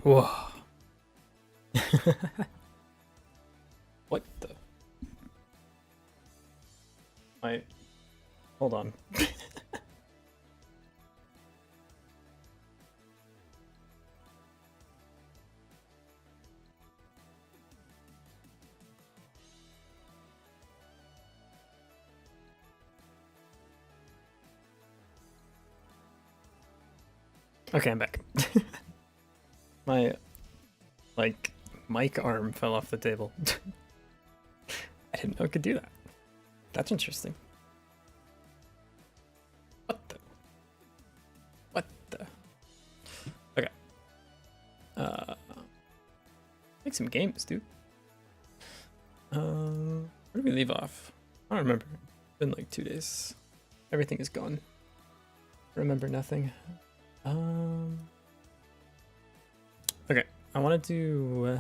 Whoa. What the? Hold on. Okay, I'm back. My, mic arm fell off the table. I didn't know it could do that. That's interesting. What the? What the? Okay. Make some games, dude. Where did we leave off? I don't remember. It's been like 2 days. Everything is gone. Remember nothing. Okay, I want to do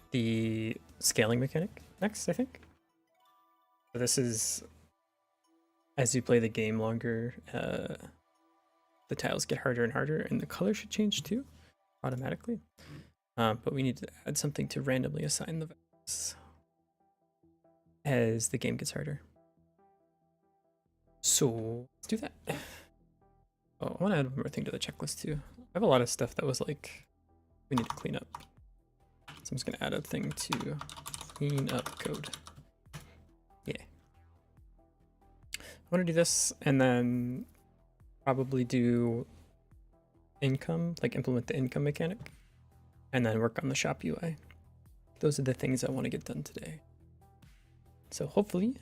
the scaling mechanic next, I think. So this is, as you play the game longer, the tiles get harder and harder, and the color should change too, automatically. But we need to add something to randomly assign the values as the game gets harder. So let's do that. Oh, I want to add one more thing to the checklist too. I have a lot of stuff that was like, we need to clean up. So I'm just going to add a thing to clean up code. Yeah. I want to do this and then probably do income, like implement the income mechanic, and then work on the shop UI. Those are the things I want to get done today. So hopefully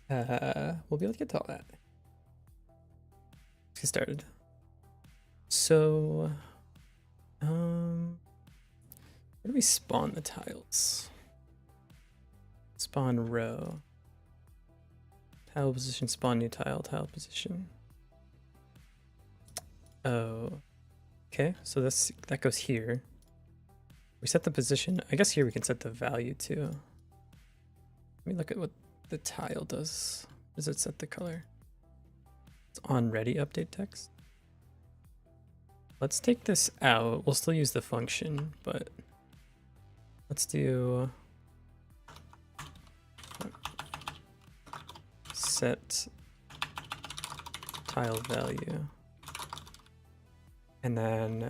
we'll be able to get to all that. Let's get started. So, where do we spawn the tiles? Spawn row. Tile position, spawn new tile, tile position. Oh, okay, so that goes here. We set the position. I guess here we can set the value too. Let me look at what the tile does. Does it set the color? It's on ready update text. Let's take this out. We'll still use the function, but let's do set tile value. And then,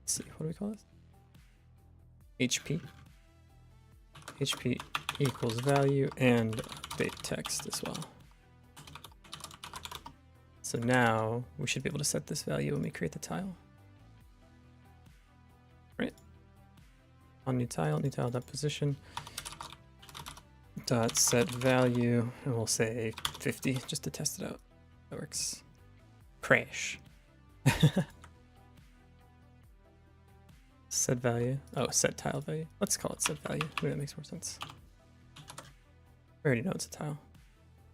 let's see, what do we call this? HP. HP equals value and update text as well. So now we should be able to set this value when we create the tile. Right? On new tile dot position dot set value, and we'll say 50 just to test it out. That works. Crash. Set value. Oh, set tile value. Let's call it set value. Maybe that makes more sense. We already know it's a tile.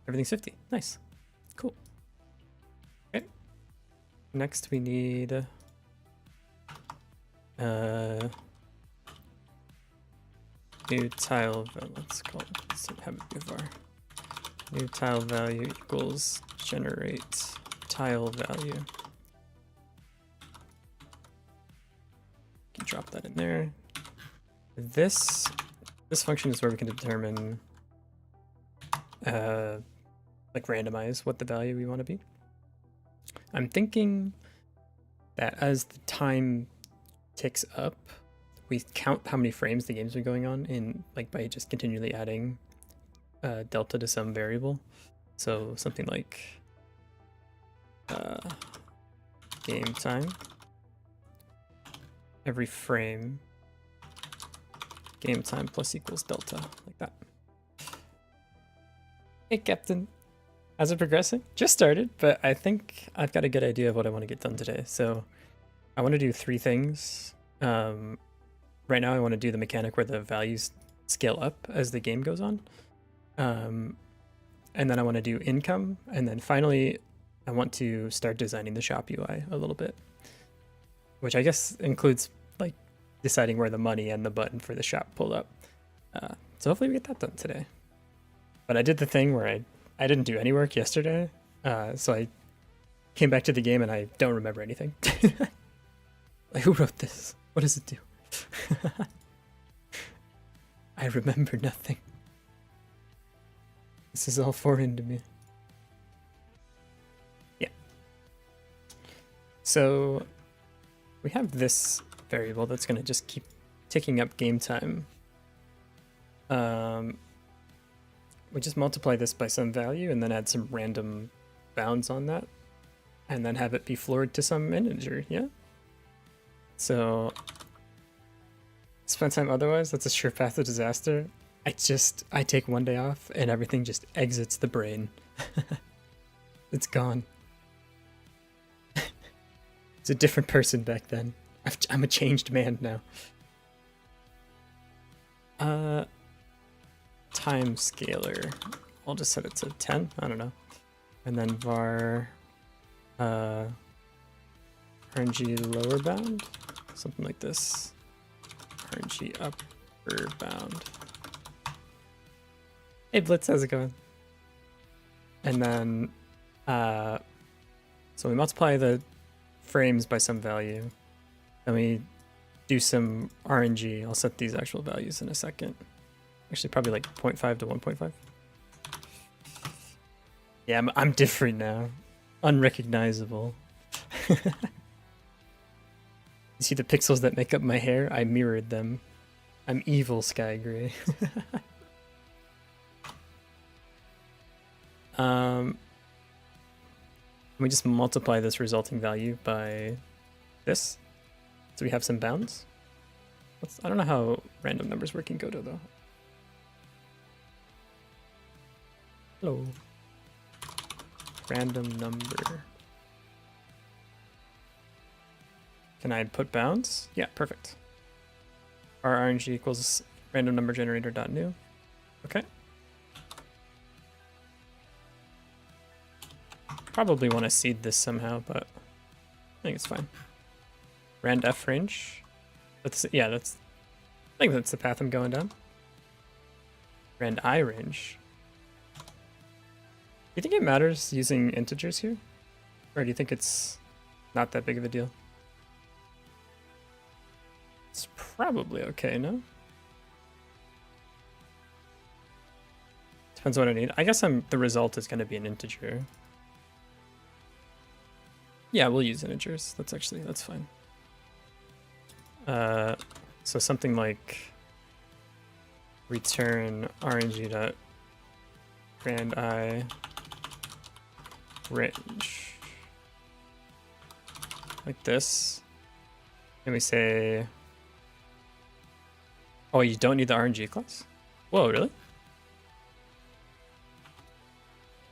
Everything's 50. Nice. Cool. Okay. Next we need new tile. Let's call it. Let's have it be var. New tile value equals generate tile value. Drop that in there. This function is where we can determine like randomize what the value we want to be. I'm thinking that as the time ticks up, we count how many frames the game's been going on in, like, by just continually adding delta to some variable. So something like game time. Every frame, game time plus equals delta, like that. Hey, Captain. How's it progressing? Just started, but I think I've got a good idea of what I want to get done today. So I want to do 3 things. Right now I want to do the mechanic where the values scale up as the game goes on. And then I want to do income. And then finally, I want to start designing the shop UI a little bit, which I guess includes like deciding where the money and the button for the shop pull up. So hopefully we get that done today. But I did the thing where I didn't do any work yesterday, so I came back to the game and I don't remember anything. Like, who wrote this? What does it do? I remember nothing. This is all foreign to me. Yeah. So we have this variable that's going to just keep ticking up game time. We just multiply this by some value and then add some random bounds on that. And then have it be floored to some integer, yeah? So spend time otherwise, that's a sure path to disaster. I take one day off and everything just exits the brain. It's gone. It's a different person back then. I'm a changed man now. Time scaler. I'll just set it to 10, I don't know. And then var RNG lower bound, something like this. RNG upper bound. Hey Blitz, how's it going? And then, so we multiply the frames by some value. Then we do some RNG. I'll set these actual values in a second. Actually, probably like 0.5 to 1.5. Yeah, I'm different now. Unrecognizable. You see the pixels that make up my hair? I mirrored them. I'm evil Sky Gray. We just multiply this resulting value by this. So we have some bounds. I don't know how random numbers work in Godot though. Hello. Random number. Can I put bounds? Yeah, perfect. Our RNG equals random number generator dot new. Okay. Probably want to seed this somehow, but I think it's fine. Rand f range. I think that's the path I'm going down. Rand I range. Do you think it matters using integers here? Or do you think it's not that big of a deal? It's probably okay, no? Depends on what I need. I guess the result is going to be an integer. Yeah, we'll use integers. That's fine. So something like return RNG dot rand I range, like this. And we say, oh, you don't need the RNG class? Whoa, really?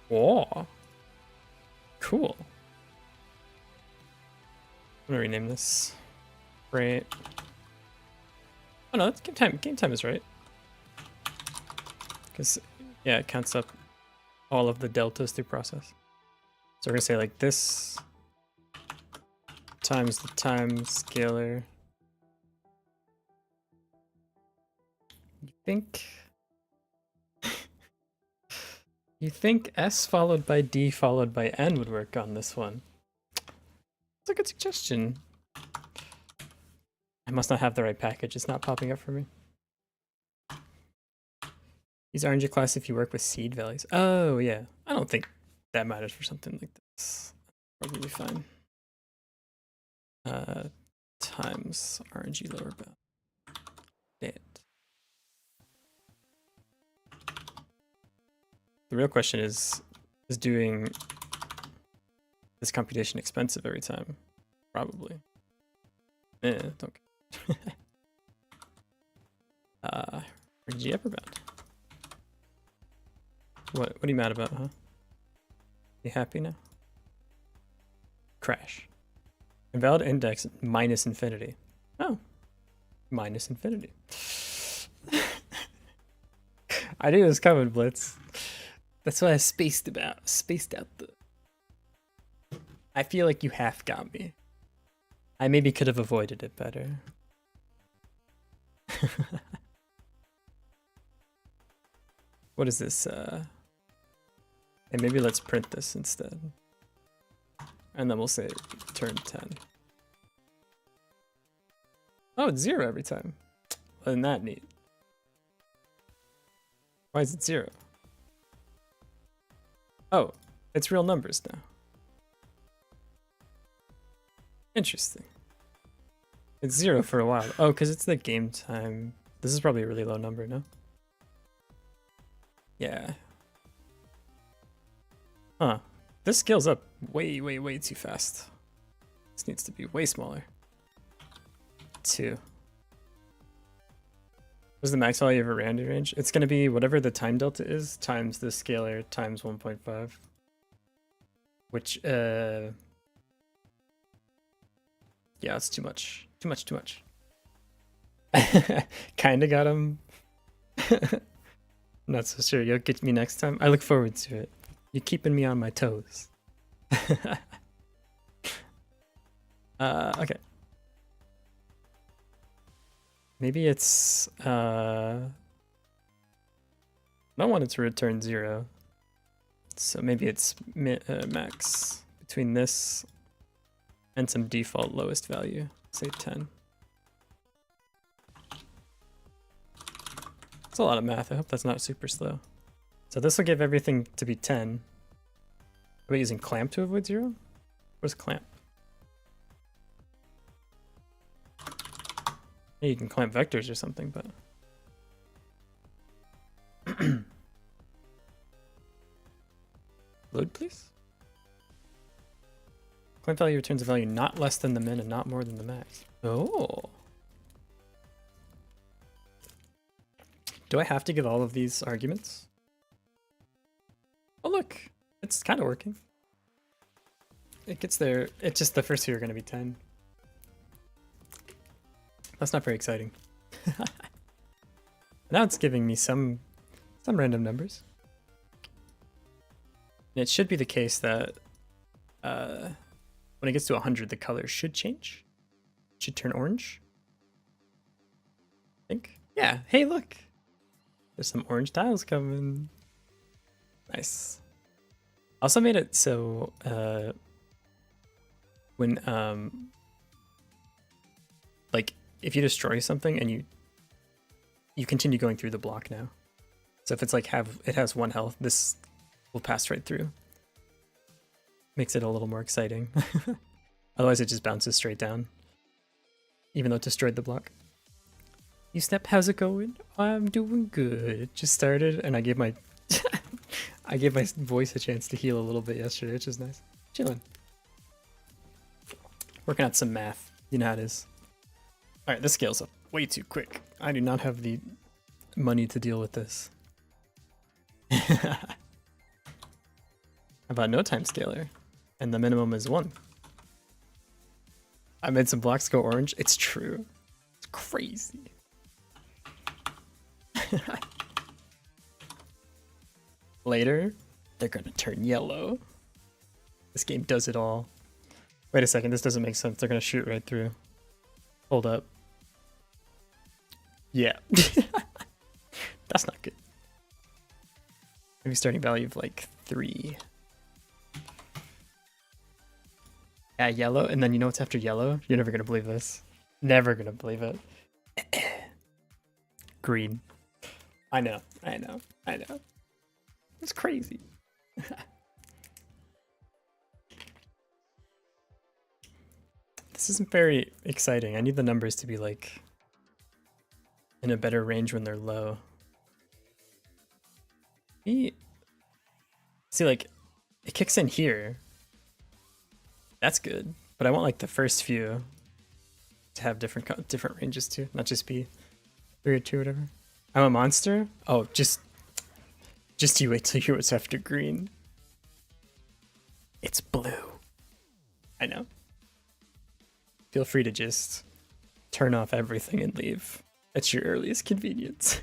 Whoa. Cool. I'm gonna rename this. Right. Oh no, that's game time. Game time is right. Because, yeah, it counts up all of the deltas through process. So we're gonna say like this times the time scalar. You think S followed by D followed by N would work on this one? It's a good suggestion. I must not have the right package. It's not popping up for me. Use RNG class if you work with seed values. Oh, yeah. I don't think that matters for something like this. Probably fine. Times RNG lower bound. Dead. The real question is doing this computation expensive every time? Probably. Don't RNG upper bound. What are you mad about, huh? You happy now? Crash. Invalid index minus infinity. Oh. Minus infinity. I knew it was coming, Blitz. That's why I spaced out the... I feel like you half got me. I maybe could have avoided it better. What is this? And maybe let's print this instead. And then we'll say return 10. Oh, it's 0 every time. Isn't that neat? Why is it 0? Oh, it's real numbers now. Interesting. It's 0 for a while. Oh, because it's the game time. This is probably a really low number, no? Yeah. Huh. This scales up way, way, way too fast. This needs to be way smaller. 2. What's the max value of a random range? It's going to be whatever the time delta is times the scalar times 1.5. Which, yeah, it's too much. Too much, too much. Kinda got him. Not so sure. You'll get me next time. I look forward to it. You're keeping me on my toes. Okay. Maybe it's, I don't want it to return 0. So maybe it's max between this and some default lowest value, say 10. It's a lot of math. I hope that's not super slow. So this will give everything to be 10. Are we using clamp to avoid 0? Where's clamp? Yeah, you can clamp vectors or something, but... Load, please? Clamp value returns a value not less than the min and not more than the max. Oh. Do I have to give all of these arguments? Oh look, it's kind of working. It gets there. It's just the first two are going to be 10. That's not very exciting. Now it's giving me some random numbers. And it should be the case that when it gets to 100, the color should change. It should turn orange. I think. Yeah. Hey, look. There's some orange tiles coming. Nice. Also made it so when like if you destroy something and you continue going through the block now. So if it's like it has 1 health, this will pass right through. Makes it a little more exciting. Otherwise it just bounces straight down. Even though it destroyed the block. You Step, how's it going? I'm doing good. It just started and I gave my I gave my voice a chance to heal a little bit yesterday, which is nice. Chilling. Working out some math. You know how it is. Alright, this scales up way too quick. I do not have the money to deal with this. How about no time scalar? And the minimum is 1. I made some blocks go orange. It's true. It's crazy. Later, they're gonna turn yellow. This game does it all. Wait a second, this doesn't make sense. They're gonna shoot right through. Hold up. Yeah. That's not good. Maybe starting value of like 3. Yeah, yellow, and then you know what's after yellow? You're never gonna believe this. Never gonna believe it. Green. I know. It's crazy. This isn't very exciting. I need the numbers to be like in a better range when they're low. See, like it kicks in here. That's good, but I want like the first few to have different ranges too, not just be 3 or 2 or whatever. I'm a monster? Oh, just you wait till you hear what's after green. It's blue. I know. Feel free to just turn off everything and leave at your earliest convenience.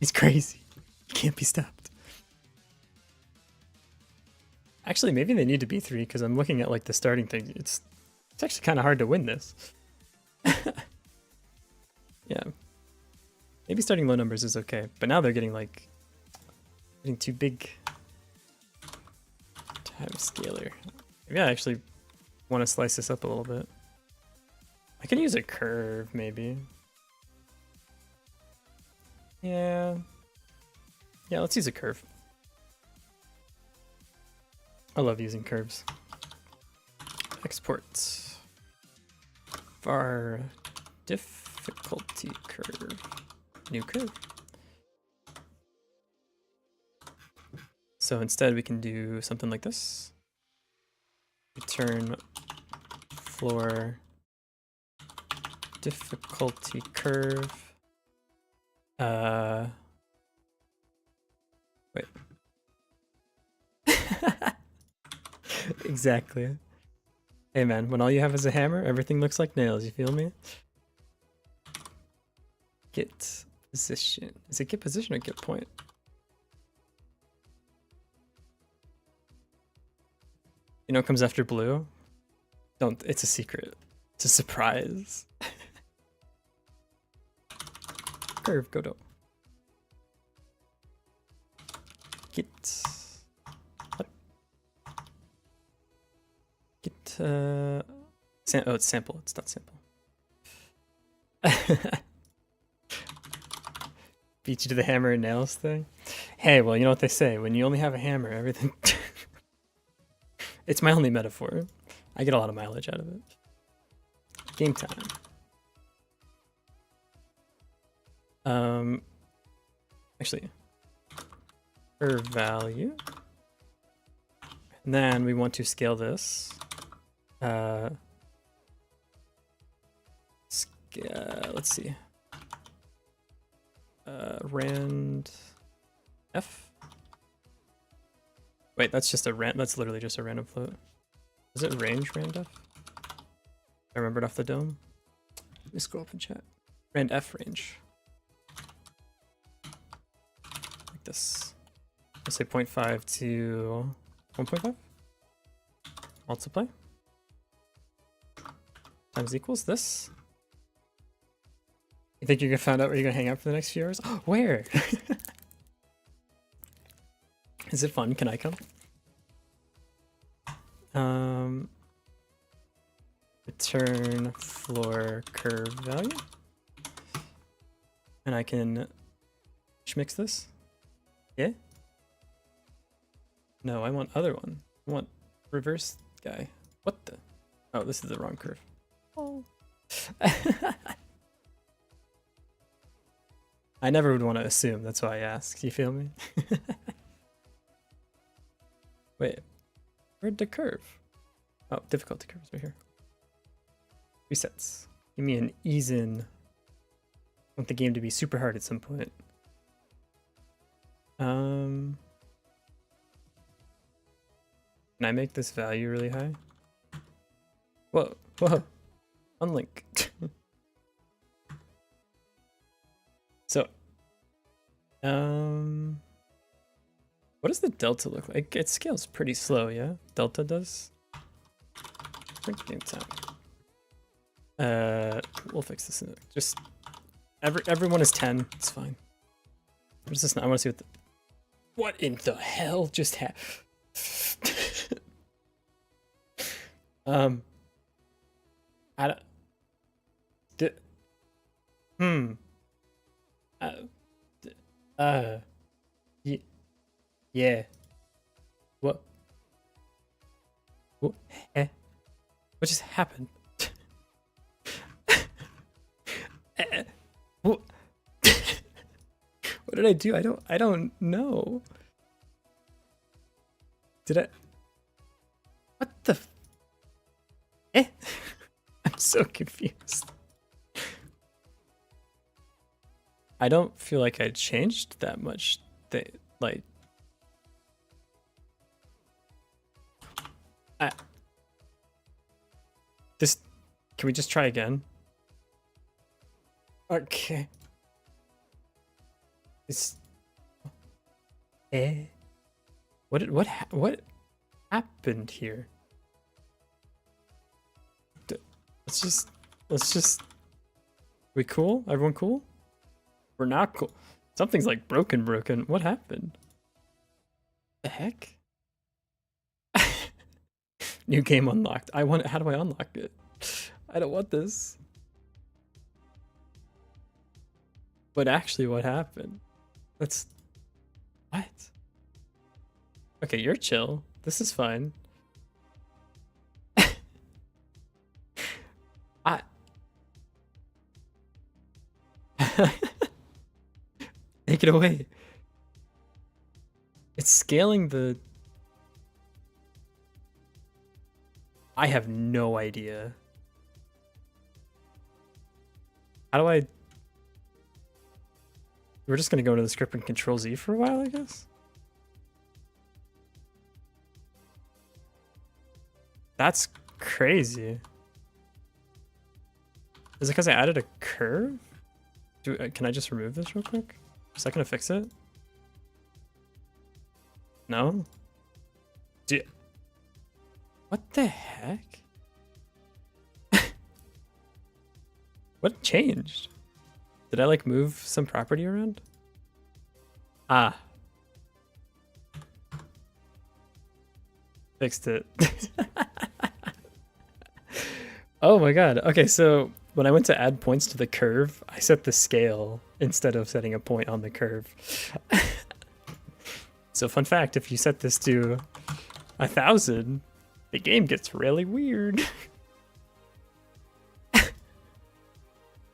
He's crazy. He can't be stopped. Actually, maybe they need to be 3 because I'm looking at like the starting thing. It's actually kind of hard to win this. Yeah. Maybe starting low numbers is okay, but now they're getting too big. Time scalar. Maybe I actually want to slice this up a little bit. I could use a curve, maybe. Yeah. Yeah, let's use a curve. I love using curves. Export. Var difficulty curve. New curve. So instead we can do something like this. Return floor difficulty curve. Wait. Exactly. Hey man, when all you have is a hammer, everything looks like nails, you feel me? Get position. Is it get position or get point? You know what comes after blue? Don't, it's a secret. It's a surprise. Curve, godot. Get. What? Get, oh, it's sample, it's not sample. Beat you to the hammer and nails thing? Hey, well, you know what they say, when you only have a hammer, everything... It's my only metaphor. I get a lot of mileage out of it. Game time. Actually, per value. And then we want to scale this. Let's see. Rand F. Wait, that's just a that's literally just a random float. Is it range rand F? I remembered off the dome. Let me scroll up in chat. Rand F range. Like this. Let's say 0.5 to 1.5. Multiply. Times equals this. You think you're gonna find out where you're gonna hang out for the next few hours? Oh, where? Is it fun? Can I come? Return floor curve value. And I can schmix this. Yeah? No, I want other one. I want reverse guy. What the? Oh, this is the wrong curve. Oh. I never would want to assume, that's why I asked. You feel me? Wait, where'd the curve? Oh, difficulty curves right here. Resets. Give me an ease in. I want the game to be super hard at some point. Can I make this value really high? Whoa, whoa, unlink. So, what does the delta look like? It scales pretty slow, yeah? Delta does? Game time. We'll fix this in it. Just everyone is 10. It's fine. What is this now? I want to see what in the hell just happened? I don't. Yeah. What? What? Eh? What just happened? What? What did I do? I don't know. Did I? What the? Eh? I'm so confused. I don't feel like I changed that much. Like, this. Can we just try again? Okay. It's. What happened here? Let's just. We cool? Everyone cool? We're not cool. Something's like broken. What happened? The heck? New game unlocked. How do I unlock it? I don't want this. But actually what happened? That's... What? Okay, you're chill. This is fine. I... Take it away. It's scaling the... I have no idea. How do I... We're just gonna go into the script and Control Z for a while, I guess? That's crazy. Is it because I added a curve? Can I just remove this real quick? Is that gonna fix it? No? What the heck? What changed? Did I like move some property around? Ah. Fixed it. Oh my god. Okay, so when I went to add points to the curve, I set the scale instead of setting a point on the curve. So fun fact, if you set this to 1,000, the game gets really weird.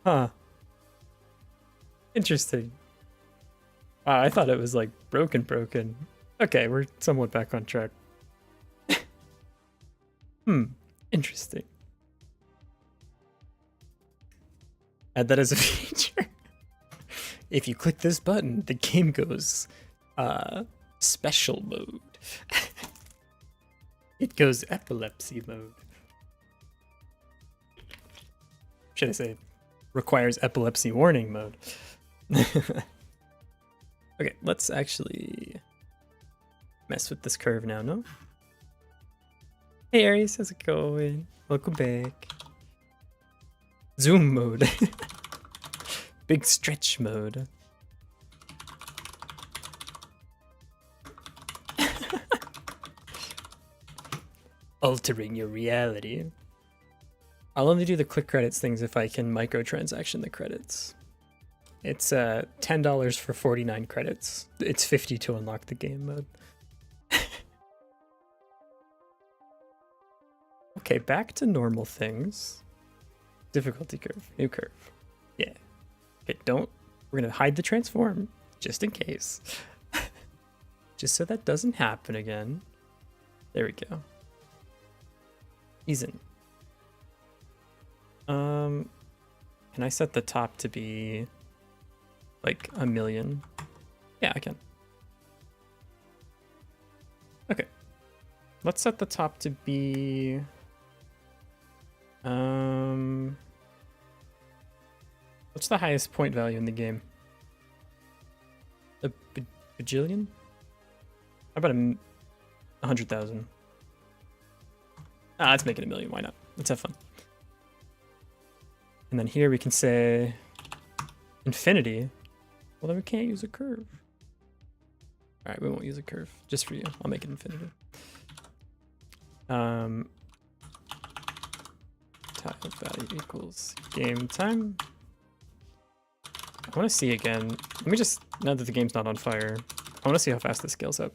Huh. Interesting. Wow, I thought it was like broken. Okay, we're somewhat back on track. Interesting. Add that as a feature. If you click this button, the game goes special mode. It goes epilepsy mode. Should I say requires epilepsy warning mode? Okay, let's actually mess with this curve now, no? Hey Aries, how's it going? Welcome back. Zoom mode. Big stretch mode. Altering your reality. I'll only do the quick credits things if I can microtransaction the credits. It's $10 for 49 credits. It's 50 to unlock the game mode. Okay, back to normal things. Difficulty curve, new curve. Yeah. Okay, we're gonna hide the transform, just in case. Just so that doesn't happen again. There we go. Easy. Can I set the top to be like 1,000,000? Yeah, I can. Okay. Let's set the top to be what's the highest point value in the game? A bajillion? How about 100,000? Let's make it 1,000,000. Why not? Let's have fun. And then here we can say infinity. Well, then we can't use a curve. All right, we won't use a curve. Just for you. I'll make it infinity. Tile value equals game time. I want to see again. Let me just, now that the game's not on fire, I want to see how fast this scales up.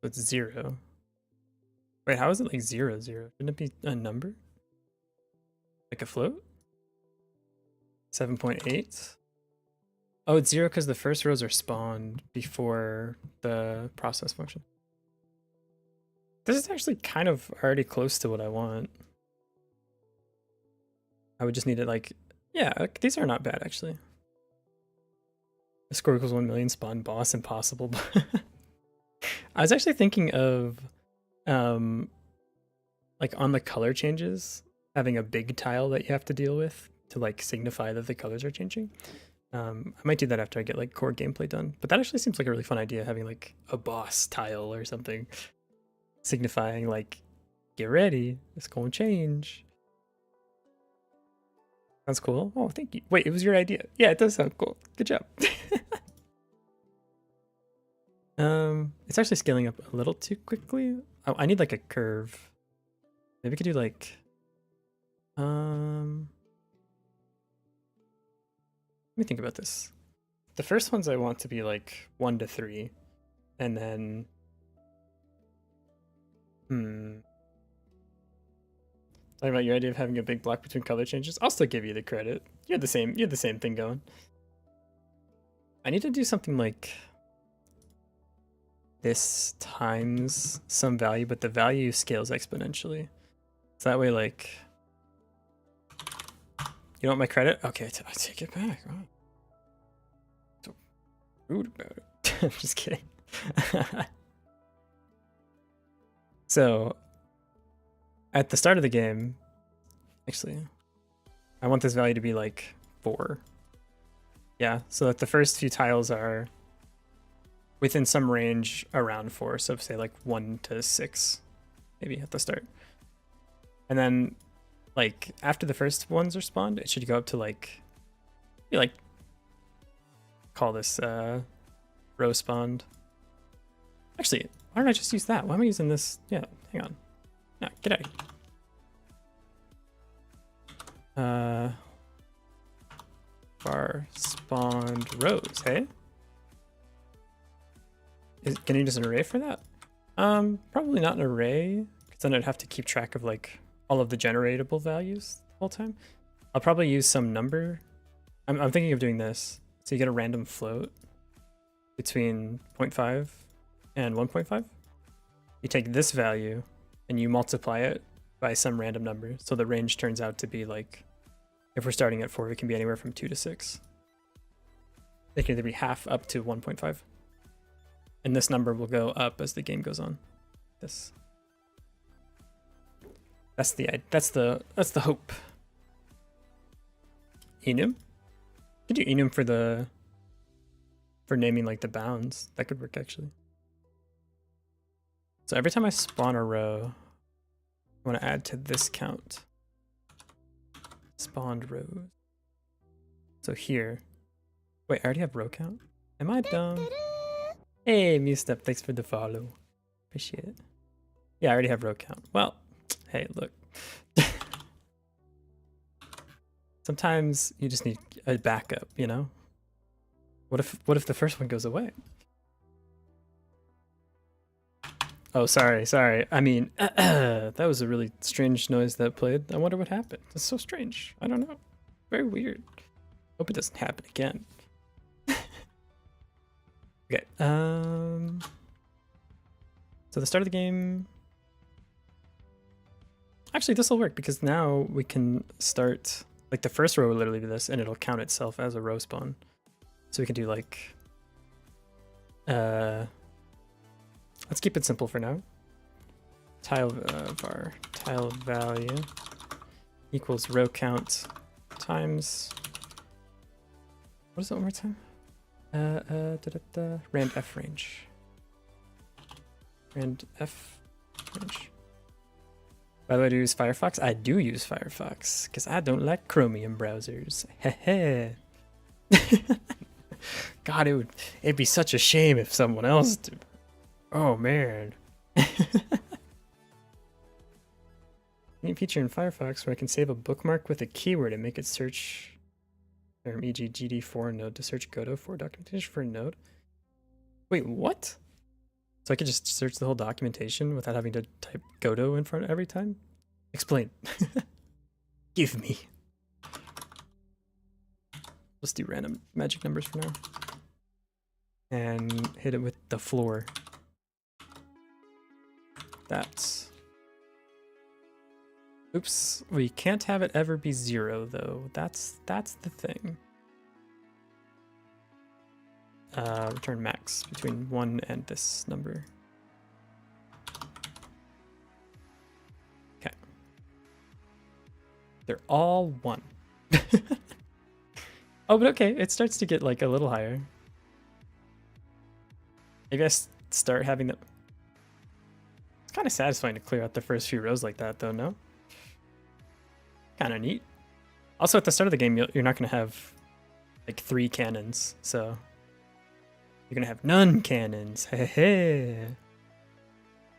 So it's 0. Wait, how is it like 0, 0? Shouldn't it be a number? Like a float? 7.8? Oh, it's 0 because the first rows are spawned before the process function. This is actually kind of already close to what I want. I would just need it like, yeah, these are not bad actually. The score equals 1,000,000 spawn boss impossible. I was actually thinking of like on the color changes, having a big tile that you have to deal with to like signify that the colors are changing. I might do that after I get like core gameplay done, but that actually seems like a really fun idea, having like a boss tile or something signifying like, get ready, it's gonna change. That's cool. Oh, thank you. Wait, it was your idea. Yeah, it does sound cool. Good job. It's actually scaling up a little too quickly. Oh, I need like a curve. Maybe we could do like, me think about this. The first ones I want to be like 1 to 3, and then talking about your idea of having a big block between color changes. I'll still give you the credit. You had the same thing going. I need to do something like this times some value, but the value scales exponentially. So that way, like, you want my credit? Okay, I take it back. Oh. So rude about it. I'm just kidding. So at the start of the game, actually, I want this value to be like 4. Yeah, so that the first few tiles are within some range around 4. So say like 1 to 6, maybe at the start. And then like after the first ones are spawned, it should go up to like, call this row spawned. Actually, why don't I just use that? Why am I using this? Yeah, hang on. No, get out of here. Var spawned rows, hey? Can you use an array for that? Probably not an array, because then I'd have to keep track of like all of the generatable values the whole time. I'll probably use some number. I'm thinking of doing this. So you get a random float between 0.5 and 1.5. You take this value and you multiply it by some random number. So the range turns out to be like, if we're starting at 4, it can be anywhere from 2 to 6. It can either be half up to 1.5. And this number will go up as the game goes on. This. That's the hope. Enum? You could do enum for naming like the bounds. That could work actually. So every time I spawn a row, I want to add to this count. Spawned rows. So here. Wait, I already have row count? Am I dumb? Hey, Mewstep, thanks for the follow. Appreciate it. Yeah, I already have row count. Well, hey, look. Sometimes you just need a backup, you know? What if the first one goes away? Oh, sorry. I mean, that was a really strange noise that played. I wonder what happened. It's so strange. I don't know. Very weird. Hope it doesn't happen again. Okay. So the start of the game. Actually, this will work because now we can start like the first row will literally be this, and it'll count itself as a row spawn. So we can do like. Let's keep it simple for now. Tile var tile value equals row count times. What is that one more time? Rand f range. Rand f range. By the way, do you use Firefox? I do use Firefox because I don't like Chromium browsers. Heh. God, it'd be such a shame if someone else did. Oh man. New feature in Firefox where I can save a bookmark with a keyword and make it search term, e.g. GD4 node to search Godot for documentation for a node. Wait, what? So I could just search the whole documentation without having to type Godot in front every time? Explain. Give me. Let's do random magic numbers for now. And hit it with the floor. That's... Oops, we can't have it ever be 0 though. That's the thing. Return max between 1 and this number. Okay. They're all 1. Oh, but okay, it starts to get like a little higher. Maybe I start having the... It's kind of satisfying to clear out the first few rows like that though, no? Kind of neat. Also, at the start of the game, you're not going to have like 3 cannons, so you're going to have none cannons. Hey, hey.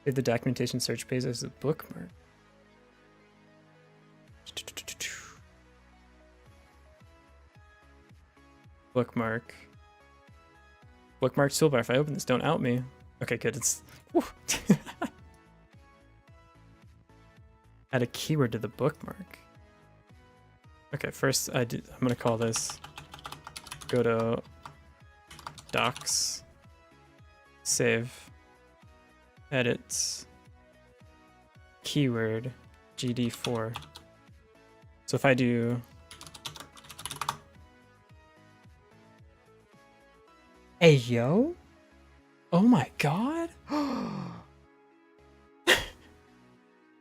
Did the documentation search page as a bookmark? Bookmark. Bookmark toolbar. If I open this, don't out me. Okay, good. It's add a keyword to the bookmark. Okay, first I'm gonna call this godot docs, save, edits, keyword, gd4. So if I do hey yo, oh my god.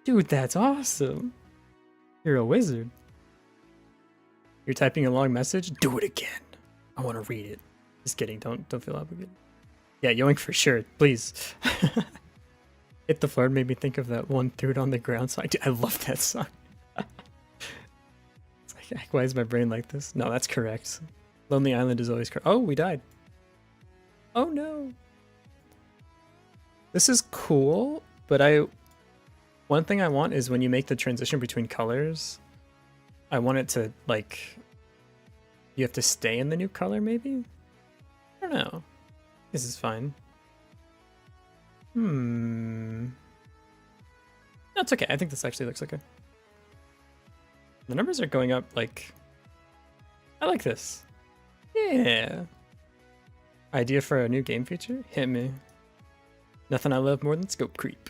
Dude, that's awesome. You're a wizard. You're typing a long message? Do it again. I want to read it. Just kidding. Don't feel obligated. Yeah, yoink for sure. Please. Hit the floor made me think of that one Threw It on the Ground song. Dude, I love that song. It's like, why is my brain like this? No, that's correct. Lonely Island is always correct. Oh, we died. Oh no. This is cool, but one thing I want is when you make the transition between colors, I want it to, like, you have to stay in the new color, maybe? I don't know. This is fine. No, it's okay. I think this actually looks okay. The numbers are going up, like... I like this. Yeah. Idea for a new game feature? Hit me. Nothing I love more than scope creep.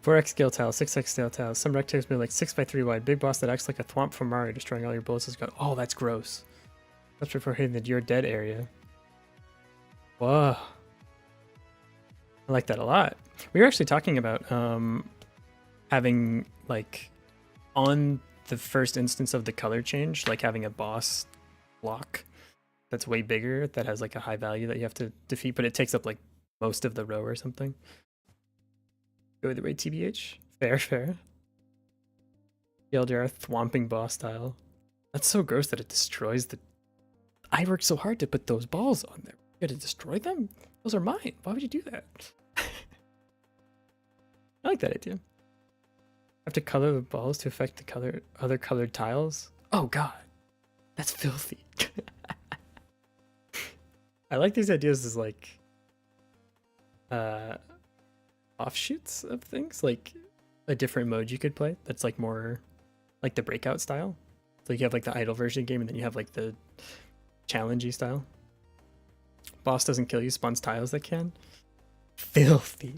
4x scale tiles, 6x scale tiles, some rectangles made like 6x3 wide, big boss that acts like a thwomp from Mario, destroying all your bullets is gone. Oh, that's gross. That's before hitting the You're Dead area. Whoa. I like that a lot. We were actually talking about having, like, on the first instance of the color change, like having a boss block that's way bigger, that has like a high value that you have to defeat, but it takes up like most of the row or something. Go the way TBH. Fair, fair. TLDR thwomping boss style. That's so gross that it destroys the... I worked so hard to put those balls on there. You gotta destroy them? Those are mine. Why would you do that? I like that idea. Have to color the balls to affect the other colored tiles? Oh god. That's filthy. I like these ideas as like offshoots of things, like a different mode you could play that's like more like the breakout style. So you have like the idle version game and then you have like the challengey style. Boss doesn't kill you, spawns tiles that can. Filthy.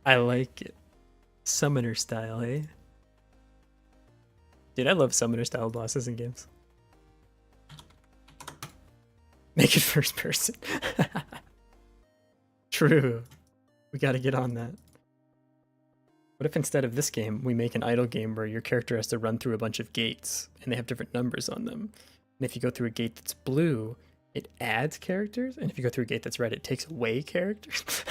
I like it. Summoner style, eh? Dude, I love summoner style bosses in games. Make it first person. True. We gotta get on that. What if instead of this game, we make an idle game where your character has to run through a bunch of gates and they have different numbers on them? And if you go through a gate that's blue, it adds characters, and if you go through a gate that's red, it takes away characters.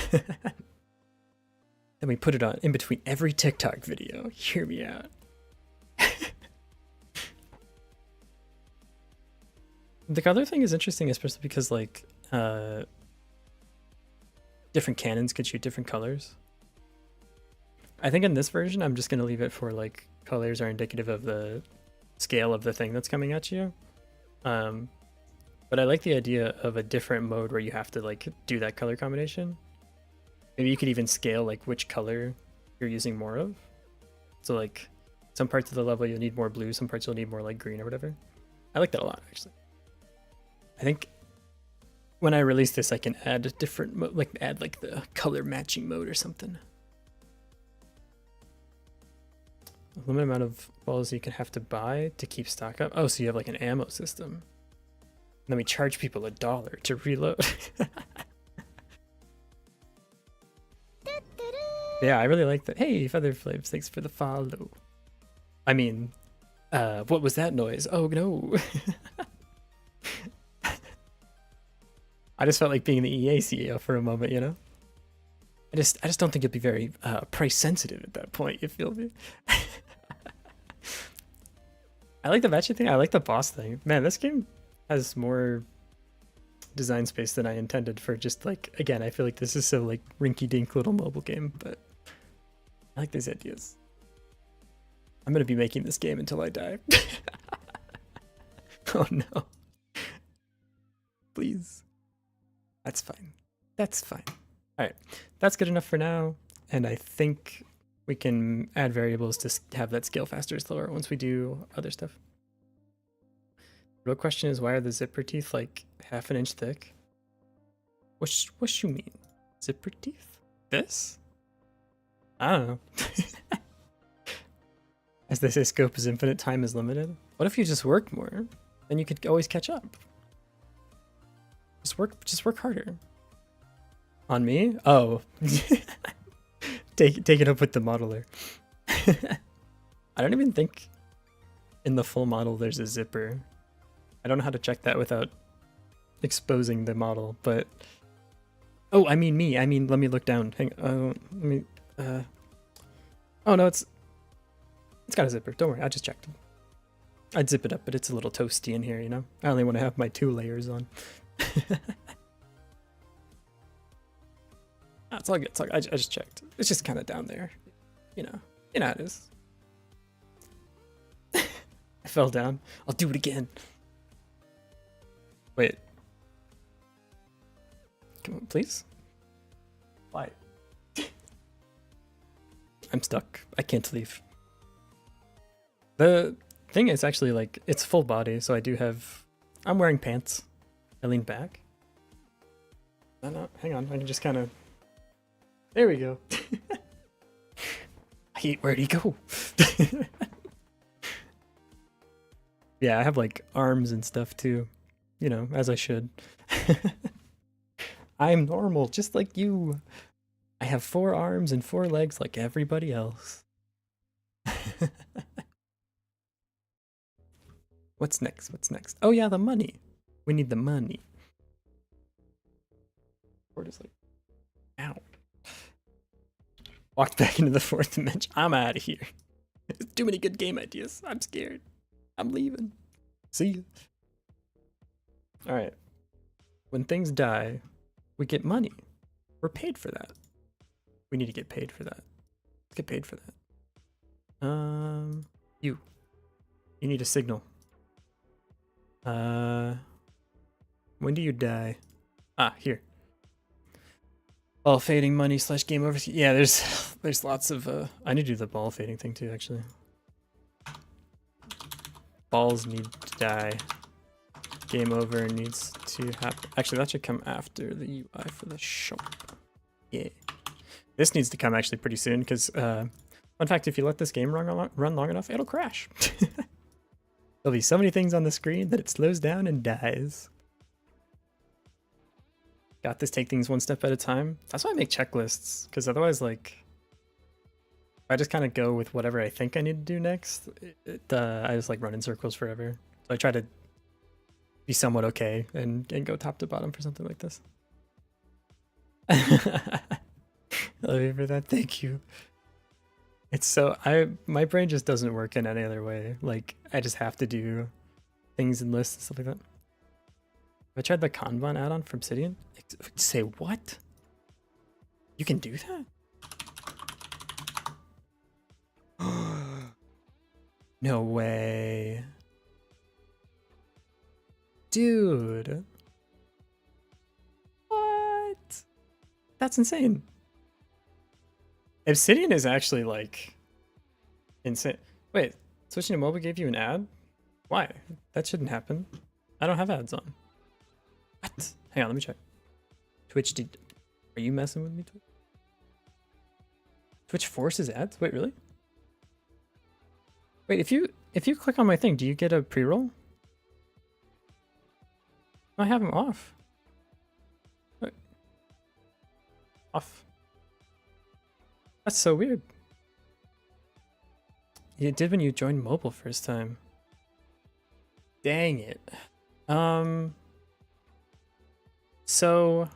Then we put it on in between every TikTok video. Hear me out. The color thing is interesting, especially because like different cannons could shoot different colors. I think in this version, I'm just gonna leave it for like colors are indicative of the scale of the thing that's coming at you. But I like the idea of a different mode where you have to like do that color combination. Maybe you could even scale like which color you're using more of. So like some parts of the level you'll need more blue, some parts you'll need more like green or whatever. I like that a lot actually. I think when I release this, I can add a different like add like the color matching mode or something. A limited amount of balls you can have to buy to keep stock up. Oh, so you have like an ammo system. And then we charge people $1 to reload. Yeah, I really like that. Hey, Feather Flames, thanks for the follow. I mean, what was that noise? Oh no. I just felt like being the EA CEO for a moment, you know? I just don't think it'd be very price sensitive at that point, you feel me? I like the matching thing, I like the boss thing. Man, this game has more design space than I intended for just like, again, I feel like this is so like rinky dink little mobile game, but I like these ideas. I'm gonna be making this game until I die. Oh no. Please. That's fine. That's fine. Alright, that's good enough for now. And I think we can add variables to have that scale faster or slower once we do other stuff. The real question is, why are the zipper teeth like half an inch thick? What you mean? Zipper teeth? This? I don't know. As they say, scope is infinite, time is limited. What if you just worked more? Then you could always catch up. Just work harder. On me? Oh. Take it up with the modeler. I don't even think in the full model there's a zipper. I don't know how to check that without exposing the model, but oh, I mean me. I mean, let me look down. Hang on. Let me oh no, it's got a zipper. Don't worry, I just checked. I'd zip it up, but it's a little toasty in here, you know? I only want to have my 2 layers on. It's all good. It's all good. I just checked. It's just kind of down there. You know how it is. I fell down. I'll do it again. Wait. Come on, please. Why? I'm stuck. I can't leave. The thing is actually like, it's full body, so I'm wearing pants. I lean back. No, hang on. I can just kind of... There we go. Where'd he go? Yeah, I have like arms and stuff too. You know, as I should. I'm normal, just like you. I have 4 arms and 4 legs like everybody else. What's next? What's next? Oh yeah, the money. We need the money. We're just like, ow. Walked back into the 4th dimension. I'm out of here. There's too many good game ideas. I'm scared. I'm leaving. See ya. Alright. When things die, we get money. We're paid for that. We need to get paid for that. Let's get paid for that. You need a signal. When do you die? Ah, here. Ball fading money / game over. Yeah, there's lots of I need to do the ball fading thing too, actually. Balls need to die. Game over needs to happen. Actually, that should come after the UI for the shop. Yeah. This needs to come actually pretty soon, because fun fact, if you let this game run long enough, it'll crash. There'll be so many things on the screen that it slows down and dies. Got this, take things one step at a time. That's why I make checklists, because otherwise, like, if I just kind of go with whatever I think I need to do next, I just like run in circles forever. So I try to be somewhat okay and go top to bottom for something like this. Love you for that. Thank you. It's so my brain just doesn't work in any other way. Like, I just have to do things in lists and stuff like that. I tried the Kanban add-on from Obsidian. Say what? You can do that? No way. Dude. What? That's insane. Obsidian is actually like insane. Wait, switching to mobile gave you an ad? Why? That shouldn't happen. I don't have ads on. What? Hang on, let me check. Twitch are you messing with me, Twitch? Twitch forces ads? Wait, really? Wait, if you click on my thing, do you get a pre-roll? I have them off. Wait. Off. That's so weird. You did when you joined mobile first time. Dang it. So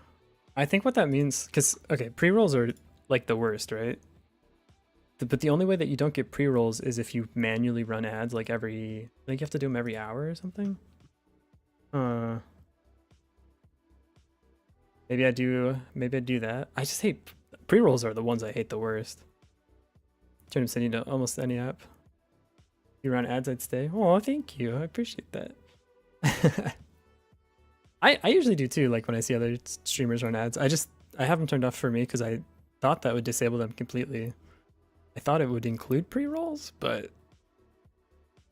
I think what that means, because okay, pre-rolls are like the worst, right? But the only way that you don't get pre-rolls is if you manually run ads like I think you have to do them every hour or something. Maybe I do that. I just hate pre-rolls are the ones I hate the worst. Turn Obsidian to almost any app. you run ads, I'd stay. Oh, thank you. I appreciate that. I usually do too. Like when I see other streamers run ads, I have them turned off for me because I thought that would disable them completely. I thought it would include pre-rolls, but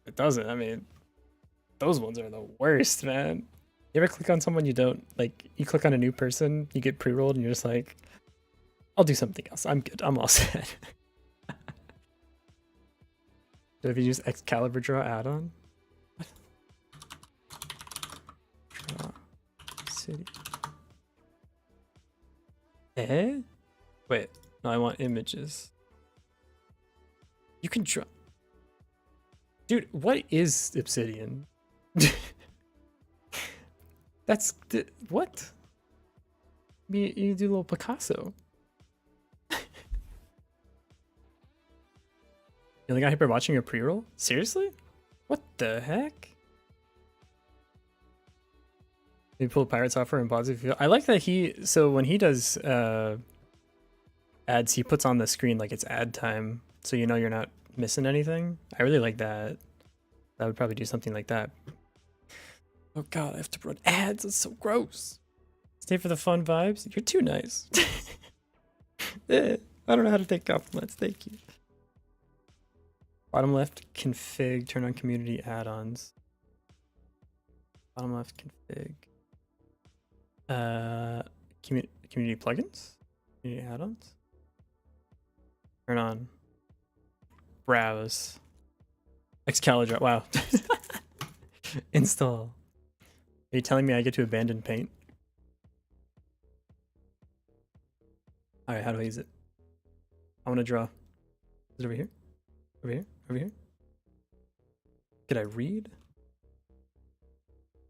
it doesn't. I mean, those ones are the worst, man. You ever click on someone you don't like? You click on a new person, you get pre-rolled, and you're just like, "I'll do something else. I'm good. I'm all set." So if you use Excalibur draw add-on, draw city. Eh? Wait, no, I want images. You can draw. Dude, what is Obsidian? That's what? You do a little Picasso. You only got hyper watching your pre-roll? Seriously? What the heck? You pull pirate software and pause if you. I like that so when he does ads, he puts on the screen like it's ad time, so you know you're not missing anything. I really like that. I would probably do something like that. Oh god, I have to run ads. It's so gross. Stay for the fun vibes. You're too nice. I don't know how to take compliments. Thank you. Bottom left, config, turn on community add-ons. Bottom left, config. Community plugins? Community add-ons? Turn on. Browse. Excalibur, wow. Install. Are you telling me I get to abandon paint? Alright, how do I use it? I want to draw. Is it over here? Over here? Over here? Could I read?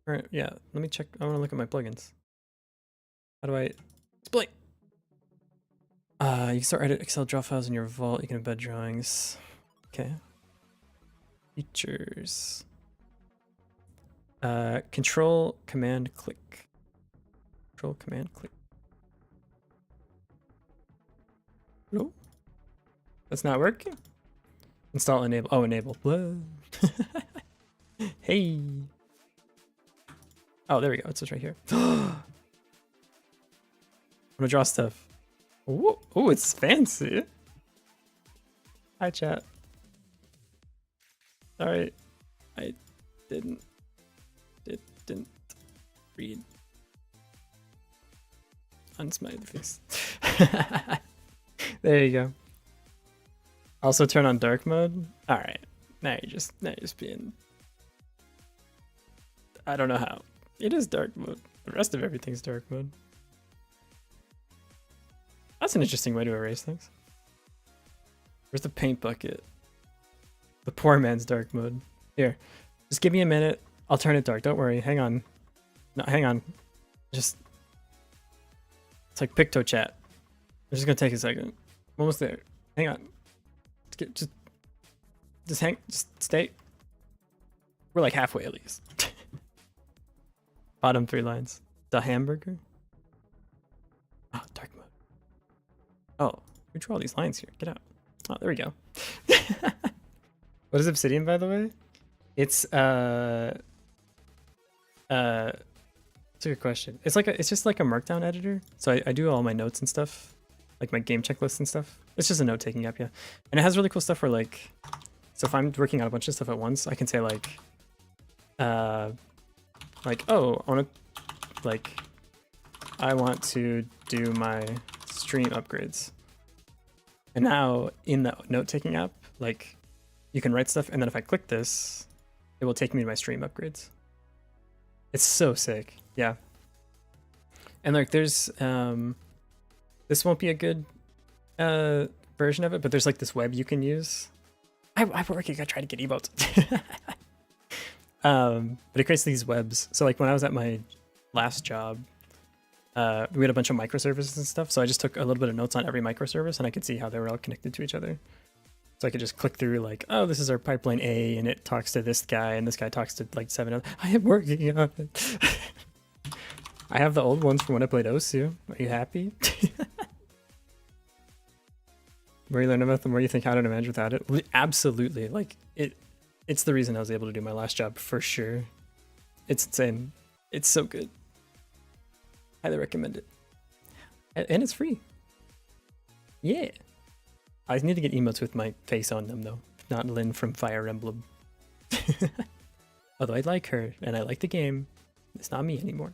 Alright, yeah, let me check. I want to look at my plugins. How do I explain? You can start edit Excel draw files in your vault. You can embed drawings. Okay. Features. Control command click. Control command click. No, that's not working. Install enable. Oh, enable. Hey. Oh, there we go. It's just right here. I'm gonna draw stuff. Oh, it's fancy. Hi, chat. Sorry, I didn't read. Unsmiley face. There you go. Also turn on dark mode. All right, now you're just being. I don't know how. It is dark mode. The rest of everything's dark mode. That's an interesting way to erase things. Where's the paint bucket? The poor man's dark mode. Here, just give me a minute. I'll turn it dark. Don't worry. Hang on. No, hang on. Just. It's like Picto Chat. It's just gonna take a second. I'm almost there. Hang on. Just stay. We're like halfway at least. Bottom 3 lines. The hamburger. Oh, dark mode. Oh, we drew all these lines here. Get out. Oh, there we go. What is Obsidian, by the way? It's a good question. It's just like a markdown editor. So I do all my notes and stuff, like my game checklists and stuff. It's just a note taking app, yeah. And it has really cool stuff where like, so if I'm working on a bunch of stuff at once, I can say like, oh, I want to do my stream upgrades. And now in the note-taking app, like you can write stuff, and then if I click this, it will take me to my stream upgrades. It's so sick, yeah. And like there's this won't be a good version of it, but there's like this web you can use. I'm working. I try to get emotes. But it creates these webs. So like when I was at my last job, we had a bunch of microservices and stuff. So I just took a little bit of notes on every microservice, and I could see how they were all connected to each other. So I could just click through like, oh, this is our pipeline A, and it talks to this guy, and this guy talks to like 7 other. I am working on it. I have the old ones from when I played Osu. Are you happy? The more you learn about it, the more you think how to manage without it. Absolutely. Like it, It's the reason I was able to do my last job for sure. It's insane. It's so good. Highly recommend it. And it's free. Yeah. I need to get emotes with my face on them though. Not Lynn from Fire Emblem. Although I like her and I like the game, it's not me anymore.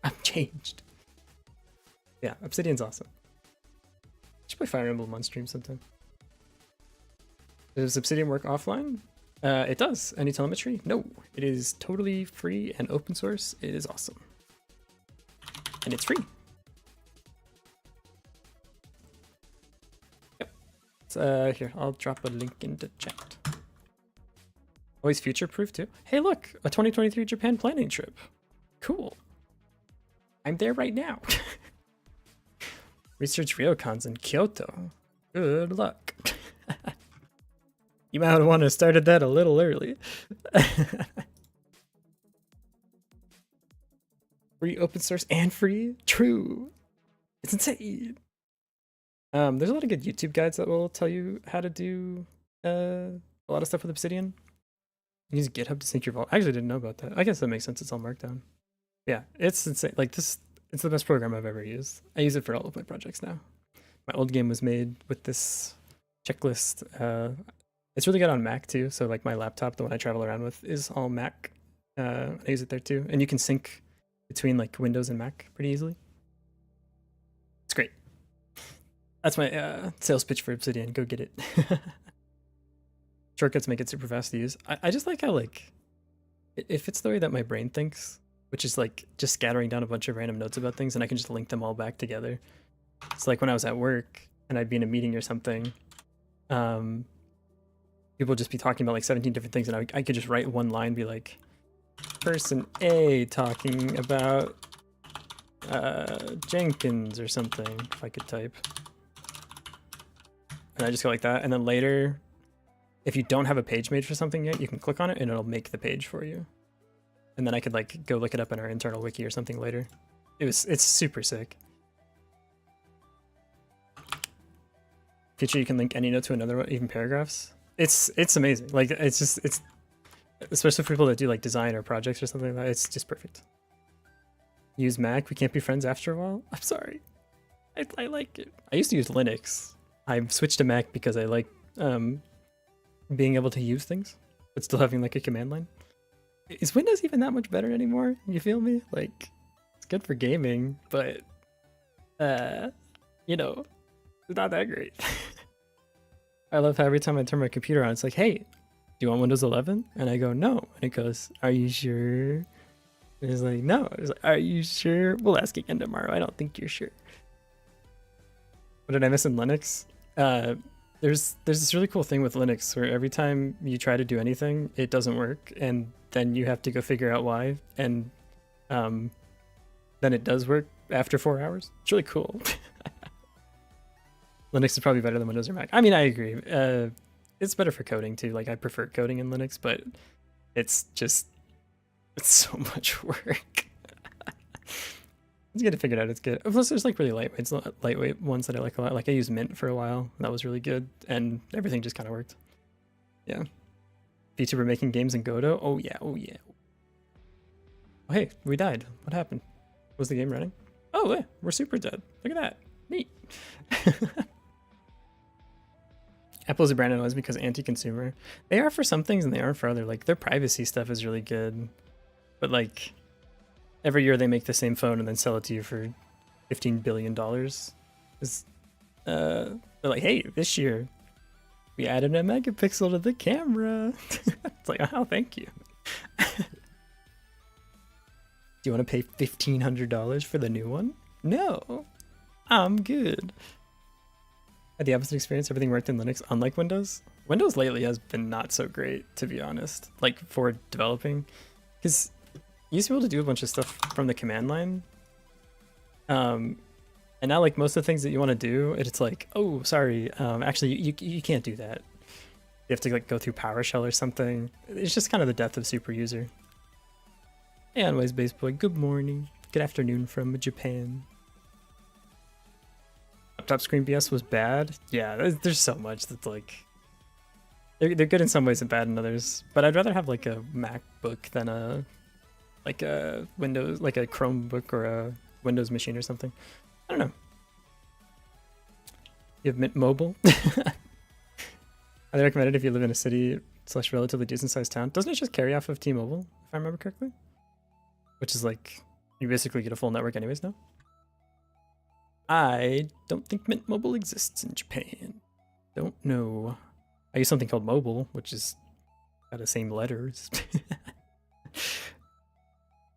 I'm changed. Yeah, Obsidian's awesome. I should play Fire Emblem on stream sometime. Does Obsidian work offline? It does. Any telemetry? No. It is totally free and open source. It is awesome. And it's free. Yep. So, here, I'll drop a link in the chat. Always future-proof too. Hey look, a 2023 Japan planning trip. Cool. I'm there right now. Research ryokans in Kyoto. Good luck. You might want to have started that a little early. Free open source and free? True. It's insane. There's a lot of good YouTube guides that will tell you how to do a lot of stuff with Obsidian. Use GitHub to sync your vault. I actually didn't know about that. I guess that makes sense. It's all Markdown. Yeah, it's insane. Like this, it's the best program I've ever used. I use it for all of my projects now. My old game was made with this checklist. It's really good on Mac too. So like my laptop, the one I travel around with, is all Mac. I use it there too. And you can sync between like Windows and Mac pretty easily. It's great. That's my sales pitch for Obsidian. Go get it. Shortcuts make it super fast to use. I just like how like it fits the way that my brain thinks, which is like just scattering down a bunch of random notes about things and I can just link them all back together. It's like when I was at work and I'd be in a meeting or something, people would just be talking about like 17 different things and I could just write one line, be like, person A talking about Jenkins or something, if I could type. And I just go like that, and then later, if you don't have a page made for something yet, you can click on it and it'll make the page for you. And then I could like go look it up in our internal wiki or something later. It's super sick. Feature you can link any note to another one, even paragraphs. It's amazing. Like it's especially for people that do like design or projects or something like that, it's just perfect. Use Mac, we can't be friends after a while. I'm sorry. I like it. I used to use Linux. I've switched to Mac because I like being able to use things, but still having like a command line. Is Windows even that much better anymore? You feel me? Like, it's good for gaming, but you know, it's not that great. I love how every time I turn my computer on, it's like, hey, do you want Windows 11? And I go, no. And it goes, are you sure? And it's like, no. It's like, are you sure? We'll ask again tomorrow. I don't think you're sure. What did I miss in Linux? There's this really cool thing with Linux where every time you try to do anything, it doesn't work, and then you have to go figure out why, and then it does work after 4 hours. It's really cool. Linux is probably better than Windows or Mac. I mean, I agree. It's better for coding too. Like I prefer coding in Linux, but it's so much work. It's good to figure it out. It's good. Plus, there's like really lightweight ones that I like a lot. Like I used Mint for a while. And that was really good, and everything just kind of worked. Yeah. VTuber making games in Godot. Oh yeah. Oh yeah. Oh hey, we died. What happened? Was the game running? Oh yeah, we're super dead. Look at that. Neat. Apple's a brand of noise because anti-consumer. They are for some things and they aren't for other. Like their privacy stuff is really good, but like every year they make the same phone and then sell it to you for $15 billion. They're like, hey, this year we added a megapixel to the camera. It's like, oh, thank you. Do you want to pay $1,500 for the new one? No, I'm good. Had the opposite experience. Everything worked in Linux, unlike Windows. Windows lately has been not so great, to be honest, like for developing, because you used to be able to do a bunch of stuff from the command line. And now like most of the things that you want to do, it's like, oh, sorry, actually you can't do that. You have to like go through PowerShell or something. It's just kind of the death of super user. Hey, anyways, Baseboy, good morning. Good afternoon from Japan. Laptop screen BS was bad. Yeah, there's so much that's like, They're good in some ways and bad in others. But I'd rather have like a MacBook than a Windows, like a Chromebook or a Windows machine or something. I don't know. You have Mint Mobile. I recommend it if you live in a city / relatively decent sized town. Doesn't it just carry off of T-Mobile, if I remember correctly? Which is like, you basically get a full network anyways now. I don't think Mint Mobile exists in Japan. Don't know. I use something called Mobile, which is got the same letters.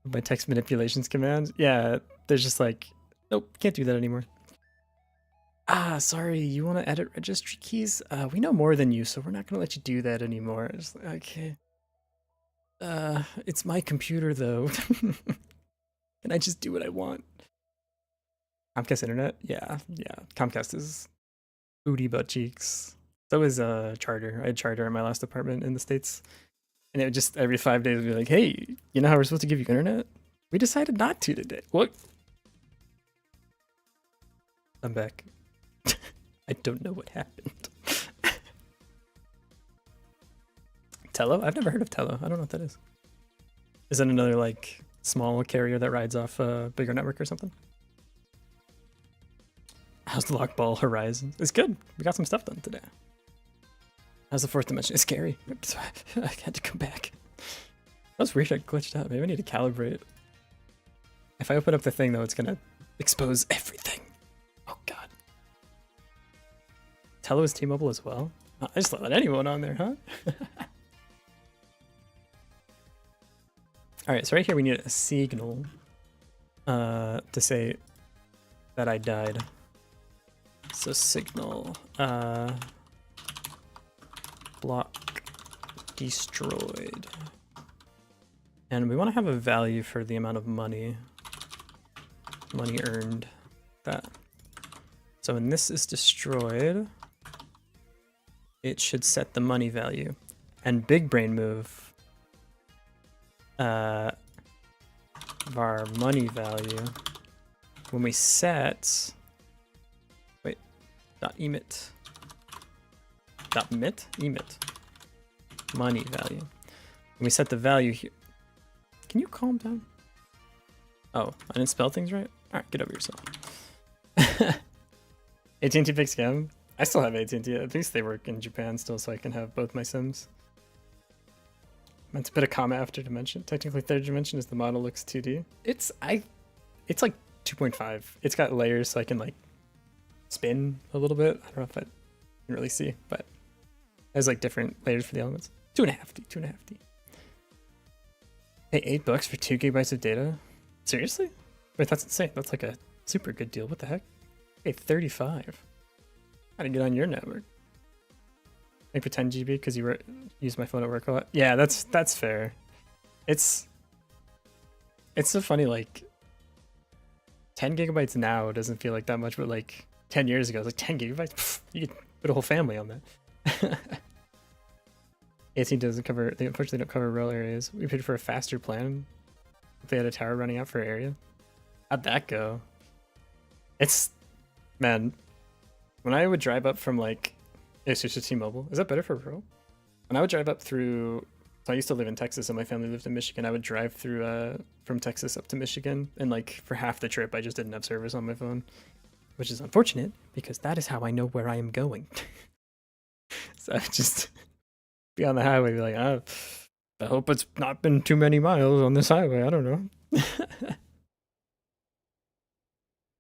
My text manipulations commands. Yeah, there's just like, nope, can't do that anymore. Ah, sorry, you want to edit registry keys? We know more than you, so we're not going to let you do that anymore. It's like, okay. It's my computer, though. Can I just do what I want? Comcast Internet? Yeah. Comcast is booty butt cheeks. So is Charter. I had Charter in my last apartment in the States. And it would just, every 5 days, be like, hey, you know how we're supposed to give you internet? We decided not to today. What? I'm back. I don't know what happened. Tello? I've never heard of Tello. I don't know what that is. Is that another like small carrier that rides off a bigger network or something? How's the Lockball Horizon? It's good. We got some stuff done today. How's the fourth dimension? It's scary. I had to come back. That was weird. I glitched out. Maybe I need to calibrate. If I open up the thing though, it's gonna expose everything. Oh god. Tello is T-Mobile as well? Oh, I just let anyone on there, huh? Alright, so right here we need a signal to say that I died. So signal block destroyed. And we want to have a value for the amount of money earned. That. So when this is destroyed, it should set the money value. And big brain move var money value when we set emit money value. When we set the value here. Can you calm down? Oh, I didn't spell things right? Alright, get over yourself. AT&T big scam. I still have AT&T. At least they work in Japan still, so I can have both my sims. Meant to put a comma after dimension. Technically, third dimension is the model looks 2D. It's like 2.5. It's got layers, so I can like spin a little bit. I don't know if I can really see, but it has like different layers for the elements. 2.5D, 2.5D. Pay $8 for 2 gigabytes of data? Seriously? Wait, that's insane. That's like a super good deal. What the heck? Pay 35. How to get on your network? Like for 10 GB because you use my phone at work a lot. Yeah, that's fair. It's so funny. Like 10 gigabytes now doesn't feel like that much, but like 10 years ago, it's like 10 gigabytes. Pff, you could put a whole family on that. AT doesn't cover. They unfortunately don't cover rural areas. We paid for a faster plan. If they had a tower running out for area, how'd that go? It's man. When I would drive up from like, it's just T-Mobile. Is that better for rural? When I would drive up through, so I used to live in Texas and my family lived in Michigan. I would drive through from Texas up to Michigan, and like for half the trip, I just didn't have service on my phone, which is unfortunate because that is how I know where I am going. So I would just be on the highway, be like, I hope it's not been too many miles on this highway. I don't know.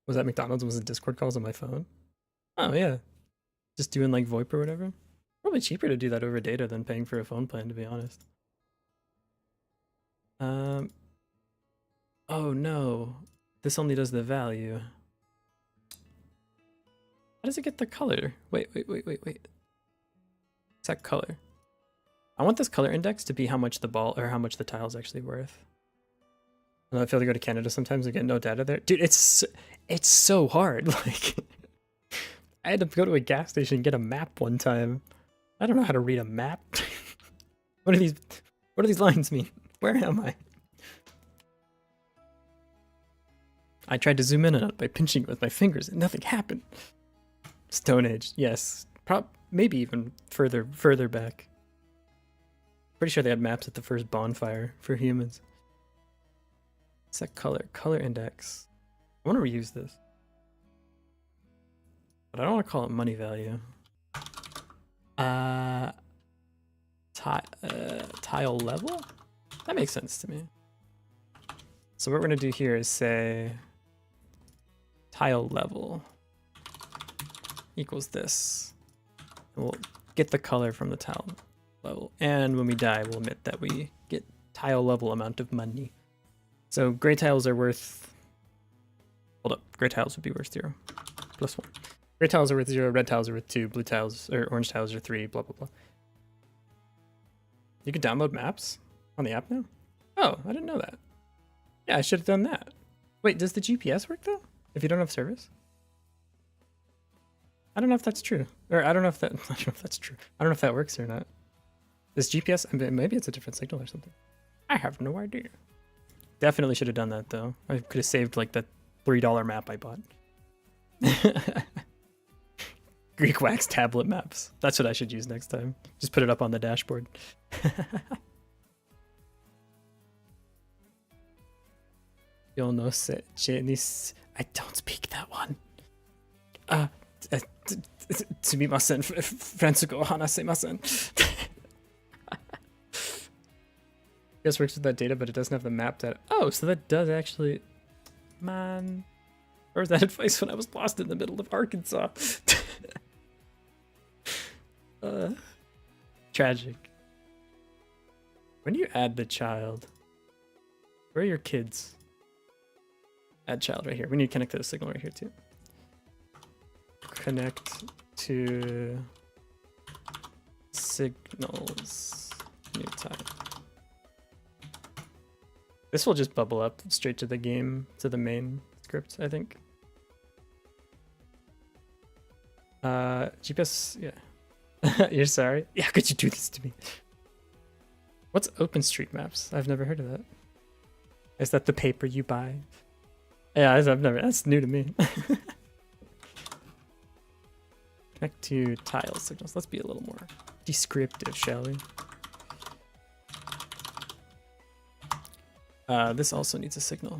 Was that McDonald's? Was it Discord calls on my phone? Oh yeah, just doing like VoIP or whatever. Probably cheaper to do that over data than paying for a phone plan, to be honest. Oh no, this only does the value. How does it get the color? Wait. What's that color? I want this color index to be how much the ball or how much the tile's actually worth. And I feel to go to Canada sometimes and get no data there. Dude, it's so hard. Like I had to go to a gas station and get a map one time. I don't know how to read a map. What do these lines mean? Where am I? I tried to zoom in on it by pinching it with my fingers and nothing happened. Stone Age, yes. Maybe even further back. Pretty sure they had maps at the first bonfire for humans. Set color index. I want to reuse this, but I don't want to call it money value. Tile level? That makes sense to me. So what we're gonna do here is say tile level equals this. And we'll get the color from the tile level. And when we die, we'll emit that we get tile level amount of money. So gray tiles are worth, hold up, gray tiles would be worth 0, +1. Gray tiles are worth 0, red tiles are worth 2, blue tiles, or orange tiles are 3, blah, blah, blah. You can download maps on the app now? Oh, I didn't know that. Yeah, I should have done that. Wait, does the GPS work though? If you don't have service? I don't know if that's true. Or I don't know if that, I don't know if that's true. I don't know if that works or not. Does GPS, maybe it's a different signal or something. I have no idea. Definitely should have done that though. I could have saved like that $3 map I bought. Greek wax tablet maps. That's what I should use next time. Just put it up on the dashboard. You'll know Chinese. I don't speak that one. Sumimasen, Fransuko hanasemasen. Guess works with that data, but it doesn't have the map data. Oh, so that does actually. Man. Where was that advice when I was lost in the middle of Arkansas? Tragic. When do you add the child? Where are your kids? Add child right here. We need to connect to the signal right here too. Connect to signals. New type. This will just bubble up straight to the game, to the main script, I think. GPS, yeah. You're sorry? Yeah, how could you do this to me? What's OpenStreetMaps? I've never heard of that. Is that the paper you buy? Yeah, I've never, that's new to me. Connect to tile signals. Let's be a little more descriptive, shall we? This also needs a signal.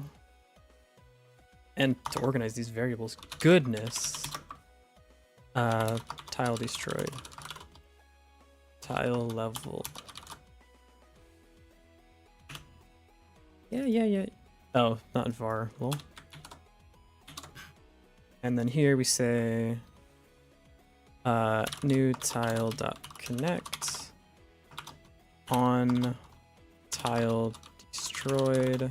And to organize these variables, goodness. Tile destroyed. Tile level. Yeah. Oh, not var. Lol. And then here we say new tile.connect on tile destroyed.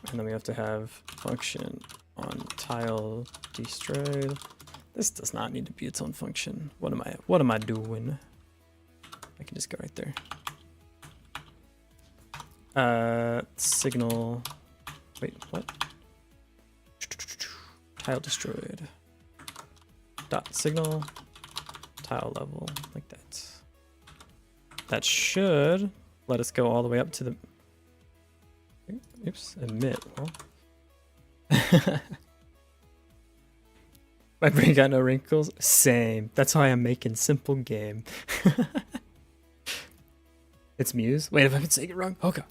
And then we have to have function on tile destroyed. This does not need to be its own function. What am I doing? I can just go right there. Signal. Wait, what? Tile destroyed. Dot signal. Tile level, like that. That should let us go all the way up to the. Oops, emit. Well. My brain got no wrinkles. Same. That's why I'm making simple game. It's Muse. Wait, if I've been saying it wrong. Oh god.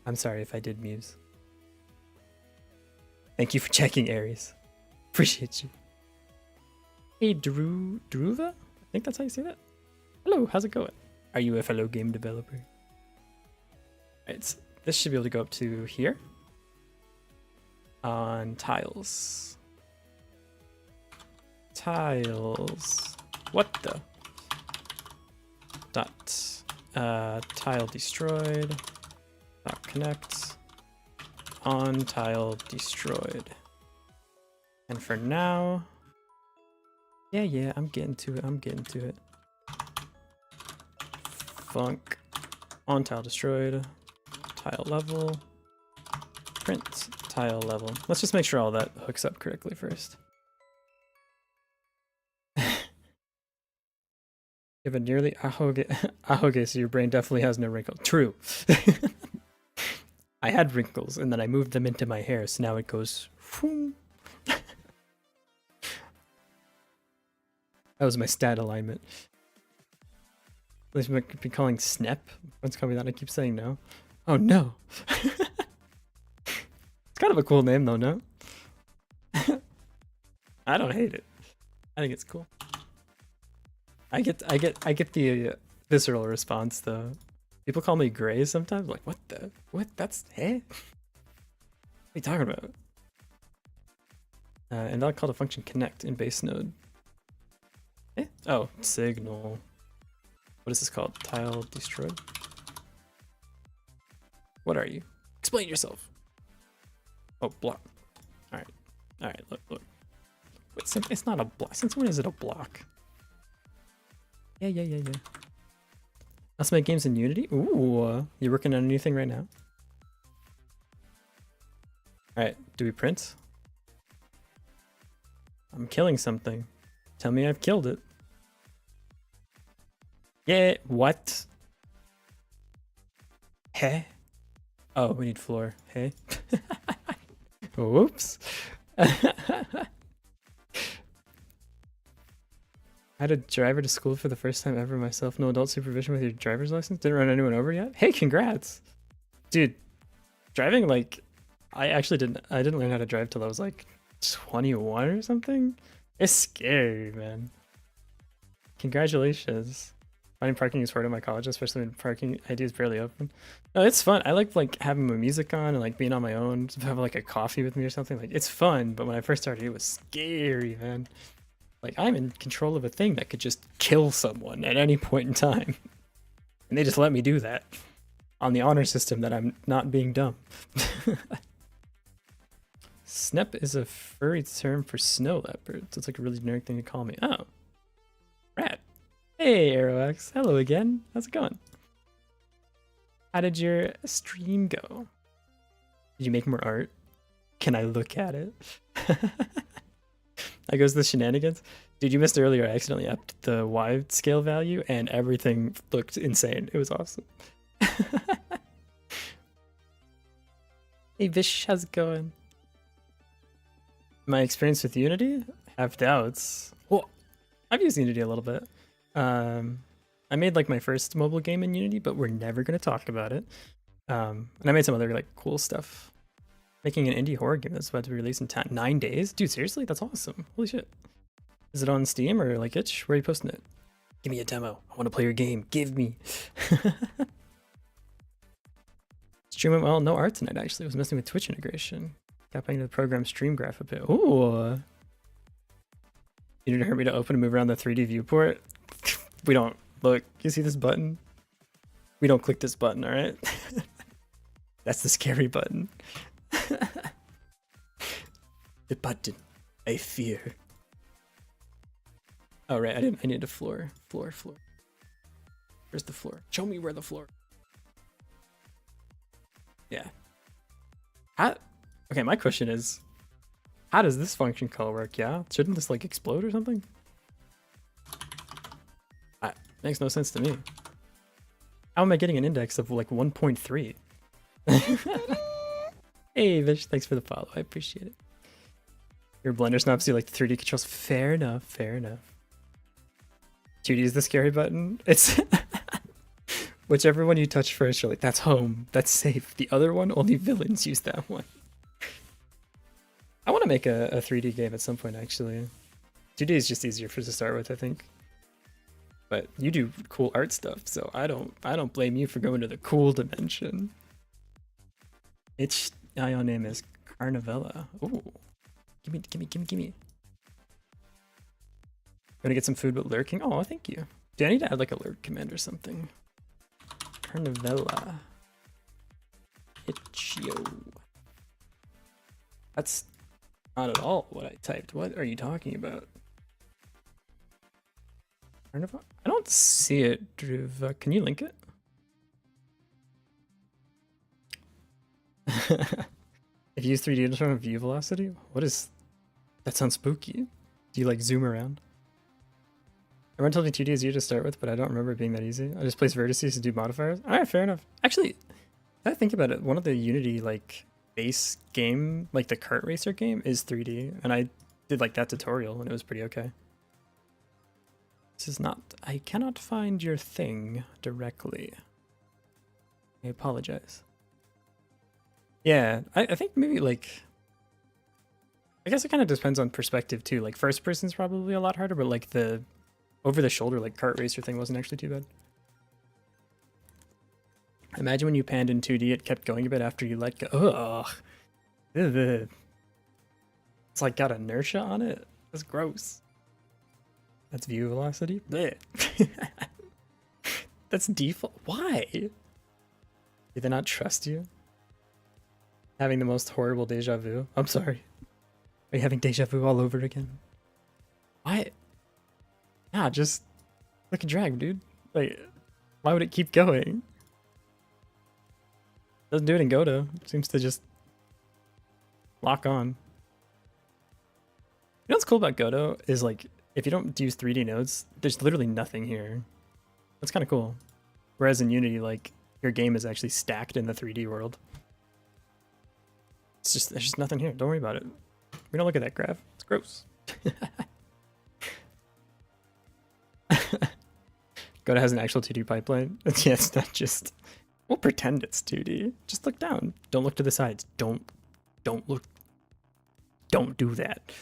I'm sorry if I did Muse. Thank you for checking, Aries. Appreciate you. Hey, Druva? I think that's how you say that. Hello, how's it going? Are you a fellow game developer? Alright, so this should be able to go up to here. On tiles. Tiles. What the? Dot. Tile destroyed. Dot connect. On tile destroyed. And for now. Yeah, I'm getting to it. Func. On tile destroyed. Tile level. Print tile level. Let's just make sure all that hooks up correctly first. You have a nearly ahoge, so your brain definitely has no wrinkles. True. I had wrinkles, and then I moved them into my hair, so now it goes. That was my stat alignment. At least we might be calling Snep. Friends call me that. I keep saying no. Oh no. It's kind of a cool name though, no? I don't hate it. I think it's cool. I get the visceral response though. People call me Gray sometimes. Like, what the? What? That's eh? What are you talking about? And I'll call the function connect in base node. Eh? Oh, signal. What is this called? Tile destroyed. What are you? Explain yourself. Oh, block. All right. Look. Wait, it's not a block. Since when is it a block? Yeah. Let's make games in Unity. Ooh, you working on anything right now? All right. Do we print? I'm killing something. Tell me I've killed it. Yeah. What? Hey. Oh, we need floor. Hey. Whoops. I had a driver to school for the first time ever myself. No adult supervision with your driver's license? Didn't run anyone over yet? Hey, congrats. Dude, driving, like, I didn't learn how to drive till I was like 21 or something. It's scary, man. Congratulations. Finding parking is hard at my college, especially when parking ID is barely open. No, it's fun. I like having my music on and like being on my own, have like a coffee with me or something. Like, it's fun, but when I first started, it was scary, man. Like, I'm in control of a thing that could just kill someone at any point in time. And they just let me do that on the honor system that I'm not being dumb. Snep is a furry term for snow leopard. So it's like a really generic thing to call me. Oh. Rad. Hey, AeroX. Hello again. How's it going? How did your stream go? Did you make more art? Can I look at it? That goes the shenanigans. Dude, you missed earlier. I accidentally upped the wide scale value and everything looked insane. It was awesome. Hey, Vish, how's it going? My experience with Unity? Have doubts. Well, I've used Unity a little bit. I made like my first mobile game in Unity, but we're never going to talk about it. And I made some other like cool stuff. Making an indie horror game that's about to be released in 9 days? Dude, seriously? That's awesome. Holy shit. Is it on Steam or like itch? Where are you posting it? Give me a demo. I want to play your game. Give me. Streaming, well, no art tonight actually. I was messing with Twitch integration. Got back into the program stream graph a bit. Ooh. You need to hurt me to open and move around the 3D viewport? We don't. Look, you see this button? We don't click this button, alright? That's the scary button. The button I fear. Oh right, I need a floor. Floor. Where's the floor? Show me where the floor. Yeah. Okay, my question is, how does this function call work? Yeah? Shouldn't this like explode or something? Makes no sense to me. How am I getting an index of like 1.3? Hey, Vish, thanks for the follow. I appreciate it. Your Blender snaps you like the 3D controls. Fair enough. 2D is the scary button. It's whichever one you touch first, you're like, that's home. That's safe. The other one, only villains use that one. I want to make a 3D game at some point, actually. 2D is just easier to start with, I think. But you do cool art stuff, so I don't blame you for going to the cool dimension. Its IO name is Carnivella. Ooh. Gimme. Gonna get some food but lurking? Oh, thank you. Do I need to add like a lurk command or something? Carnivella. Itch.io. That's not at all what I typed. What are you talking about? Carnivella? I don't see it, Dhruv. Can you link it? If you use 3D to determine view velocity? What is... That sounds spooky. Do you like zoom around? Everyone told me 2D is easier to start with, but I don't remember it being that easy. I just place vertices to do modifiers. Alright, fair enough. Actually, I think about it, one of the Unity like base game, like the kart racer game, is 3D, and I did like that tutorial and it was pretty okay. This is not, I cannot find your thing directly. I apologize. Yeah, I think maybe like, I guess it kind of depends on perspective too. Like first person's probably a lot harder, but like the over the shoulder like kart racer thing wasn't actually too bad. Imagine when you panned in 2D, it kept going a bit after you let go. Ugh. Ugh. It's like got inertia on it. That's gross. That's view velocity. Blech. That's default. Why? Did they not trust you? Having the most horrible deja vu. I'm sorry. Are you having deja vu all over again? Why? Nah, just look and drag, dude. Like, why would it keep going? Doesn't do it in Godot. Seems to just lock on. You know what's cool about Godot is like, if you don't use 3D nodes, there's literally nothing here. That's kind of cool. Whereas in Unity, like, your game is actually stacked in the 3D world. It's just, there's just nothing here. Don't worry about it. We don't look at that graph. It's gross. Godot has an actual 2D pipeline. Yeah, it's not just, we'll pretend it's 2D. Just look down. Don't look to the sides. Don't look. Don't do that.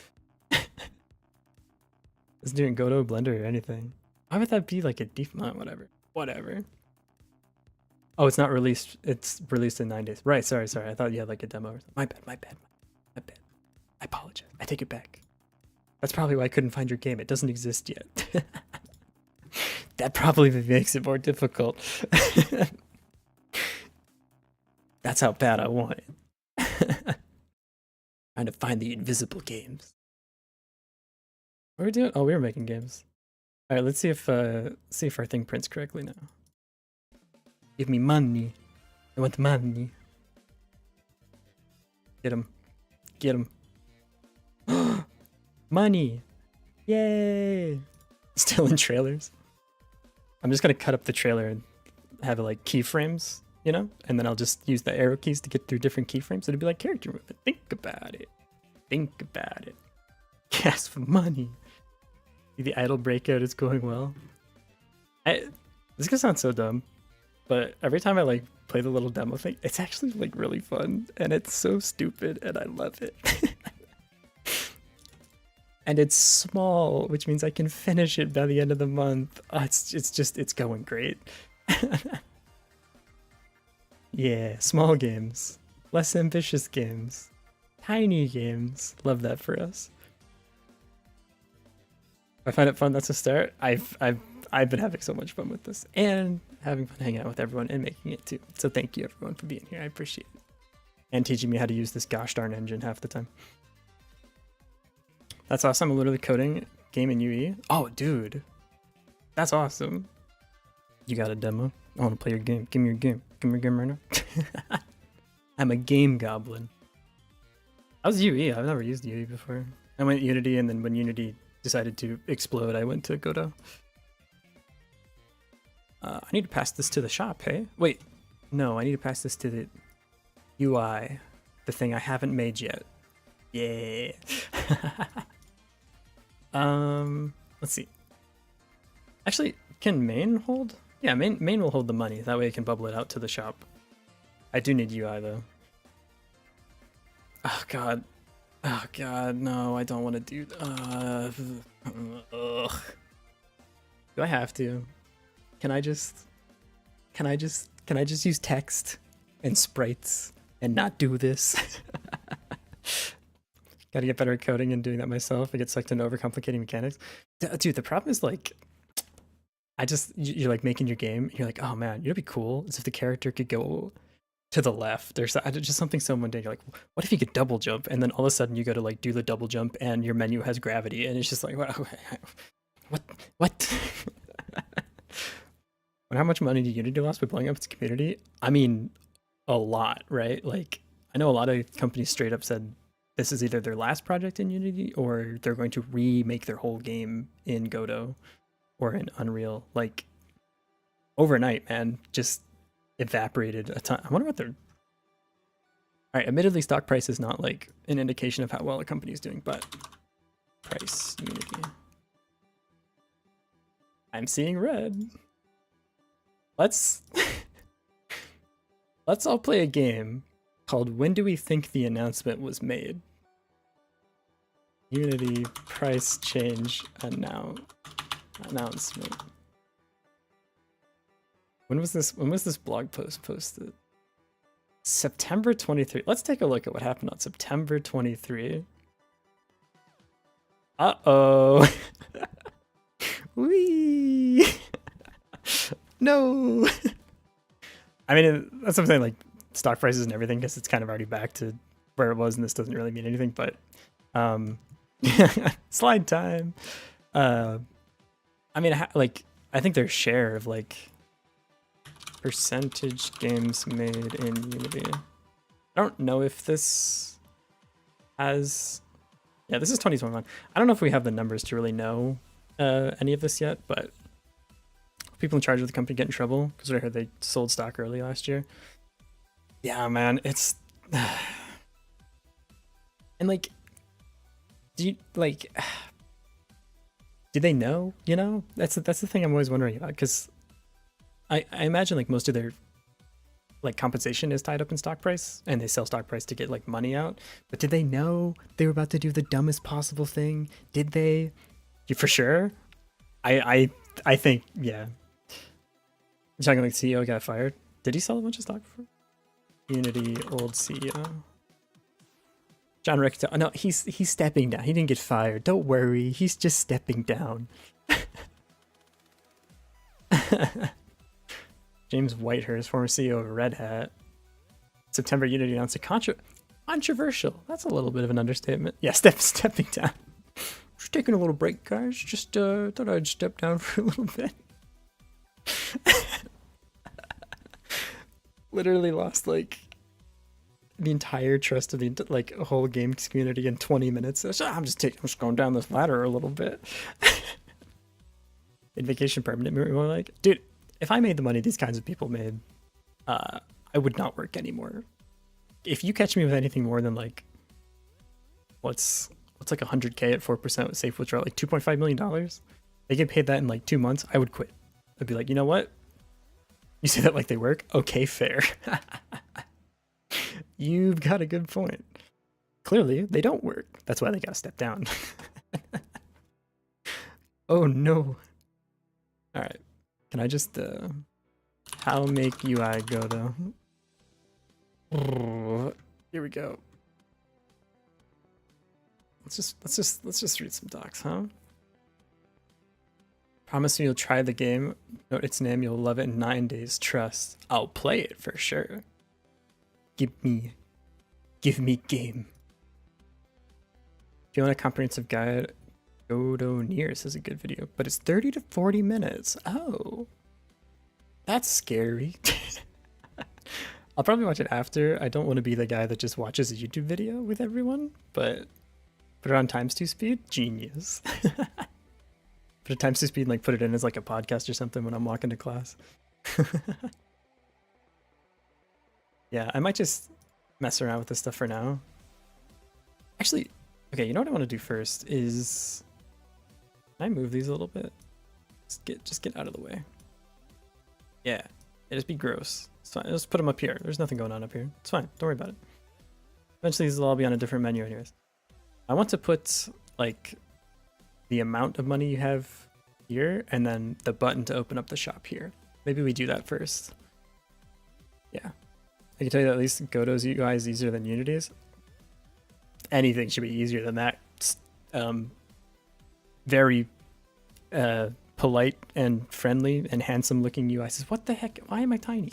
It's doing Godot, Blender, or anything. Why would that be like a default? Whatever. Whatever. Oh, it's not released. It's released in 9 days. Right, sorry. I thought you had like a demo or something. My bad. I apologize. I take it back. That's probably why I couldn't find your game. It doesn't exist yet. That probably makes it more difficult. That's how bad I want it. Trying to find the invisible games. What are we doing? Oh, we were making games. All right, let's see if our thing prints correctly now. Give me money. I want money. Get him. Get him. Money. Yay. Still in trailers. I'm just gonna cut up the trailer and have it like keyframes, you know? And then I'll just use the arrow keys to get through different keyframes. It'll be like character movement. Think about it. Think about it. Ask for money. The idle breakout is going well. This is gonna sound so dumb, but every time I like play the little demo thing, it's actually like really fun and it's so stupid and I love it. And it's small, which means I can finish it by the end of the month. Oh, it's going great. Yeah, small games, less ambitious games, tiny games. Love that for us. I find it fun. That's a start. I've been having so much fun with this and having fun hanging out with everyone and making it too. So thank you everyone for being here. I appreciate it and teaching me how to use this gosh darn engine half the time. That's awesome. I'm literally coding game in UE. Oh, dude, that's awesome. You got a demo? I want to play your game. Give me your game. Give me your game right now. I'm a game goblin. How's UE? I've never used UE before. I went Unity, and then when Unity decided to explode, I went to Godot. I need to pass this to the shop, hey? Wait, no, I need to pass this to the UI, the thing I haven't made yet. Yeah. Let's see. Actually, can main hold? Yeah, main will hold the money. That way I can bubble it out to the shop. I do need UI though. Oh god. Oh god, no, I don't want to do ugh. Do I have to? Can I just use text and sprites and not do this? Gotta get better at coding and doing that myself. I get sucked into overcomplicating mechanics. Dude, the problem is like, you're like making your game. You're like, oh man, you know what'd be cool is if the character could go to the left. There's just something so mundane. You're like, what if you could double jump? And then all of a sudden you go to like do the double jump and your menu has gravity. And it's just like, what? How much money did Unity lost by blowing up its community? I mean, a lot, right? Like, I know a lot of companies straight up said this is either their last project in Unity or they're going to remake their whole game in Godot or in Unreal. Like, overnight, man, just evaporated a ton. I wonder what they're... All right, admittedly, stock price is not like an indication of how well a company is doing, but price Unity. I'm seeing red. Let's let's all play a game called When Do We Think the Announcement Was Made? Unity price change announcement. When was this blog post posted? September 23. Let's take a look at what happened on September 23. Uh-oh. Wee. No. I mean, that's what I'm saying, like stock prices and everything, because it's kind of already back to where it was, and this doesn't really mean anything, but slide time. I mean, like, I think their share of like percentage games made in Unity. I don't know if this has, yeah, this is 2021. I don't know if we have the numbers to really know any of this yet, but people in charge of the company get in trouble because I heard they sold stock early last year. Yeah, man, it's and like, do they know? You know, that's the thing I'm always wondering about, because I imagine like most of their like compensation is tied up in stock price, and they sell stock price to get like money out. But did they know they were about to do the dumbest possible thing? Did they? For sure. I think, yeah. You're talking like CEO got fired. Did he sell a bunch of stock before? Unity old CEO. John Rick. No, he's stepping down. He didn't get fired. Don't worry. He's just stepping down. James Whitehurst, former CEO of Red Hat. September Unity announced a controversial. That's a little bit of an understatement. Yeah, stepping down. Just taking a little break, guys. Just thought I'd step down for a little bit. Literally lost like the entire trust of the like whole games community in 20 minutes. So I'm just going down this ladder a little bit. In vacation permanent, more like, dude, if I made the money these kinds of people made, I would not work anymore. If you catch me with anything more than like, what's like 100K at 4% with safe withdrawal, like $2.5 million, they get paid that in like 2 months, I would quit. I'd be like, you know what? You say that like they work? Okay, fair. You've got a good point. Clearly, they don't work. That's why they gotta step down. Oh no. All right. Can I just how make UI go though? Here we go. Let's just read some docs, huh? Promise me you'll try the game. Note its name, you'll love it in 9 days. Trust. I'll play it for sure. Give me game. If you want a comprehensive guide, godot Nears is a good video, but it's 30 to 40 minutes. Oh, that's scary. I'll probably watch it after. I don't want to be the guy that just watches a YouTube video with everyone, but put it on times 2 speed. Genius. Put it times 2 speed and like put it in as like a podcast or something when I'm walking to class. Yeah, I might just mess around with this stuff for now. Actually, okay, you know what I want to do first is, can I move these a little bit? Just get out of the way. Yeah, just be gross. It's fine. Just put them up here. There's nothing going on up here. It's fine. Don't worry about it. Eventually, these will all be on a different menu anyways. I want to put like the amount of money you have here, and then the button to open up the shop here. Maybe we do that first. Yeah. I can tell you that at least Godot's UI is easier than Unity's. Anything should be easier than that. Very polite and friendly and handsome looking UI says, what the heck? Why am I tiny?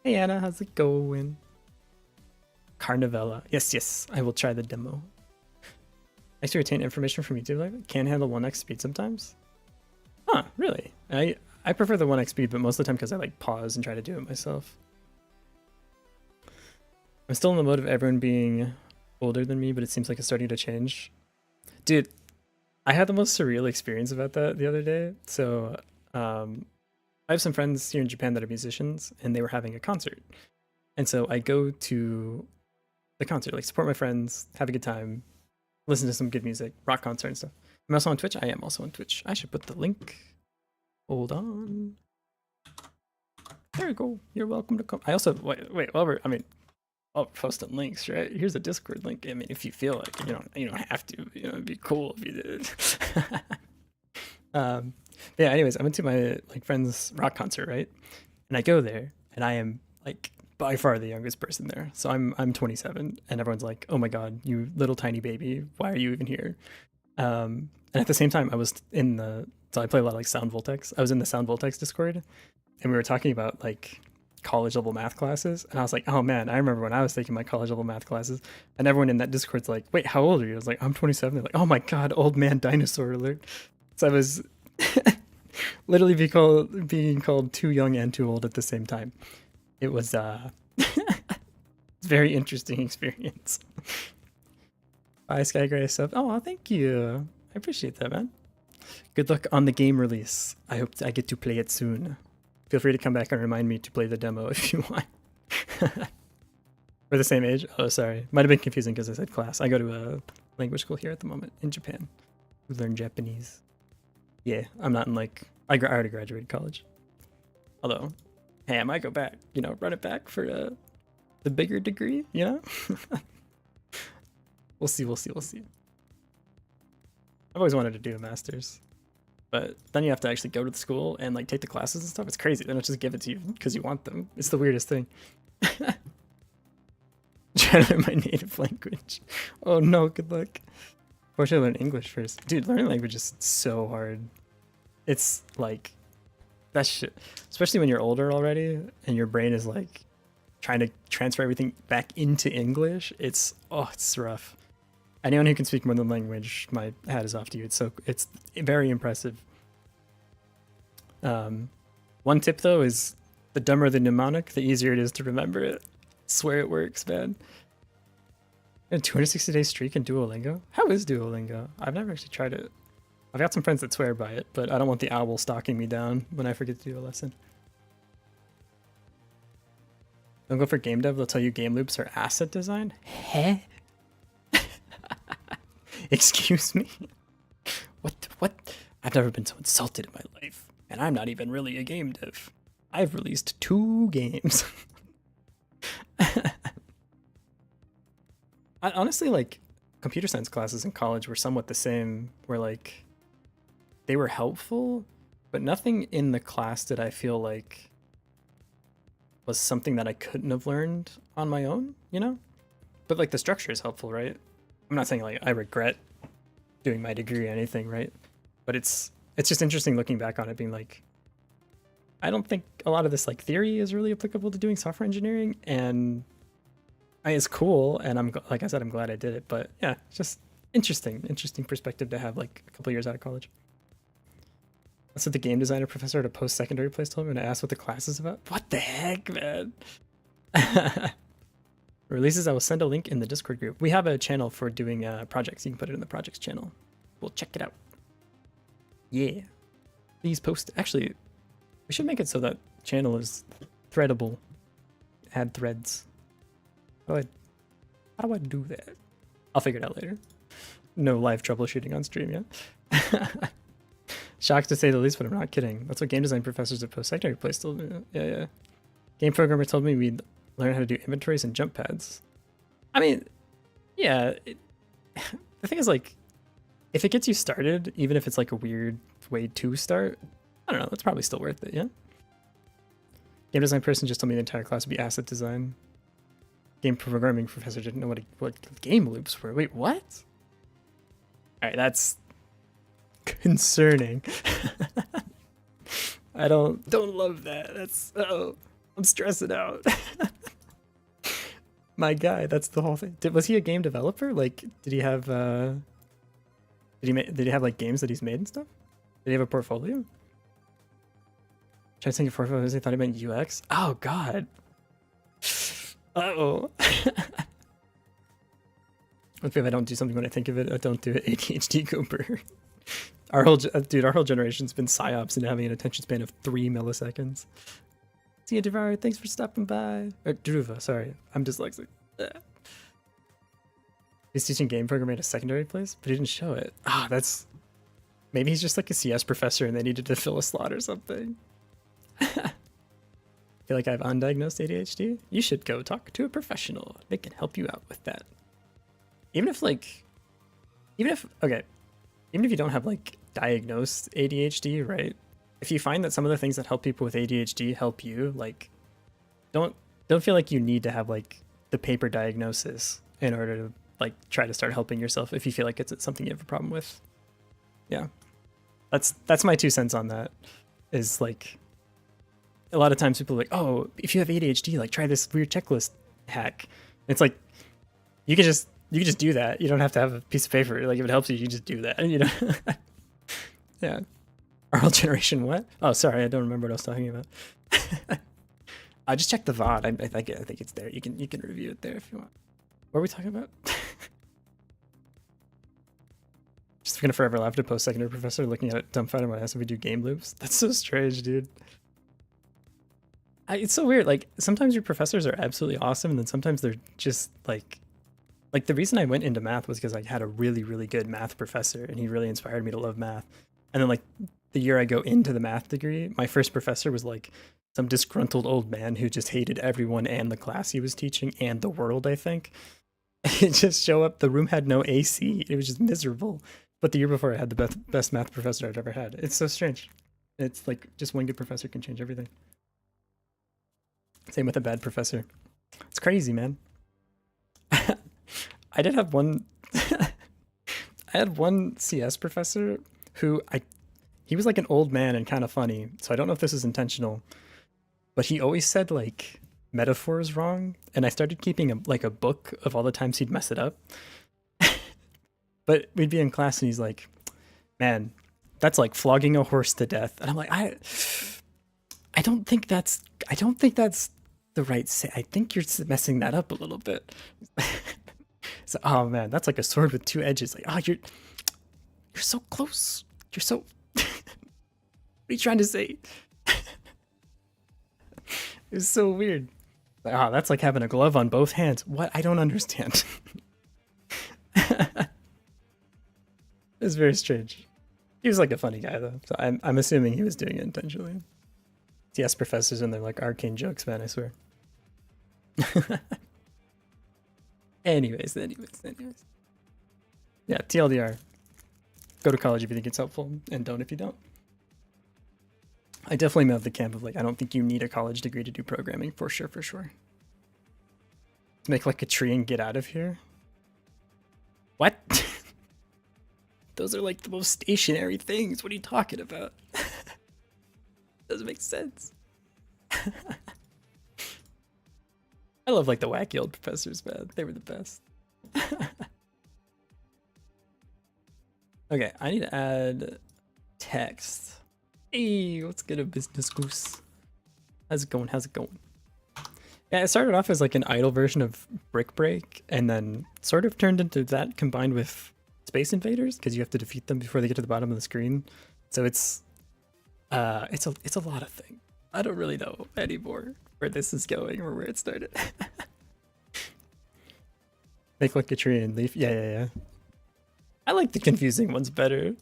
Hey Anna, how's it going? Carnivella. Yes, I will try the demo. I used to retain information from YouTube. Like, can handle 1x speed sometimes. Huh, really? I prefer the 1x speed, but most of the time because I like pause and try to do it myself. I'm still in the mode of everyone being older than me, but it seems like it's starting to change. Dude, I had the most surreal experience about that the other day. So I have some friends here in Japan that are musicians, and they were having a concert. And so I go to the concert, like support my friends, have a good time, listen to some good music, rock concert and stuff. I'm also on Twitch. I am also on Twitch. I should put the link. Hold on. There you go. You're welcome to come. I also wait. I'll post some links, right? Here's a Discord link. I mean, if you feel like you don't have to. You know, it'd be cool if you did. Yeah. Anyways, I went to my friend's rock concert, right? And I go there, and I am by far the youngest person there. So I'm 27, and everyone's like, "Oh my god, you little tiny baby! Why are you even here?" And at the same time, I was so I play a lot of Sound Voltex. I was in the Sound Voltex Discord, and we were talking about college level math classes, and I was like, oh man, I remember when I was taking my college level math classes, and everyone in that Discord's like, wait, how old are you? I was like, I'm 27. They're like, oh my god, old man dinosaur alert. So I was literally being called too young and too old at the same time. It was it's a very interesting experience. Bye, Sky Gray sub. Oh, thank you. I appreciate that, man. Good luck on the game release. I hope I get to play it soon. Feel free to come back and remind me to play the demo if you want. We're the same age? Oh, sorry. Might have been confusing because I said class. I go to a language school here at the moment in Japan. We learn Japanese. Yeah, I'm not in I already graduated college. Although, hey, I might go back, run it back for the bigger degree, We'll see. I've always wanted to do a master's. But then you have to actually go to the school and take the classes and stuff. It's crazy. They don't just give it to you because you want them. It's the weirdest thing. Trying to learn my native language. Oh no, good luck. Or should I learn English first? Dude, learning language is so hard. It's that shit. Especially when you're older already and your brain is trying to transfer everything back into English. It's rough. Anyone who can speak more than language, my hat is off to you. It's very impressive. One tip though is the dumber the mnemonic, the easier it is to remember it. I swear it works, man. A 260-day streak in Duolingo? How is Duolingo? I've never actually tried it. I've got some friends that swear by it, but I don't want the owl stalking me down when I forget to do a lesson. Don't go for game dev, they'll tell you game loops are asset design? Heh? Excuse me? What? I've never been so insulted in my life. And I'm not even really a game dev. I've released 2 games. I honestly, computer science classes in college were somewhat the same, where they were helpful, but nothing in the class did I feel was something that I couldn't have learned on my own, But the structure is helpful, right? I'm not saying I regret doing my degree or anything, right? But it's just interesting looking back on it, being I don't think a lot of this theory is really applicable to doing software engineering, and it's cool, and I'm like I said, I'm glad I did it. But yeah, it's just interesting perspective to have a couple years out of college. That's what the game designer professor at a post-secondary place told me when I asked what the class is about. What the heck, man? Releases, I will send a link in the Discord group. We have a channel for doing projects. You can put it in the projects channel. We'll check it out. Yeah. Please post. Actually, we should make it so that channel is threadable. Add threads. How do I do that? I'll figure it out later. No live troubleshooting on stream yet. Shocked to say the least, but I'm not kidding. That's what game design professors at post-secondary place told me. Yeah. Game programmer told me we'd learn how to do inventories and jump pads. I mean, yeah. The thing is, if it gets you started, even if it's a weird way to start, I don't know, it's probably still worth it, yeah? Game design person just told me the entire class would be asset design. Game programming professor didn't know what game loops were. Wait, what? Alright, that's concerning. I don't love that. I'm stressing out. My guy, that's the whole thing. Was he a game developer? Did he have did he have games that he's made and stuff? Did he have a portfolio? Trying to think of portfolio, I thought he meant UX. Oh god. Uh-oh. If I don't do something when I think of it, I don't do it. ADHD Cooper. Our whole generation's been psyops into having an attention span of 3 milliseconds. See you, Devar. Thanks for stopping by. Or Druva, sorry. I'm dyslexic. He's teaching game programming at a secondary place, but he didn't show it. Ah, that's Maybe he's just like a CS professor and they needed to fill a slot or something. I feel like I have undiagnosed ADHD. You should go talk to a professional. They can help you out with that. Even if you don't have like diagnosed ADHD, right? If you find that some of the things that help people with ADHD help you, like don't feel like you need to have like the paper diagnosis in order to like try to start helping yourself if you feel like it's something you have a problem with. Yeah. That's my 2 cents on that. Is like a lot of times people are like, "Oh, if you have ADHD, like try this weird checklist hack." It's like you can just do that. You don't have to have a piece of paper. Like if it helps you, you can just do that. And you know, yeah. Our whole generation, what? Oh, sorry, I don't remember what I was talking about. I just checked the VOD. I think it's there. You can review it there if you want. What are we talking about? Just gonna forever laugh at a post-secondary professor looking at it dumbfounded when I asked if we do game loops. That's so strange, dude. It's so weird. Like sometimes your professors are absolutely awesome, and then sometimes they're just like the reason I went into math was because I had a really, really good math professor, and he really inspired me to love math. And then like the year I go into the math degree, my first professor was like some disgruntled old man who just hated everyone and the class he was teaching and the world, I think. It just show up. The room had no AC. It was just miserable. But the year before, I had the best math professor I've ever had. It's so strange. It's like just one good professor can change everything. Same with a bad professor. It's crazy, man. I did have one. I had one CS professor who he was like an old man and kind of funny. So I don't know if this is intentional, but he always said like metaphors wrong, and I started keeping a book of all the times he'd mess it up. But we'd be in class and he's like, "Man, that's like flogging a horse to death." And I'm like, I don't think that's the right say. I think you're messing that up a little bit. So, oh man, that's like a sword with 2 edges. Like, oh, you're so close. You're so. What are you trying to say? It was so weird. Like, oh, that's like having a glove on both hands. What? I don't understand. It's very strange. He was like a funny guy though, so I'm assuming he was doing it intentionally. CS professors and they're like arcane jokes, man. I swear. Anyways. Yeah, TLDR. Go to college if you think it's helpful, and don't if you don't. I definitely am of the camp of like, I don't think you need a college degree to do programming, for sure. To make like a tree and get out of here. What? Those are like the most stationary things. What are you talking about? Doesn't make sense. I love like the wacky old professors, man. They were the best. Okay, I need to add text. Hey, let's get a business goose. How's it going? Yeah, it started off as like an idle version of Brick Break, and then sort of turned into that combined with Space Invaders, because you have to defeat them before they get to the bottom of the screen. So it's a lot of things. I don't really know anymore where this is going or where it started. Make like a tree and leaf. Yeah. I like the confusing ones better.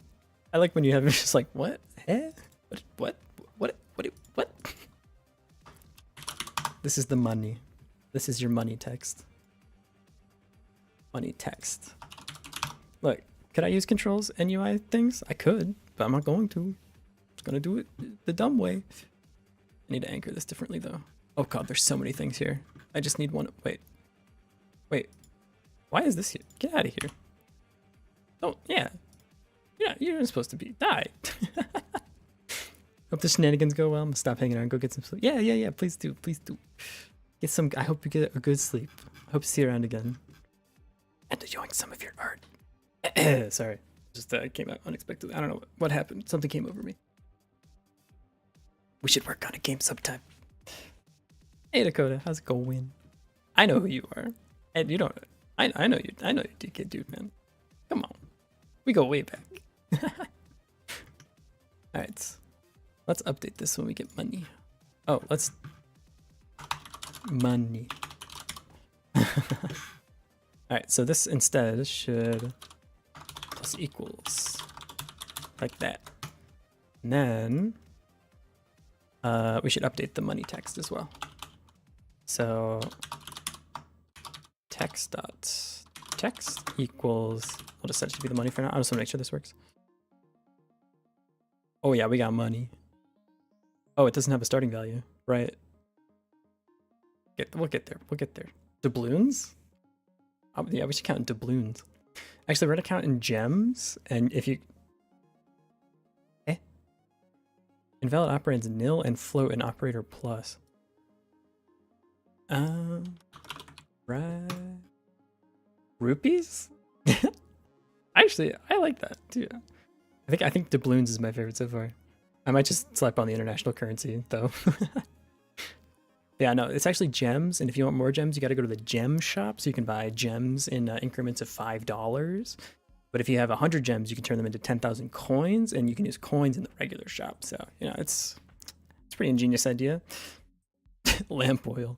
I like when you have just like, what? Eh? What? This is the money. This is your money text. Money text. Look, could I use controls and UI things? I could, but I'm not going to. I'm just gonna do it the dumb way. I need to anchor this differently though. Oh god, there's so many things here. I just need one. Wait. Why is this here? Get out of here. Oh, yeah. You're not supposed to be. Die. Hope the shenanigans go well. I'm gonna stop hanging out and go get some sleep. Yeah. Please do. Get some. I hope you get a good sleep. I hope to see you around again. And enjoying some of your art. Sorry. Just came out unexpectedly. I don't know what happened. Something came over me. We should work on a game sometime. Hey Dakota, how's it going? I know who you are. And you don't. I know you. I know you, DK dude, man. Come on. We go way back. Alright. Let's update this when we get money. Oh, let's... Money. Alright, so this instead should... Plus equals. like that. And then we should update the money text as well. So text equals, I'll just set it to be the money for now. I just want to make sure this works. Oh yeah, we got money. Oh, it doesn't have a starting value, right? We'll get there. We'll get there. Doubloons? Oh, yeah, we should count in doubloons. Actually, we're gonna count in gems, and if you invalid operands nil and float and operator plus. Right. Rupees? Actually, I like that too. I think doubloons is my favorite so far. I might just slap on the international currency though. Yeah, no, it's actually gems, and if you want more gems, you got to go to the gem shop, so you can buy gems in increments of $5. But if you have 100 gems, you can turn them into 10,000 coins, and you can use coins in the regular shop. So, you know, it's a pretty ingenious idea. Lamp oil.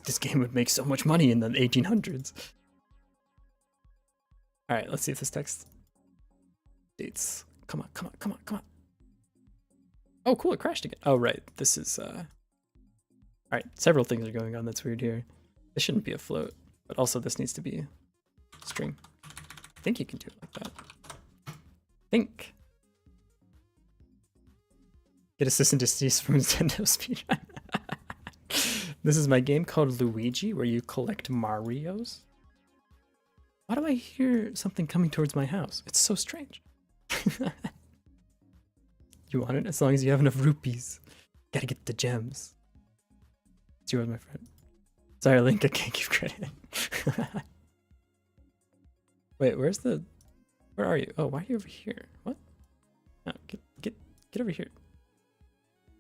This game would make so much money in the 1800s. All right, let's see if this text dates. Come on, come on, come on, come on. Oh, cool, it crashed again. Oh, right, this is, all right, several things are going on that's weird here. This shouldn't be a float, but also this needs to be string. I think you can do it like that. Think. Get assistant to cease from Nintendo speedrun. This is my game called Luigi, where you collect Marios. Why do I hear something coming towards my house? It's so strange. You want it? As long as you have enough rupees. Gotta get the gems. It's yours, my friend. Sorry, Link, I can't give credit. Wait, where are you? Oh, why are you over here? What? No, get over here.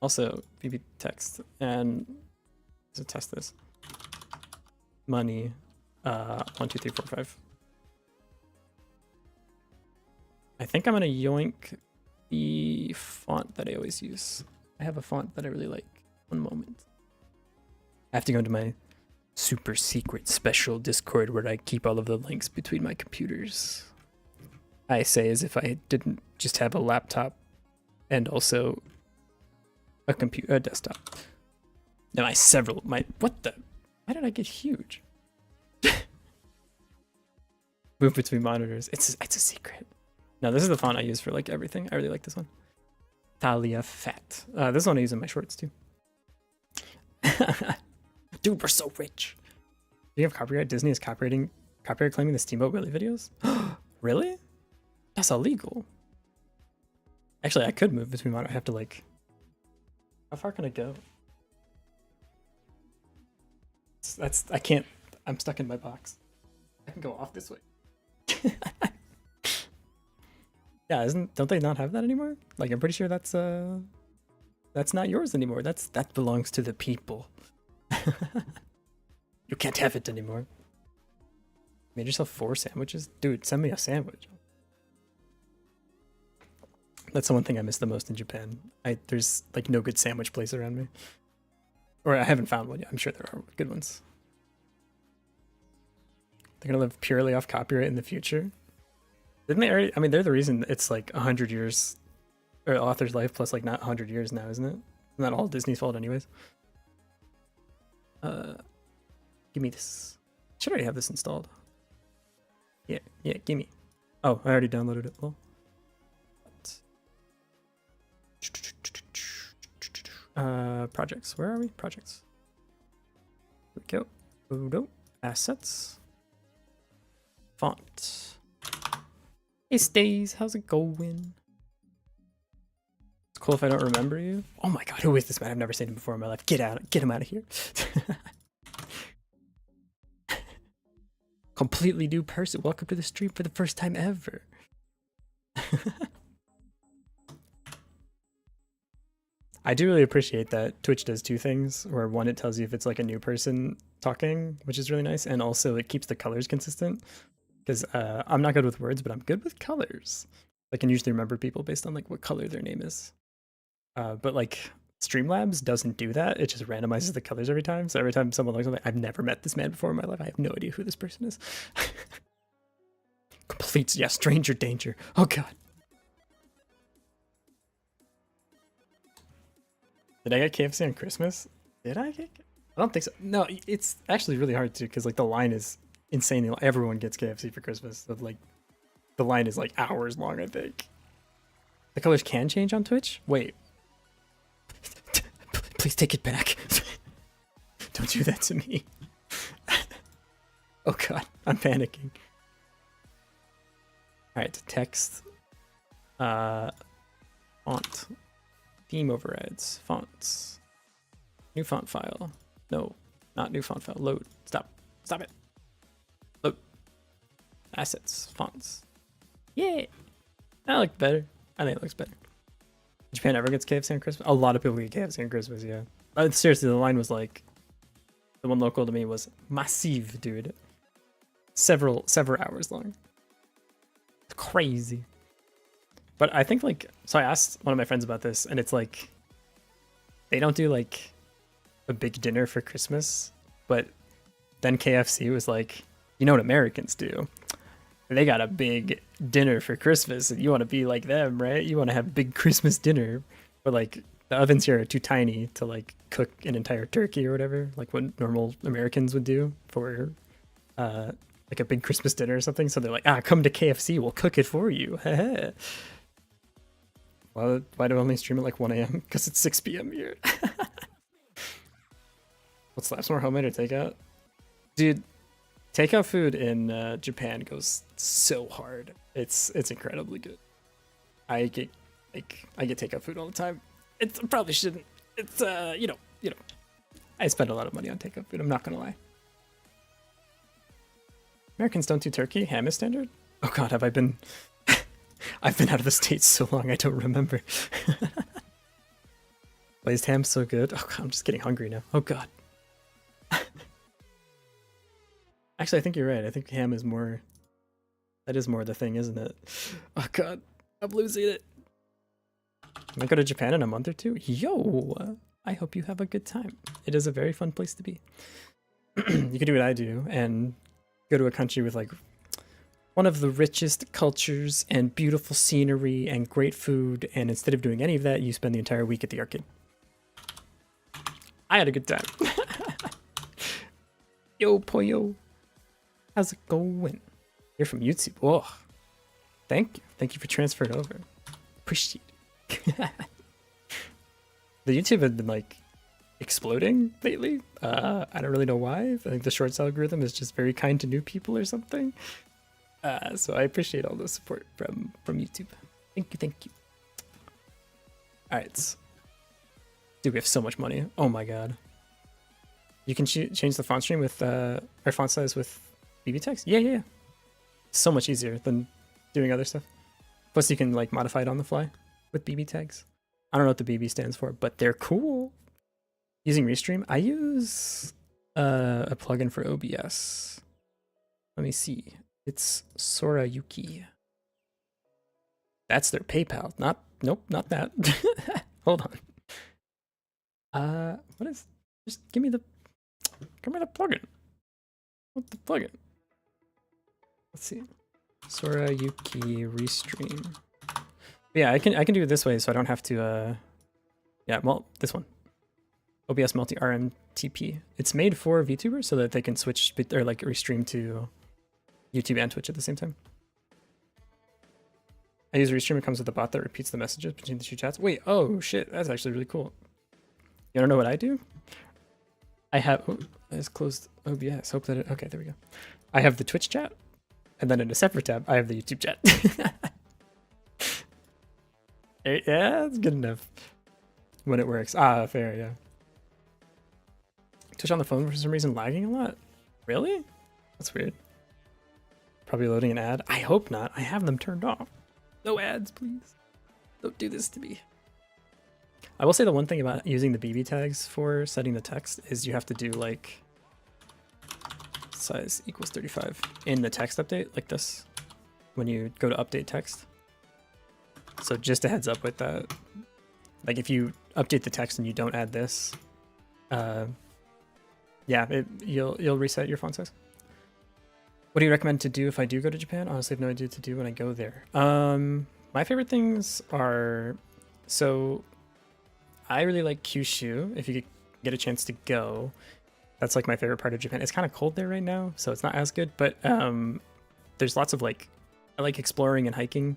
Also, VB text, and to test this. Money, 1, 2, 3, 4, 5. I think I'm gonna yoink the font that I always use. I have a font that I really like. One moment. I have to go into my super secret special Discord where I keep all of the links between my computers. I say as if I didn't just have a laptop and also a desktop. Now what the? Why did I get huge? Move between monitors. It's a secret. No, this is the font I use for like everything. I really like this one. Thalia Fat. This one I use in my shorts too. Dude, we're so rich. Do you have copyright? Disney is copyright claiming the Steamboat Willie videos? Really? That's illegal. Actually, I could move between monitors. I have to like... How far can I go? I can't... I'm stuck in my box. I can go off this way. Yeah, don't they not have that anymore? Like, I'm pretty sure that's not yours anymore. That belongs to the people. You can't have it anymore. Made yourself 4 sandwiches? Dude, send me a sandwich. That's the one thing I miss the most in Japan. There's like no good sandwich place around me. Or I haven't found one yet. I'm sure there are good ones. They're gonna live purely off copyright in the future. Didn't they already? I mean, they're the reason it's like 100 years, or author's life plus like not 100 years now, isn't it? Isn't that all Disney's fault anyways? Give me this. Should already have this installed. Yeah, gimme. Oh, I already downloaded it. Well. Projects. Where are we? Projects. Here we go. Assets. Font. Hey Stays, how's it going? It's cool if I don't remember you. Oh my god, who is this man? I've never seen him before in my life. Get him out of here. Completely new person. Welcome to the stream for the first time ever. I do really appreciate that Twitch does 2 things, where one, it tells you if it's like a new person talking, which is really nice, and also it keeps the colors consistent. Because I'm not good with words, but I'm good with colors. I can usually remember people based on like what color their name is. But like Streamlabs doesn't do that. It just randomizes the colors every time. So every time someone looks at me, I've never met this man before in my life. I have no idea who this person is. Complete, yeah, stranger danger. Oh god. Did I get KFC on Christmas? Did I get? I don't think so. No, it's actually really hard to, because like the line is insanely long. Everyone gets KFC for Christmas. So like the line is like hours long, I think. The colors can change on Twitch? Wait. Please take it back. Don't do that to me. Oh god, I'm panicking. Alright, text. Font. Theme overrides. Fonts. New font file. No, not new font file. Load. Stop. Stop it. Load. Assets. Fonts. Yeah. That looked better. I think it looks better. Japan ever gets KFC on Christmas? A lot of people get KFC on Christmas, yeah. Seriously, the line was like, the one local to me was massive, dude. Several hours long. It's crazy. But I think like, so I asked one of my friends about this, and it's like, they don't do like a big dinner for Christmas, but then KFC was like, you know what Americans do? They got a big dinner for Christmas, and you want to be like them, right? You want to have a big Christmas dinner, but like the ovens here are too tiny to like cook an entire turkey or whatever, like what normal Americans would do for like a big Christmas dinner or something. So they're like, come to KFC, we'll cook it for you. Why do I only stream at like 1 a.m.? Because it's 6 p.m. here. What's last more, homemade or takeout? Dude, takeout food in Japan goes so hard. It's incredibly good. I get takeout food all the time. I probably shouldn't. It's you know. I spend a lot of money on takeout food. I'm not gonna lie. Americans don't do turkey. Ham is standard. Oh god, have I been? I've been out of the States so long I don't remember. Glazed ham's so good. Oh god, I'm just getting hungry now. Oh god. Actually, I think you're right. I think ham is more. That is more the thing, isn't it? Oh god, I'm losing it. I might go to Japan in a month or two. Yo, I hope you have a good time. It is a very fun place to be. You can do what I do and go to a country with like one of the richest cultures and beautiful scenery and great food, and instead of doing any of that, you spend the entire week at the arcade. I had a good time. Yo, Poyo. How's it going? You're from YouTube. Oh, thank you. Thank you for transferring over. Appreciate it. The YouTube had been like exploding lately. I don't really know why. I think the shorts algorithm is just very kind to new people or something. So I appreciate all the support from YouTube. Thank you. All right. Dude, we have so much money. Oh my god. You can change the font stream with or font size with BB text. Yeah. So much easier than doing other stuff. Plus, you can like modify it on the fly with BB tags. I don't know what the BB stands for, but they're cool. Using Restream, I use a plugin for OBS. Let me see. It's Sorayuki. That's their PayPal. Nope, not that. Hold on. What is? Just give me the plugin. What the plugin? Let's see. Sorayuki Restream. Yeah, I can do it this way, so I don't have to. Yeah, well, this one. OBS Multi RMTP. It's made for VTubers so that they can switch or like restream to YouTube and Twitch at the same time. I use Restream. It comes with a bot that repeats the messages between the two chats. Wait, oh shit, that's actually really cool. You wanna know what I do? I have. Oh, I just closed OBS. Hope that okay, there we go. I have the Twitch chat, and then in a separate tab, I have the YouTube chat. Yeah, it's good enough when it works. Fair, yeah. Twitch on the phone for some reason lagging a lot. Really? That's weird. Probably loading an ad. I hope not. I have them turned off. No ads, please. Don't do this to me. I will say the one thing about using the BB tags for setting the text is you have to do like size equals 35 in the text update like this when you go to update text. So just a heads up with that. Like if you update the text and you don't add this, yeah, you'll reset your font size. What do you recommend to do if I do go to Japan? Honestly, I have no idea what to do when I go there. My favorite things are, so I really like Kyushu. If you could get a chance to go, that's like my favorite part of Japan. It's kind of cold there right now, so it's not as good. But there's lots of like, I like exploring and hiking.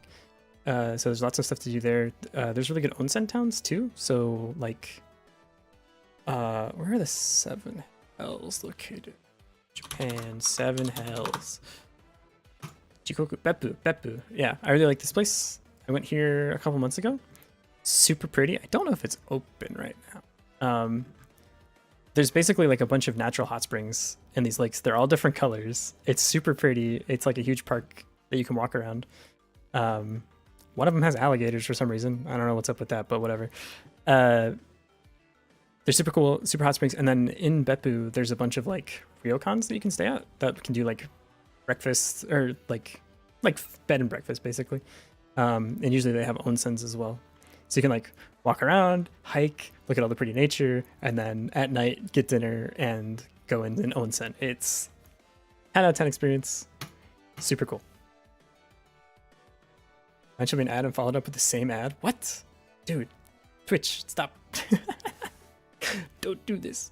So there's lots of stuff to do there. There's really good onsen towns too. So like, where are the 7 hells located? Japan, 7 hells. Jikoku, Beppu. Yeah, I really like this place. I went here a couple months ago. Super pretty. I don't know if it's open right now. There's basically like a bunch of natural hot springs in these lakes. They're all different colors. It's super pretty. It's like a huge park that you can walk around. One of them has alligators for some reason. I don't know what's up with that, but whatever. They're super cool, super hot springs. And then in Beppu, there's a bunch of like ryokans that you can stay at that can do like breakfast or like bed and breakfast basically. And usually they have onsens as well. So you can like walk around, hike, look at all the pretty nature, and then at night get dinner and go in an onsen. It's 10 out of 10 experience. Super cool. Mentioned an ad and followed up with the same ad. What? Dude, Twitch, stop. Don't do this.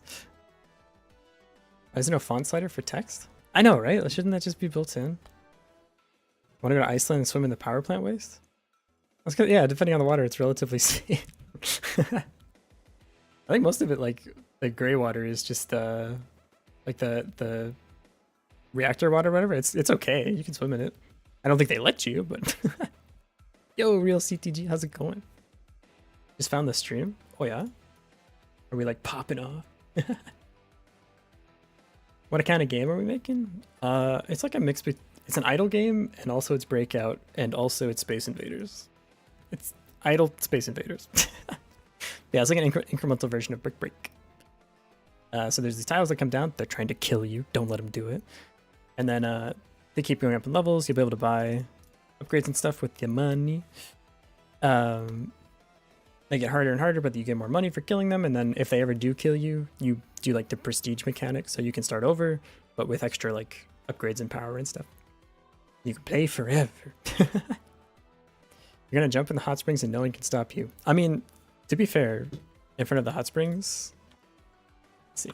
Why is there no font slider for text? I know, right? Shouldn't that just be built in? Want to go to Iceland and swim in the power plant waste? That's good. Yeah, depending on the water, it's relatively safe. I think most of it, like the gray water, is just like the reactor water, or whatever. It's okay. You can swim in it. I don't think they let you, but yo, real CTG, how's it going? Just found the stream. Oh yeah. Are we like popping off? What kind of game are we making? It's like a mix. It's an idle game, and also it's Breakout, and also it's Space Invaders. It's idle Space Invaders. Yeah, it's like an incremental version of Brick Break. So there's these tiles that come down. They're trying to kill you. Don't let them do it. And then they keep going up in levels. You'll be able to buy upgrades and stuff with your money. They get harder and harder, but you get more money for killing them. And then if they ever do kill you, you do like the prestige mechanic. So you can start over, but with extra like upgrades and power and stuff. You can play forever. You're going to jump in the hot springs and no one can stop you. I mean, to be fair, in front of the hot springs, let's see.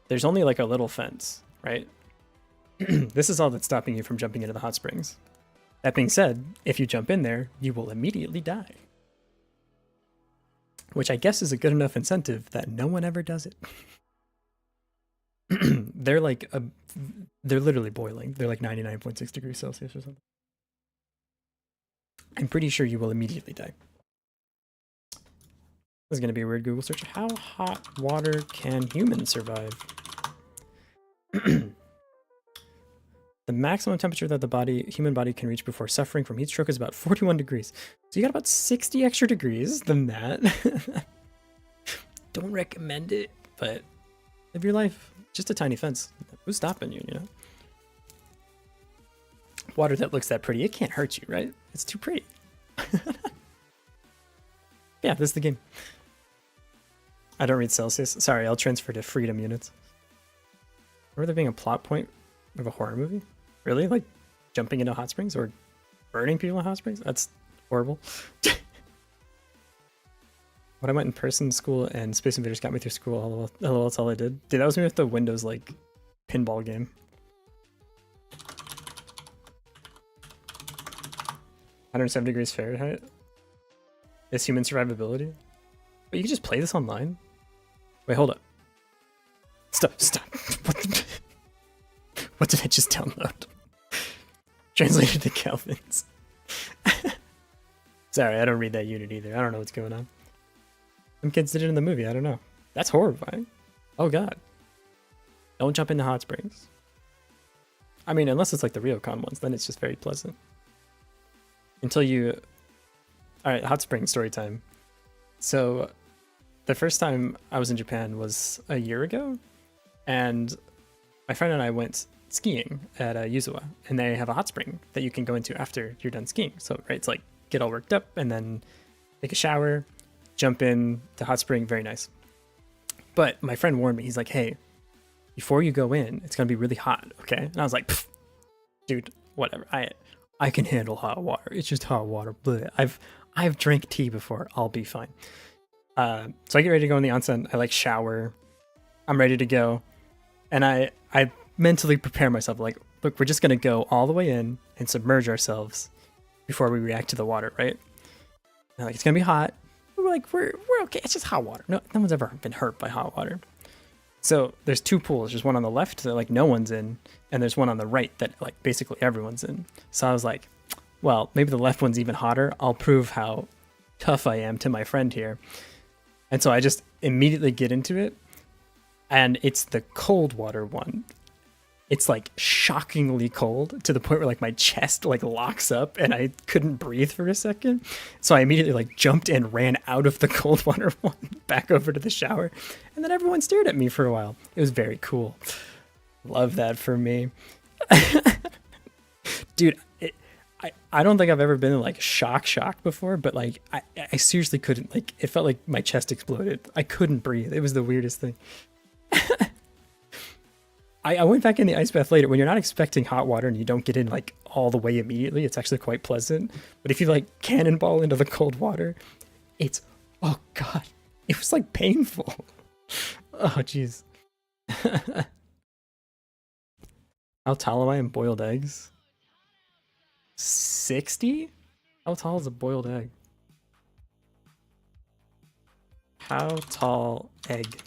There's only like a little fence, right? This is all that's stopping you from jumping into the hot springs. That being said, if you jump in there, you will immediately die. Which I guess is a good enough incentive that no one ever does it. They're like, they're literally boiling. They're like 99.6 degrees Celsius or something. I'm pretty sure you will immediately die. This is going to be a weird Google search. How hot water can humans survive? The maximum temperature that the human body can reach before suffering from heat stroke is about 41 degrees. So you got about 60 extra degrees than that. Don't recommend it, but live your life. Just a tiny fence. Who's stopping you, you know? Water that looks that pretty, it can't hurt you, right? It's too pretty. Yeah, this is the game. I don't read Celsius. Sorry, I'll transfer to freedom units. Remember there being a plot point of a horror movie? Really? Like jumping into hot springs or burning people in hot springs? That's horrible. When I went in person to school and Space Invaders got me through school, hello, that's all I did. Dude, that was me with the Windows like pinball game. 107 degrees Fahrenheit is human survivability. But you can just play this online? Wait, hold up. Stop. What did I just download? Translated to Kelvins. Sorry, I don't read that unit either. I don't know what's going on. Some kids did it in the movie. I don't know. That's horrifying. Oh god. Don't jump into hot springs. I mean, unless it's like the Ryokan ones, then it's just very pleasant. Until you... Alright, hot spring story time. So, the first time I was in Japan was a year ago, and my friend and I went skiing at Yuzawa, and they have a hot spring that you can go into after you're done skiing. So, right, it's like get all worked up and then take a shower, jump in to hot spring, very nice. But my friend warned me, he's like, hey, before you go in, it's gonna be really hot, okay? And I was like, dude, whatever. I can handle hot water. It's just hot water. Bleh. I've drank tea before. I'll be fine. So I get ready to go in the onsen. I like shower. I'm ready to go, and I mentally prepare myself. Like, look, we're just gonna go all the way in and submerge ourselves before we react to the water, right? And like, it's gonna be hot. We're like, we're okay. It's just hot water. No one's ever been hurt by hot water. So there's two pools. There's one on the left that like no one's in, and there's one on the right that like basically everyone's in. So I was like, well, maybe the left one's even hotter. I'll prove how tough I am to my friend here. And so I just immediately get into it, and it's the cold water one. It's like shockingly cold to the point where like my chest like locks up and I couldn't breathe for a second. So I immediately like jumped and ran out of the cold water one back over to the shower. And then everyone stared at me for a while. It was very cool. Love that for me. Dude, I don't think I've ever been in like shock before, but like I seriously couldn't, like it felt like my chest exploded. I couldn't breathe. It was the weirdest thing. I went back in the ice bath later. When you're not expecting hot water and you don't get in like all the way immediately, it's actually quite pleasant. But if you like cannonball into the cold water, it's, oh God, it was like painful. Oh, jeez. How tall am I in boiled eggs? 60? How tall is a boiled egg? How tall egg?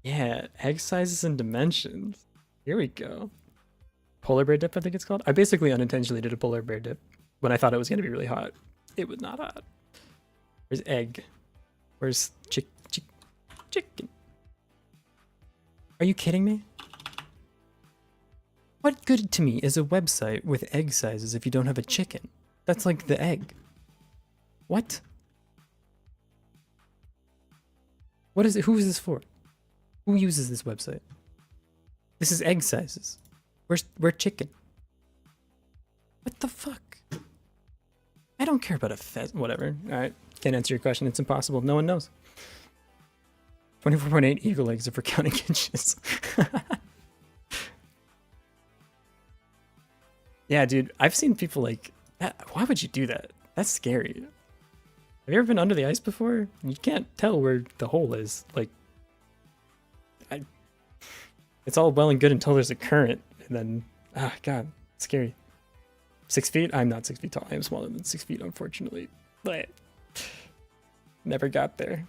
Yeah, egg sizes and dimensions. Here we go. Polar bear dip, I think it's called. I basically unintentionally did a polar bear dip when I thought it was going to be really hot. It was not hot. Where's egg? Where's chicken? Are you kidding me? What good to me is a website with egg sizes if you don't have a chicken? That's like the egg. What? What is it? Who is this for? Who uses this website? This is egg sizes. Where's chicken? What the fuck? I don't care about a whatever. Alright, can't answer your question. It's impossible. No one knows. 24.8 eagle eggs if we're counting inches. Yeah, dude, I've seen people like that. Why would you do that? That's scary. Have you ever been under the ice before? You can't tell where the hole is. Like, it's all well and good until there's a current, and then, God, it's scary. 6 feet? I'm not 6 feet tall. I am smaller than 6 feet, unfortunately. But never got there.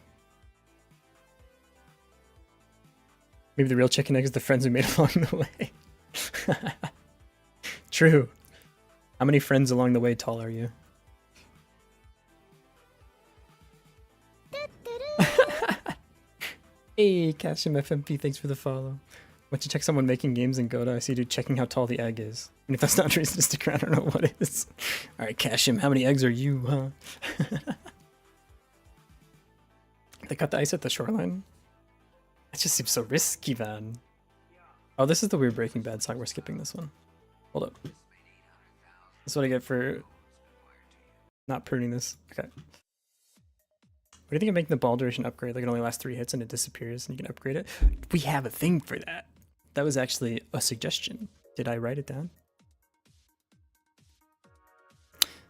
Maybe the real chicken egg is the friends we made along the way. True. How many friends along the way tall are you? Hey, Cashim FMP, thanks for the follow. Once you check someone making games in Godot, I see you checking how tall the egg is. And if that's not a reason to stick around, I don't know what is. Alright, Cashim, how many eggs are you, huh? They cut the ice at the shoreline? That just seems so risky, man. Oh, this is the weird Breaking Bad song. We're skipping this one. Hold up. That's what I get for not pruning this. Okay. What do you think of making the ball duration upgrade? Like it only lasts 3 hits and it disappears and you can upgrade it? We have a thing for that. That was actually a suggestion. Did I write it down?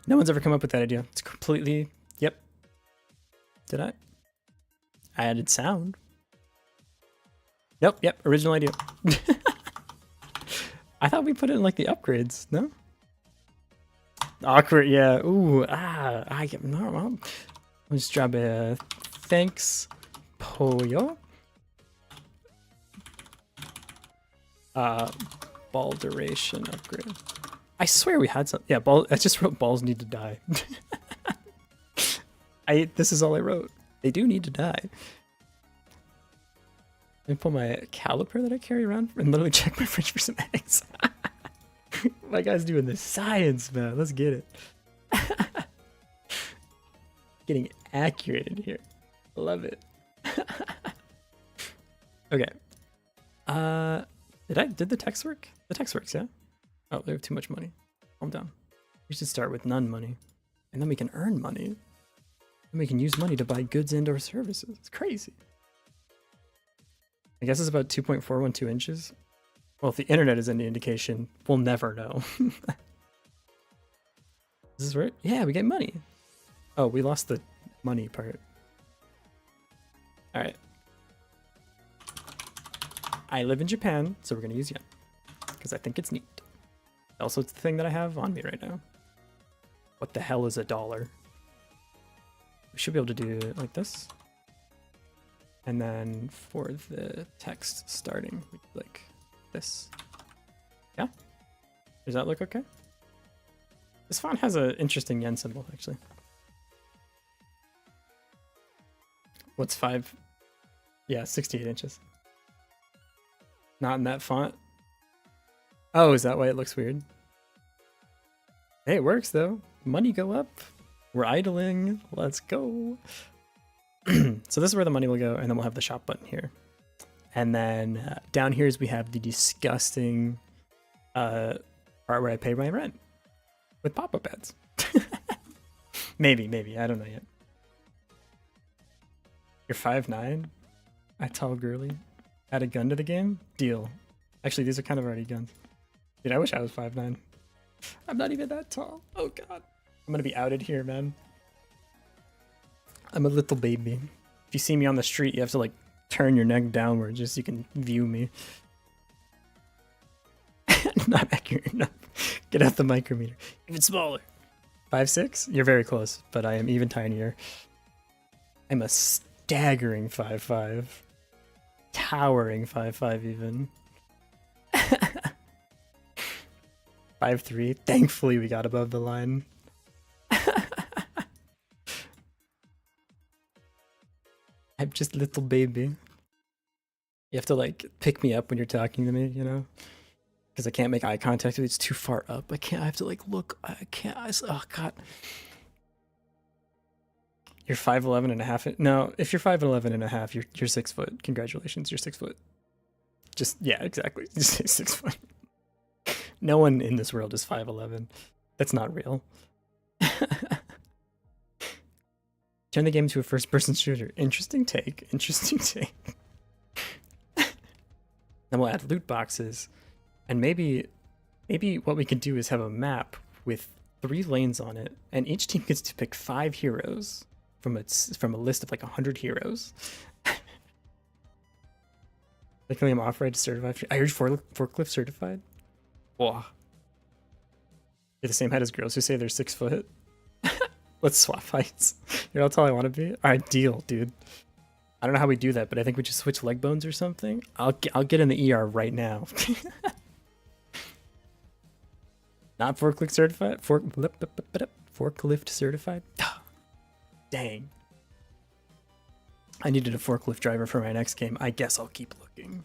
No one's ever come up with that idea. It's completely, yep. Did I? I added sound. Nope, yep, original idea. I thought we put it in like the upgrades, no? Awkward, yeah. Ooh, I get no. Well, let's drop a thanks, Pollo. Ball duration upgrade. I swear we had some. Yeah, ball. I just wrote balls need to die. This is all I wrote. They do need to die. Let me pull my caliper that I carry around and literally check my fridge for some eggs. My guy's doing the science, man. Let's get it. Getting accurate in here. Love it. Okay. Did the text work? The text works, yeah? Oh, they have too much money. Calm down. We should start with none money. And then we can earn money. And we can use money to buy goods and or services. It's crazy. I guess it's about 2.412 inches. Well, if the internet is any indication, we'll never know. Is this right? Yeah, we get money. Oh, we lost the money part. All right. I live in Japan, so we're gonna use yen because I think it's neat. Also, it's the thing that I have on me right now. What the hell is a dollar? We should be able to do it like this. And then for the text starting, we do like this. Yeah? Does that look okay? This font has an interesting yen symbol, actually. What's 5? Yeah, 68 inches. Not in that font. Oh, is that why it looks weird? Hey, it works though. Money go up. We're idling. Let's go. So this is where the money will go, and then we'll have the shop button here. And then down here is we have the disgusting part where I pay my rent with pop-up ads. maybe, I don't know yet. You're 5'9"? I tall girly. Add a gun to the game? Deal. Actually, these are kind of already guns. Dude, I wish I was 5'9". I'm not even that tall. Oh god. I'm gonna be outed here, man. I'm a little baby. If you see me on the street, you have to like turn your neck downward just so you can view me. Not accurate enough. Get out the micrometer. Even smaller. 5'6"? You're very close, but I am even tinier. I'm a staggering 5'5". Towering 5'5" even. 5'3". Thankfully we got above the line. I'm just a little baby. You have to like pick me up when you're talking to me, you know? Because I can't make eye contact with you. It's too far up. I have to like look. I can't. Oh god. You're 5'11" and a half. No, if you're 5'11" and a half, you're 6 foot. Congratulations, you're 6 foot. Just yeah, exactly. Just say 6 foot. No one in this world is 5'11". That's not real. Turn the game into a first-person shooter. Interesting take. Interesting take. Then we'll add loot boxes, and maybe what we could do is have a map with 3 lanes on it, and each team gets to pick 5 heroes from a list of like 100 heroes. Luckily, I'm off-road certified. I heard forklift certified. Whoa. You're the same height as girls who say they're 6 foot. Let's swap heights. You're all I want to be. All right, deal, dude. I don't know how we do that, but I think we just switch leg bones or something. I'll get in the ER right now. Not forklift certified. Forklift certified. Dang. I needed a forklift driver for my next game. I guess I'll keep looking.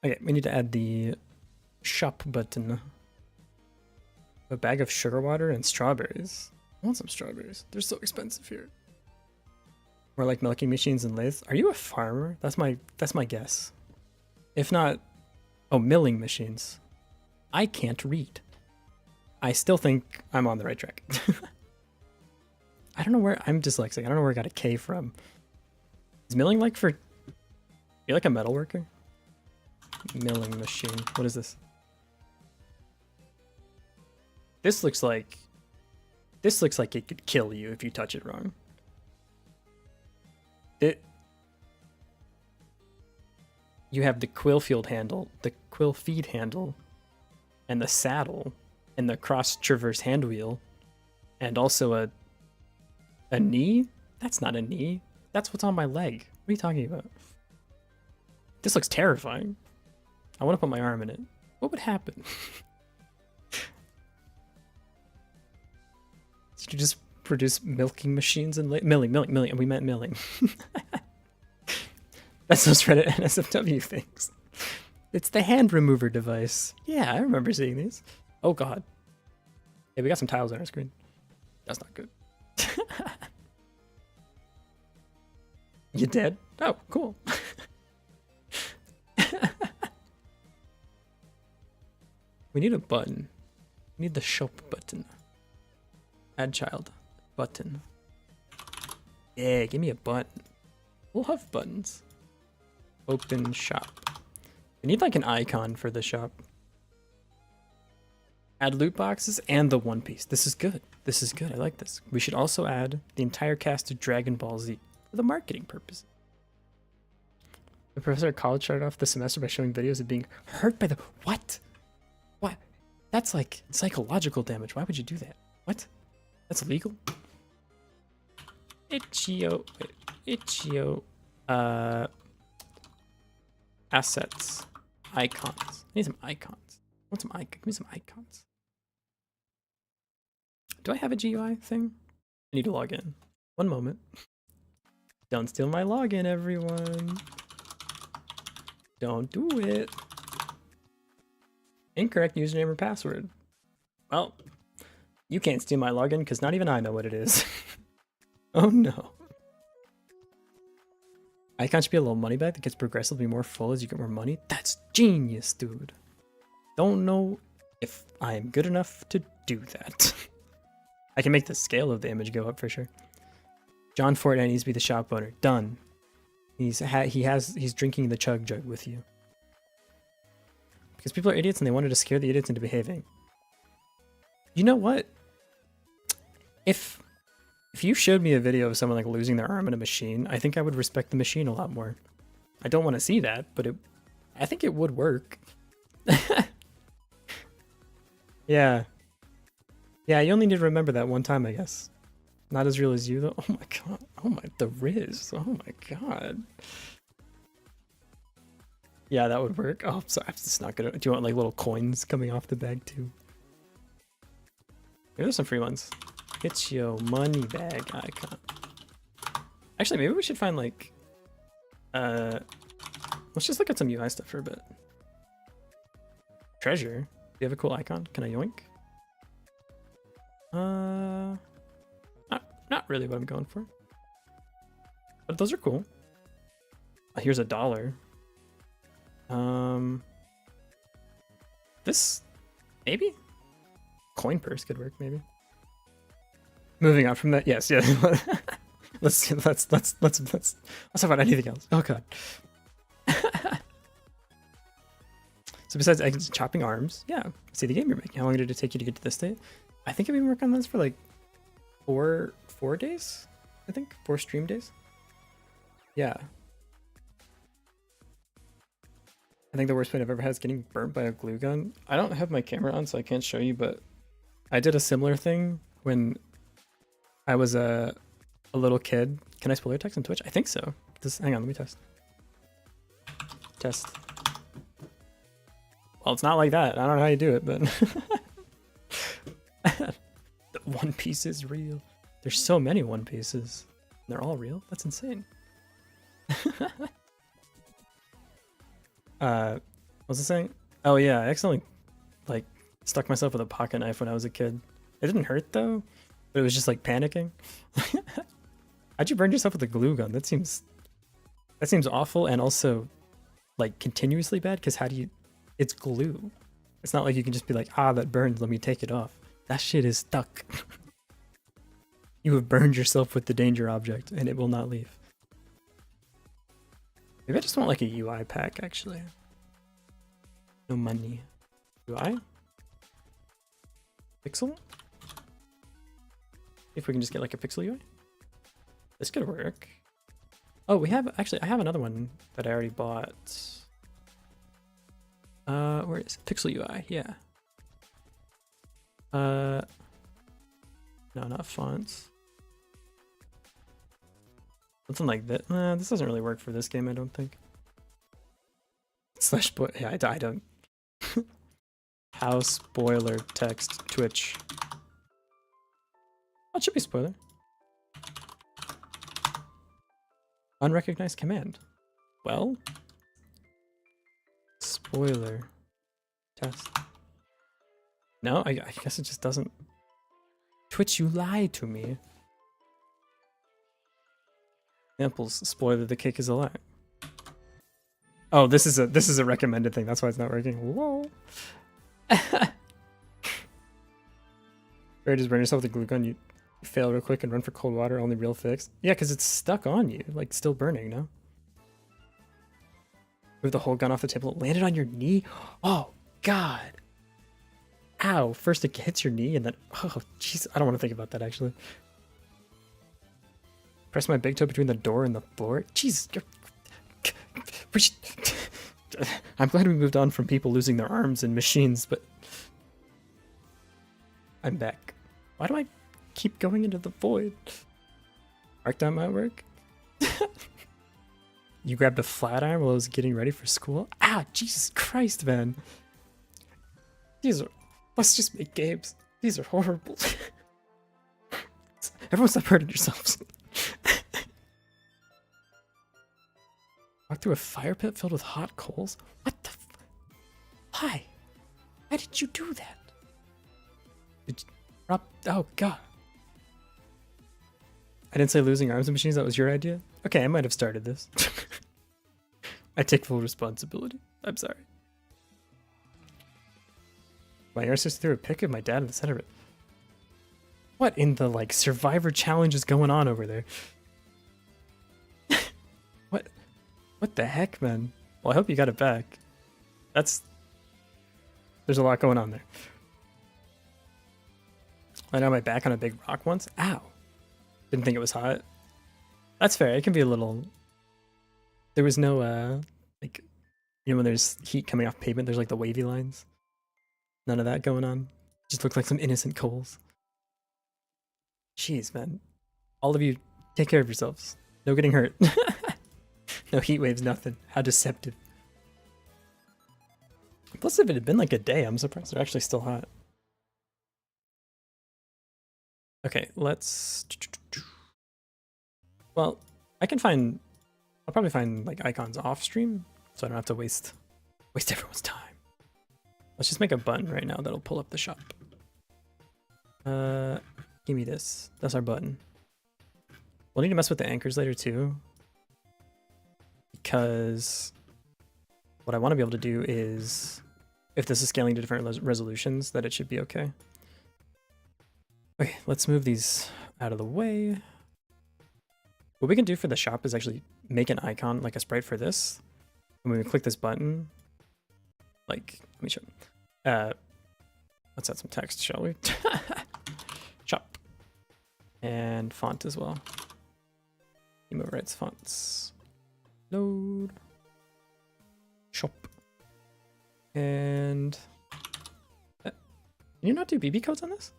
Okay, we need to add the shop button. A bag of sugar water and strawberries. I want some strawberries. They're so expensive here. More like milking machines and lathes. Are you a farmer? That's my guess. If not, oh, milling machines. I can't read. I still think I'm on the right track. I don't know where I'm dyslexic. I don't know where I got a K from. Is milling like for you're like a metal worker? Milling machine. What is this? This looks like it could kill you if you touch it wrong. You have the quill feed handle, and the saddle, and the cross traverse hand wheel, and also a knee? That's not a knee. That's what's on my leg. What are you talking about? This looks terrifying. I want to put my arm in it. What would happen? Did you just produce milking machines and milling? We meant milling. That's those Reddit NSFW things. It's the hand remover device. Yeah, I remember seeing these. Oh god. Hey, we got some tiles on our screen. That's not good. You dead? Oh, cool. We need a button. We need the shop button. Add child. Button. Yeah, give me a button. We'll have buttons. Open shop. We need like an icon for the shop. Add loot boxes and the One Piece. This is good. This is good. I like this. We should also add the entire cast of Dragon Ball Z for the marketing purposes. The professor at college started off the semester by showing videos of being hurt by the... What? What? That's like psychological damage. Why would you do that? What? That's illegal? Itch.io. Itch.io. Assets. Icons. I need some icons. I want some icons. Give me some icons. Do I have a GUI thing? I need to log in. One moment. Don't steal my login, everyone. Don't do it. Incorrect username or password. Well, you can't steal my login because not even I know what it is. Oh no. Icon should be a little money bag that gets progressively more full as you get more money. That's genius, dude. Don't know if I'm good enough to do that. I can make the scale of the image go up for sure. John Fortnite needs to be the shop owner. Done. He's drinking the chug jug with you. Because people are idiots and they wanted to scare the idiots into behaving. You know what? If you showed me a video of someone like losing their arm in a machine, I think I would respect the machine a lot more. I don't want to see that, but I think it would work. Yeah. Yeah, you only need to remember that one time, I guess. Not as real as you, though. Oh my god. Oh my, the Riz. Oh my god. Yeah, that would work. Oh, I'm sorry. I'm just not gonna. Do you want like little coins coming off the bag too? Maybe there's some free ones. It's your money bag icon. Actually, maybe we should find like. Let's just look at some UI stuff for a bit. Treasure. Do you have a cool icon? Can I yoink? Not really what I'm going for. But those are cool. Here's $1. This maybe coin purse could work maybe. Moving on from that, yes, yeah. let's talk about anything else. Oh god. So besides chopping arms, yeah. See the game you're making. How long did it take you to get to this state? I think I've been working on this for like four days. I think 4 stream days. Yeah. I think the worst pain I've ever had is getting burnt by a glue gun. I don't have my camera on, so I can't show you, but I did a similar thing when I was a little kid. Can I spoiler text on Twitch? I think so. Hang on, let me test. Test. Well, it's not like that. I don't know how you do it, but the One Piece is real. There's so many One Pieces. They're all real? That's insane. What was I saying? Oh yeah, I accidentally like stuck myself with a pocket knife when I was a kid. It didn't hurt though, but it was just like panicking. How'd you burn yourself with a glue gun? That seems awful and also like continuously bad because how do you... It's glue. It's not like you can just be like, ah, that burns, let me take it off. That shit is stuck. You have burned yourself with the danger object and it will not leave. Maybe I just want like a UI pack actually. No money. UI? Pixel? If we can just get like a pixel UI? This could work. Oh, we have, actually, I have another one that I already bought. Where is it? Pixel UI? Yeah. No, not fonts. Something like that. This doesn't really work for this game, I don't think. Slash boy. Yeah, I don't. How spoiler text Twitch. Oh, it should be spoiler. Unrecognized command. Well, spoiler test. No, I guess it just doesn't. Twitch, you lied to me. Examples. Spoiler: the cake is a lie. Oh, this is a recommended thing. That's why it's not working. Whoa. Or just burn yourself with a glue gun. Fail real quick and run for cold water, only real fix. Yeah, because it's stuck on you, like still burning, no? Move the whole gun off the table. It landed on your knee? Oh, God. Ow. First it hits your knee and then, oh, jeez. I don't want to think about that, actually. Press my big toe between the door and the floor. Jeez. I'm glad we moved on from people losing their arms and machines, but I'm back. Why do I keep going into the void? Markdown might work. You grabbed a flat iron while I was getting ready for school? Ah, Jesus Christ, man. Let's just make games. These are horrible. Everyone stop hurting yourselves. Walk through a fire pit filled with hot coals? What the Why? Why did you do that? Did you drop? Oh, God. I didn't say losing arms and machines, that was your idea? Okay, I might have started this. I take full responsibility. I'm sorry. My ancestors threw a pic of my dad in the center of it. What in the, like, Survivor challenge is going on over there? What the heck, man? Well, I hope you got it back. There's a lot going on there. I know my back on a big rock once. Ow. Didn't think it was hot. That's fair. It can be a little... There was no, like, you know when there's heat coming off pavement, there's like the wavy lines? None of that going on. Just looked like some innocent coals. Jeez, man. All of you, take care of yourselves. No getting hurt. No heat waves, nothing. How deceptive. Plus, if it had been like a day, I'm surprised they're actually still hot. Okay, let's... Well, I'll probably find like icons off stream, so I don't have to waste everyone's time. Let's just make a button right now that'll pull up the shop. Give me this. That's our button. We'll need to mess with the anchors later too, because what I want to be able to do is, if this is scaling to different resolutions, that it should be okay. Okay, let's move these out of the way. What we can do for the shop is actually make an icon, like a sprite for this. And when we click this button, like, let me show you. Let's add some text, shall we? Shop. And font as well. Game overrides fonts. Load. Shop. And... can you not do BB codes on this?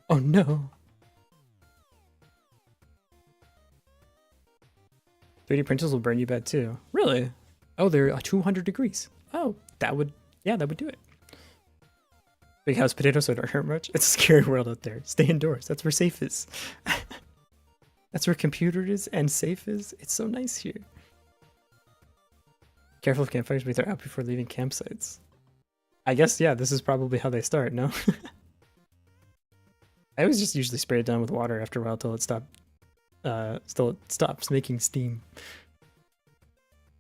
Oh no. 3D printers will burn you bad too. Really? Oh, they're 200 degrees. Oh, that would do it. Big house potato, so don't hurt much. It's a scary world out there. Stay indoors. That's where safe is. That's where computer is and safe is. It's so nice here. Careful of campfires, but they're out before leaving campsites. I guess, yeah, this is probably how they start, no? I always just usually spray it down with water after a while till it stops making steam.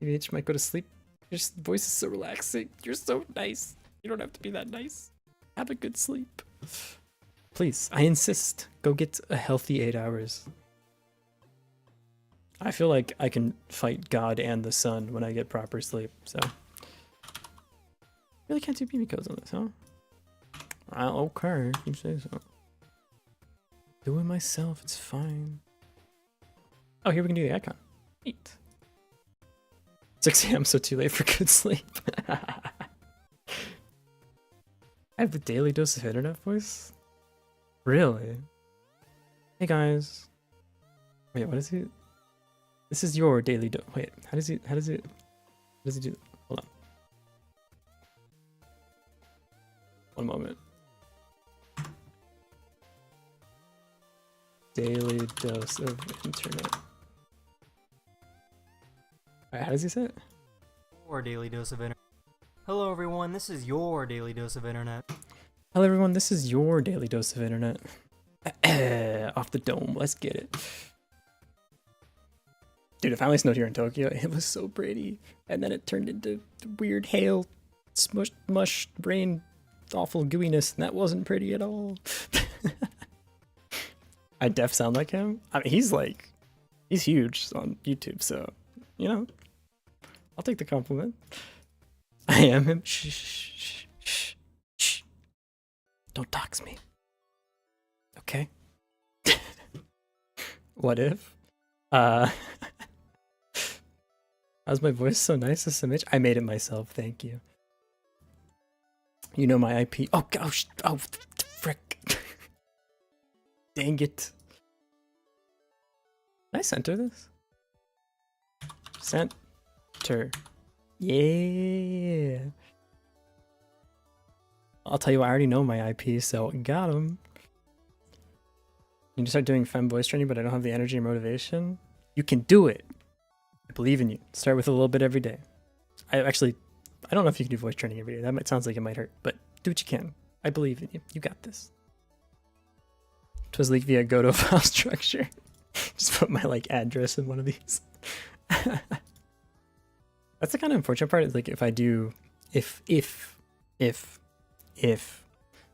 TBH might go to sleep. Your voice is so relaxing. You're so nice. You don't have to be that nice. Have a good sleep. Please, I insist. Go get a healthy 8 hours. I feel like I can fight God and the sun when I get proper sleep, so. Really can't do BB codes on this, huh? Okay, you say so. Do it myself, it's fine. Oh, here we can do the icon. Neat. 6 AM, so too late for good sleep. I have the daily dose of internet voice? Really? Hey guys. Wait, what is it? This is your daily dose. Wait, how does he do that? Hold on. One moment. Daily dose of internet. Alright, how does he say it? Your daily dose of internet. Hello everyone, this is your daily dose of internet. Hello everyone, this is your daily dose of internet. Off the dome, let's get it. Dude, it finally snowed here in Tokyo. It was so pretty. And then it turned into weird hail, smush, mush, rain, awful gooiness, and that wasn't pretty at all. I def sound like him. I mean, he's huge on YouTube, so you know, I'll take the compliment. I am him. Shh, shh, shh, shh, shh. Don't dox me. Okay. What if? How's my voice so nice, this image? I made it myself, thank you. You know my IP. Oh gosh, oh frick. Dang it. Can I center this? Center. Yeah. I'll tell you what, I already know my IP, so got him. You need to start doing fem voice training, but I don't have the energy or motivation. You can do it. I believe in you. Start with a little bit every day. I don't know if you can do voice training every day. That might sounds like it might hurt, but do what you can. I believe in you. You got this. Twas leaked via godot file structure. Just put my like address in one of these. That's the kind of unfortunate part. Is like if I do, if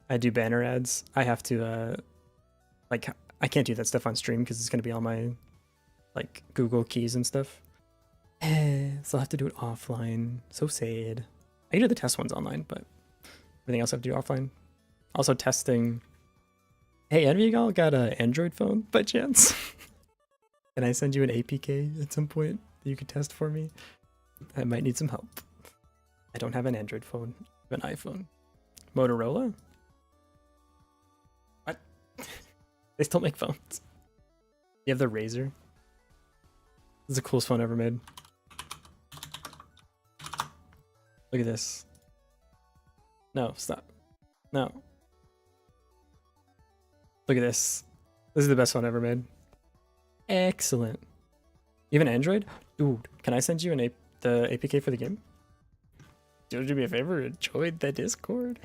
I do banner ads, I have to like I can't do that stuff on stream because it's gonna be all my like Google keys and stuff. So I'll have to do it offline. So sad. I can do the test ones online, but everything else I have to do offline. Also testing. Hey, any of y'all got an Android phone by chance? Can I send you an APK at some point that you could test for me? I might need some help. I don't have an Android phone. I have an iPhone. Motorola? What? They still make phones. You have the Razr? This is the coolest phone ever made. Look at this. No, stop. No. Look at this. This is the best phone ever made. Excellent. You have an Android? Dude, can I send you the APK for the game? Dude, do me a favor and join the Discord.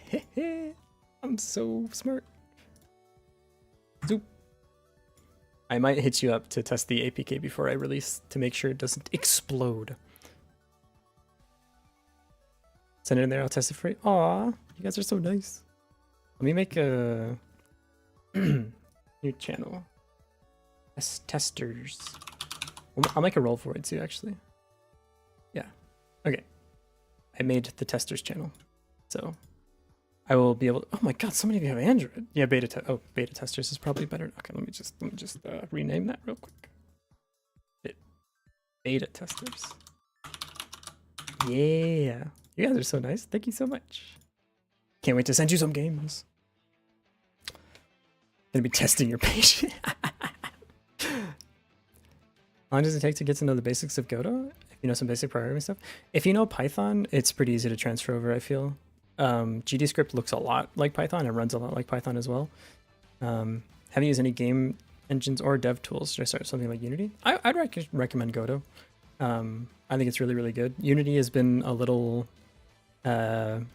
I'm so smart. Zoop. I might hit you up to test the APK before I release to make sure it doesn't explode. Send it in there, I'll test it for you. Aw, you guys are so nice. Let me make a new channel. Testers. I'll make a role for it too, actually. Yeah. Okay. I made the testers channel. So I will be able to, oh my god, so many of you have Android. Yeah, beta testers is probably better. Okay, let me just rename that real quick. Beta testers. Yeah. You guys are so nice. Thank you so much. Can't wait to send you some games. Gonna be testing your patience. How long does it take to get to know the basics of Godot? If you know some basic programming stuff. If you know Python, it's pretty easy to transfer over, I feel. GDScript looks a lot like Python and runs a lot like Python as well. Haven't used any game engines or dev tools. Should I start something like Unity? I'd recommend Godot. I think it's really, really good. Unity has been a little bad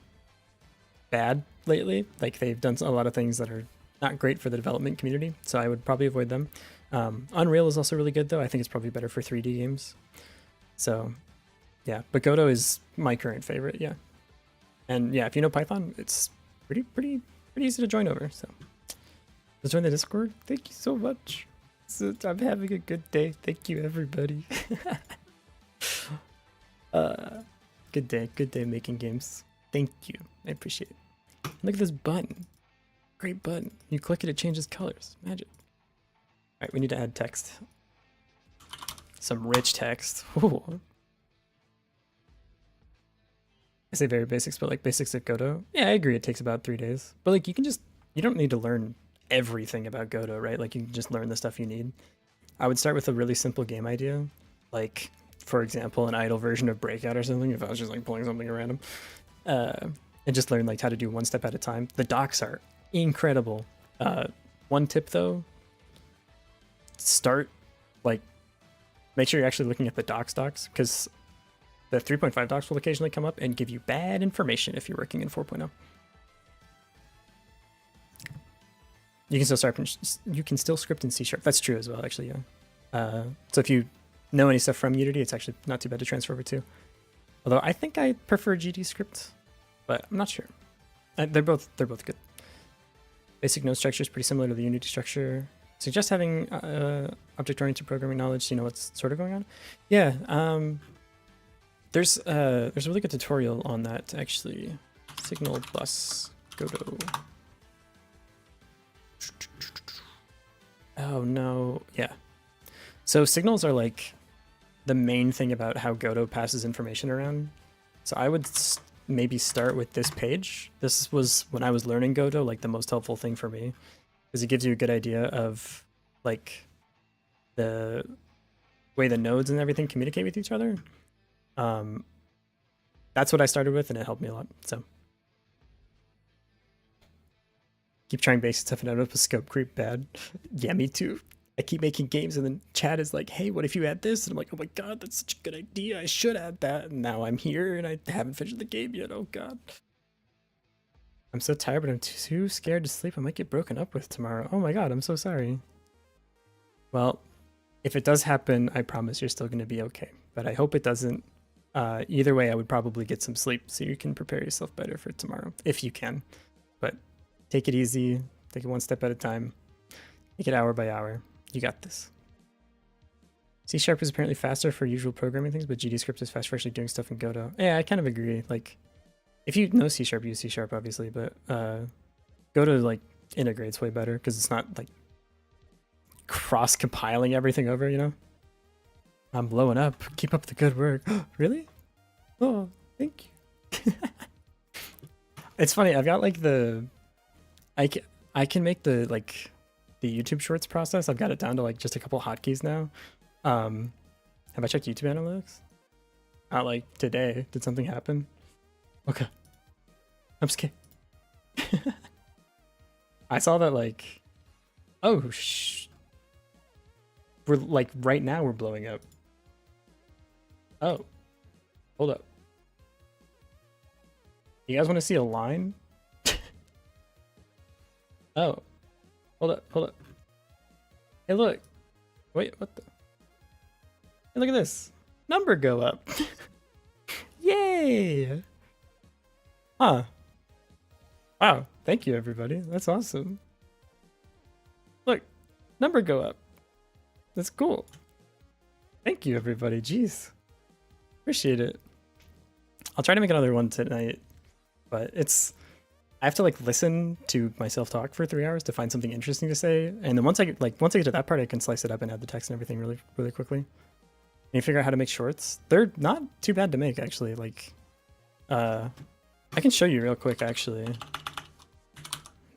lately. Like they've done a lot of things that are not great for the development community, so I would probably avoid them. Unreal is also really good though. I think it's probably better for 3D games. So yeah, but Godot is my current favorite, yeah. And yeah, if you know Python, it's pretty easy to join over. So let's join the Discord. Thank you so much. I'm having a good day. Thank you, everybody. Good day making games. Thank you. I appreciate it. Look at this button. Great button. You click it, it changes colors. Magic. All right, we need to add text. Some rich text. Ooh. I say very basics, but like basics of Godot. Yeah, I agree. It takes about 3 days, but like you don't need to learn everything about Godot, right? Like you can just learn the stuff you need. I would start with a really simple game idea, like for example, an idle version of Breakout or something. If I was just like pulling something random, and just learn like how to do one step at a time. The docs are incredible. One tip though, start like make sure you're actually looking at the docs because the 3.5 docs will occasionally come up and give you bad information if you're working in 4.0. You can still script in C#. That's true as well, actually, yeah. So if you know any stuff from Unity, it's actually not too bad to transfer over to. Although I think I prefer GDScript, but I'm not sure. They're both good. Basic node structure is pretty similar to the Unity structure. suggest having object-oriented programming knowledge so you know what's sort of going on. Yeah, there's a really good tutorial on that actually. Signal bus godot. Oh no, yeah. So signals are like the main thing about how Godot passes information around. So I would maybe start with this page. This was, when I was learning Godot, like the most helpful thing for me, because it gives you a good idea of like the way the nodes and everything communicate with each other. That's what I started with, and it helped me a lot. So keep trying basic stuff and end up with scope creep. Bad. Yeah, me too. I keep making games and then chat is like, hey, what if you add this? And I'm like, oh my god, that's such a good idea. I should add that. And now I'm here and I haven't finished the game yet. Oh god. I'm so tired, but I'm too scared to sleep. I might get broken up with tomorrow. Oh my god, I'm so sorry. Well, if it does happen, I promise you're still going to be okay. But I hope it doesn't. Either way, I would probably get some sleep so you can prepare yourself better for tomorrow, if you can. But take it easy. Take it one step at a time. Take it hour by hour. You got this. C# is apparently faster for usual programming things, but GDScript is fast for actually doing stuff in Godot. Yeah, I kind of agree. Like, if you know C#, use C# obviously, but Godot like integrates way better because it's not like cross-compiling everything over, you know? I'm blowing up. Keep up the good work. Really? Oh, thank you. It's funny. I've got like the... I can make the like the YouTube Shorts process. I've got it down to like just a couple hotkeys now. Have I checked YouTube analytics? Not like today. Did something happen? Okay. I'm scared. I saw that like... Oh, we're like right now we're blowing up. Oh, hold up. You guys want to see a line? Oh, hold up. Hey, look. Wait, what the? Hey, look at this. Number go up. Yay! Huh. Wow, thank you everybody. That's awesome. Look, number go up. That's cool. Thank you everybody. Jeez. Appreciate it. I'll try to make another one tonight, but I have to like listen to myself talk for 3 hours to find something interesting to say, and then once I get to that part, I can slice it up and add the text and everything really quickly. And you figure out how to make shorts. They're not too bad to make actually. Like, I can show you real quick actually.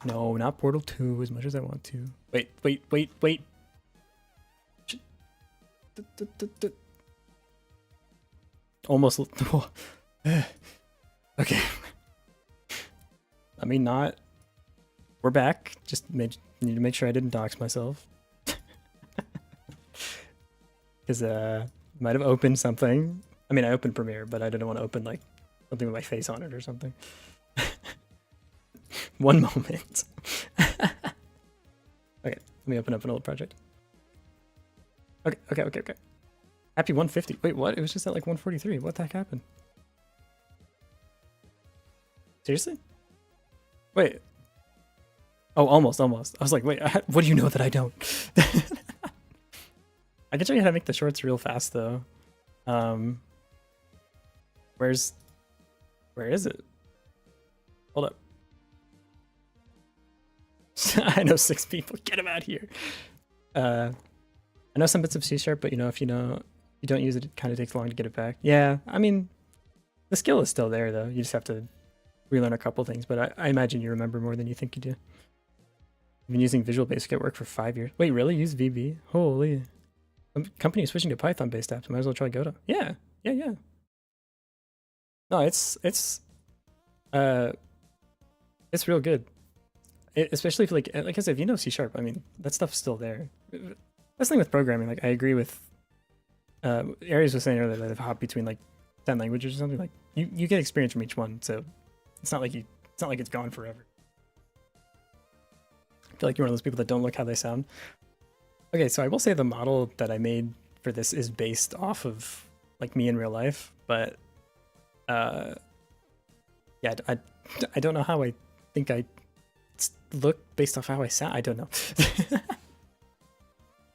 No, not Portal 2 as much as I want to. Wait. Almost. Okay. Let me not. We're back. Just need to make sure I didn't dox myself. Because might have opened something. I mean, I opened Premiere, but I didn't want to open like something with my face on it or something. One moment. Okay, let me open up an old project. Okay. Happy 150. Wait, what? It was just at like 143. What the heck happened? Seriously? Wait. Oh, almost. I was like, wait, what do you know that I don't? I can show you how to make the shorts real fast though. Where is it? Hold up. I know 6 people. Get them out here. I know some bits of C#, but you know, if you don't use it, it kind of takes long to get it back. Yeah, I mean, the skill is still there though. You just have to relearn a couple things, but I imagine you remember more than you think you do. I've been using Visual Basic at work for 5 years. Wait, really? Use VB? Holy. Company is switching to Python-based apps. Might as well try Godot. Yeah. No, it's real good. Especially if like I said, if you know C#, I mean, that stuff's still there. That's the thing with programming. Like I agree with Aries was saying earlier that if hop between like 10 languages or something, like you get experience from each one, so it's not like it's gone forever. I feel like you're one of those people that don't look how they sound. Okay, so I will say the model that I made for this is based off of like me in real life, but yeah, I don't know how I think I look based off how I sound. I don't know.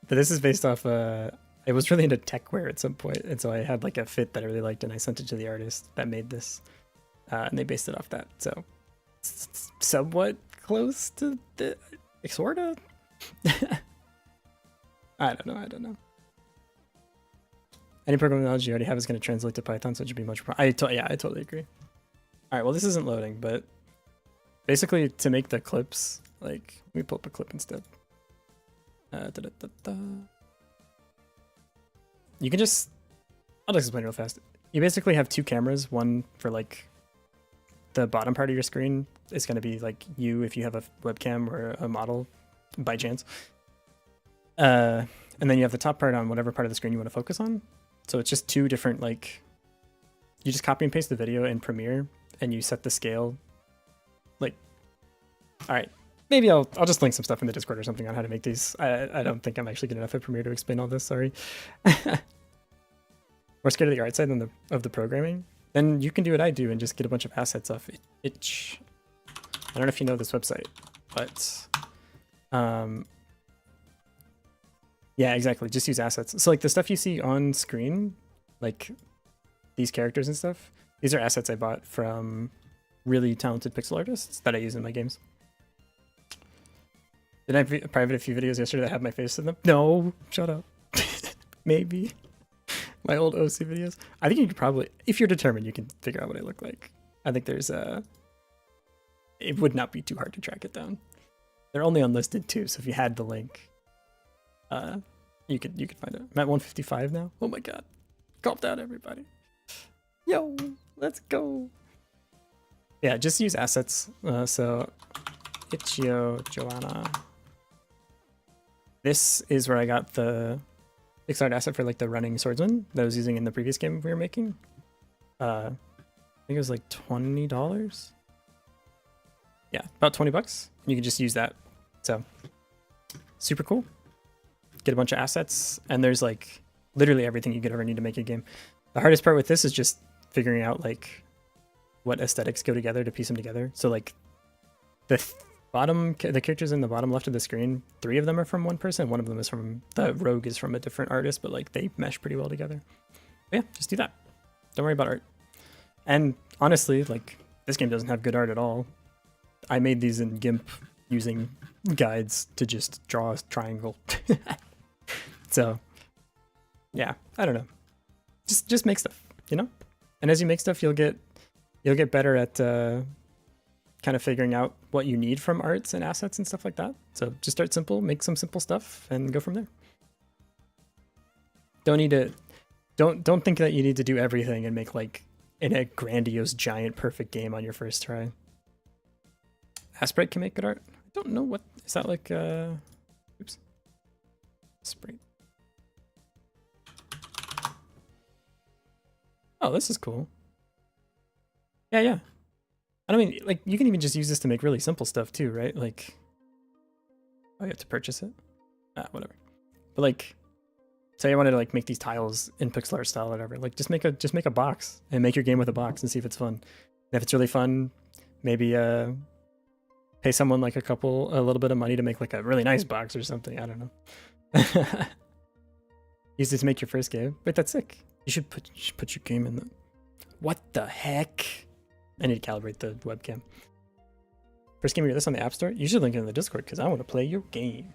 But this is based off I was really into techwear at some point, and so I had like a fit that I really liked, and I sent it to the artist that made this, and they based it off that. So somewhat close to the sorta. I don't know. Any programming knowledge you already have is going to translate to Python, so it should be much more. I totally agree. All right, well, this isn't loading, but basically to make the clips, like, let me pull up a clip instead. You can just, I'll just explain real fast. You basically have two cameras, one for like the bottom part of your screen is going to be like you if you have a webcam or a model by chance. And then you have the top part on whatever part of the screen you want to focus on. So it's just two different, like, you just copy and paste the video in Premiere and you set the scale. Like, all right, maybe I'll just link some stuff in the Discord or something on how to make these. I don't think I'm actually good enough at Premiere to explain all this, sorry. More scared of the art side than of the programming. Then you can do what I do and just get a bunch of assets off itch. I don't know if you know this website, but yeah, exactly. Just use assets. So like the stuff you see on screen, like these characters and stuff, these are assets I bought from really talented pixel artists that I use in my games. Did I private a few videos yesterday that have my face in them? No, shut up. Maybe. My old OC videos. I think you could probably, if you're determined, you can figure out what I look like. I think there's it would not be too hard to track it down. They're only unlisted too, so if you had the link, you could find it. I'm at 155 now. Oh my god. Calm down, everybody. Yo, let's go. Yeah, just use assets. So Itch.io Joanna. This is where I got the pixel asset for like the running swordsman that I was using in the previous game we were making. I think it was like $20. Yeah, about 20 bucks. And you can just use that. So super cool. Get a bunch of assets, and there's like literally everything you could ever need to make a game. The hardest part with this is just figuring out like what aesthetics go together to piece them together. So like the characters in the bottom left of the screen, 3 of them are from one person. One of them is from, the rogue is from a different artist, but like they mesh pretty well together. But yeah, just do that. Don't worry about art. And honestly, like this game doesn't have good art at all. I made these in GIMP using guides to just draw a triangle. So yeah, I don't know. Just make stuff, you know? And as you make stuff, you'll get better at kind of figuring out what you need from arts and assets and stuff like that. So just start simple, make some simple stuff, and go from there. Don't think that you need to do everything and make like a grandiose, giant, perfect game on your first try. Asprite can make good art. I don't know what is that like. Oops. Sprite. Oh, this is cool. Yeah. I mean, like, you can even just use this to make really simple stuff too, right? Like, oh, you have to purchase it? Whatever. But like, say I wanted to like make these tiles in pixel art style or whatever. Like, just make a box and make your game with a box and see if it's fun. And if it's really fun, maybe pay someone like a little bit of money to make like a really nice box or something. I don't know. Use it to make your first game. Wait, that's sick. You should put your game in the. What the heck? I need to calibrate the webcam. First game you get this on the App Store? You should link it in the Discord because I want to play your game.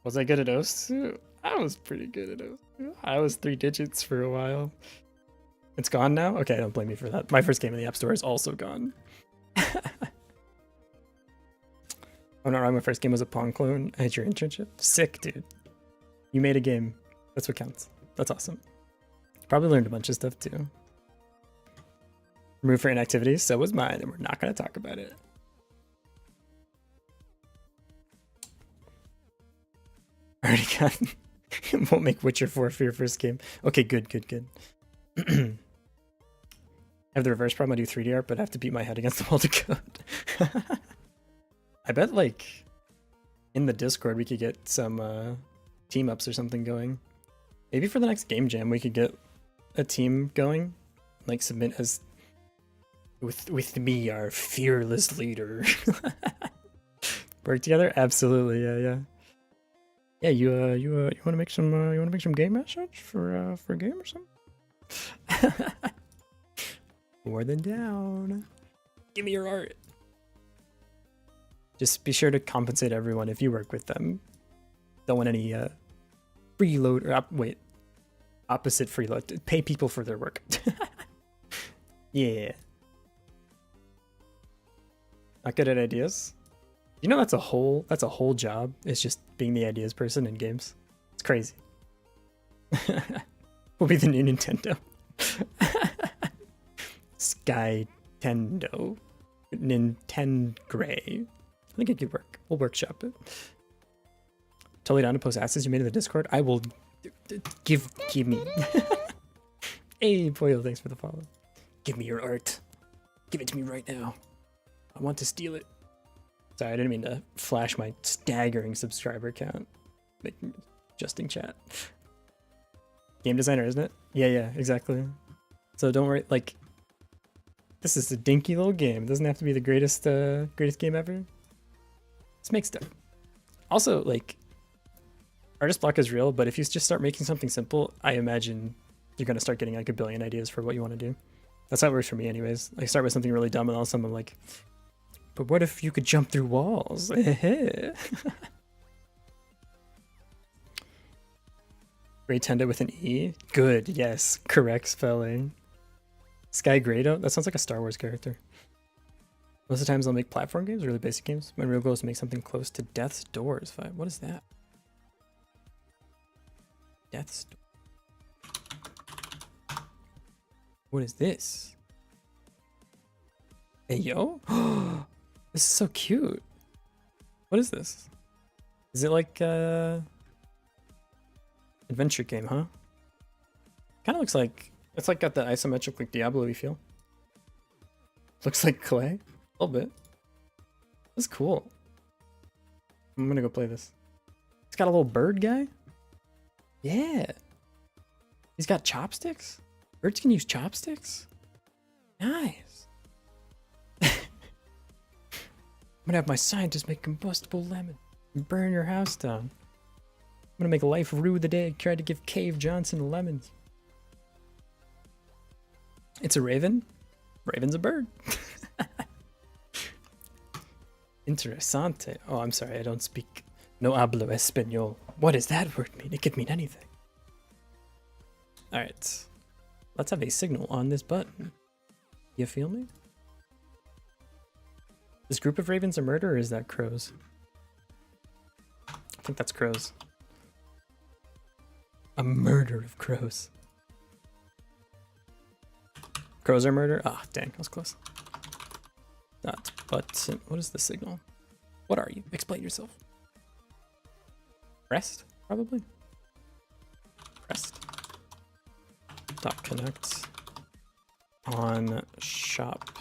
Was I good at OSU? I was pretty good at OSU. I was 3 digits for a while. It's gone now? Okay, don't blame me for that. My first game in the App Store is also gone. I'm not wrong, my first game was a Pong clone. I had your internship. Sick, dude. You made a game. That's what counts. That's awesome. Probably learned a bunch of stuff too. Removed for inactivity, so was mine, and we're not going to talk about it. Already got. Won't make Witcher 4 for your first game. Okay, good. I have the reverse problem. I do 3D art, but I have to beat my head against the wall to code. I bet, like, in the Discord, we could get some team ups or something going. Maybe for the next game jam, we could get a team going, like submit as. With me, our fearless leader. Work together? Absolutely, yeah. Yeah, you want to make some game message for a game or something? More than down. Give me your art. Just be sure to compensate everyone if you work with them. Don't want any freeload or wait, opposite freeload. Pay people for their work. Yeah. Not good at ideas. You know that's a whole job. It's just being the ideas person in games. It's crazy. We'll be the new Nintendo. Sky Tendo. Nintendo Gray. I think it could work. We'll workshop it. Totally down to post assets you made in the Discord. I will give me. Hey, Boyle, thanks for the follow. Give me your art. Give it to me right now. I want to steal it. Sorry, I didn't mean to flash my staggering subscriber count. Adjusting chat. Game designer, isn't it? Yeah, exactly. So don't worry, like, this is a dinky little game. It doesn't have to be the greatest game ever. Let's make stuff. Also, like, artist block is real, but if you just start making something simple, I imagine you're gonna start getting like a billion ideas for what you want to do. That's how it works for me anyways. I start with something really dumb and all of a sudden I'm like, but what if you could jump through walls? Great Tenda with an E? Good, yes. Correct spelling. Sky Grado? That sounds like a Star Wars character. Most of the times I'll make platform games, really basic games. My real goal is to make something close to Death's Doors. What is that? Death's Door. What is this? Hey, yo? This is so cute. What is this? Is it like adventure game, huh? Kind of looks like it's like got the isometric like Diablo-y feel. Looks like clay, a little bit. That's cool. I'm gonna go play this. It's got a little bird guy. Yeah. He's got chopsticks. Birds can use chopsticks. Nice. I'm gonna have my scientists make combustible lemon and burn your house down. I'm gonna make life rue the day I tried to give Cave Johnson lemons. It's a raven. Raven's a bird. Interesante. Oh, I'm sorry, I don't speak. No hablo español. What does that word mean? It could mean anything. Alright. Let's have a signal on this button. You feel me? This group of ravens a murder, or is that crows? I think that's crows. A murder of crows. Crows are murder? Ah, dang, I was close. Not button. What is the signal? What are you? Explain yourself. Pressed, probably. Pressed. Dot connect. On shop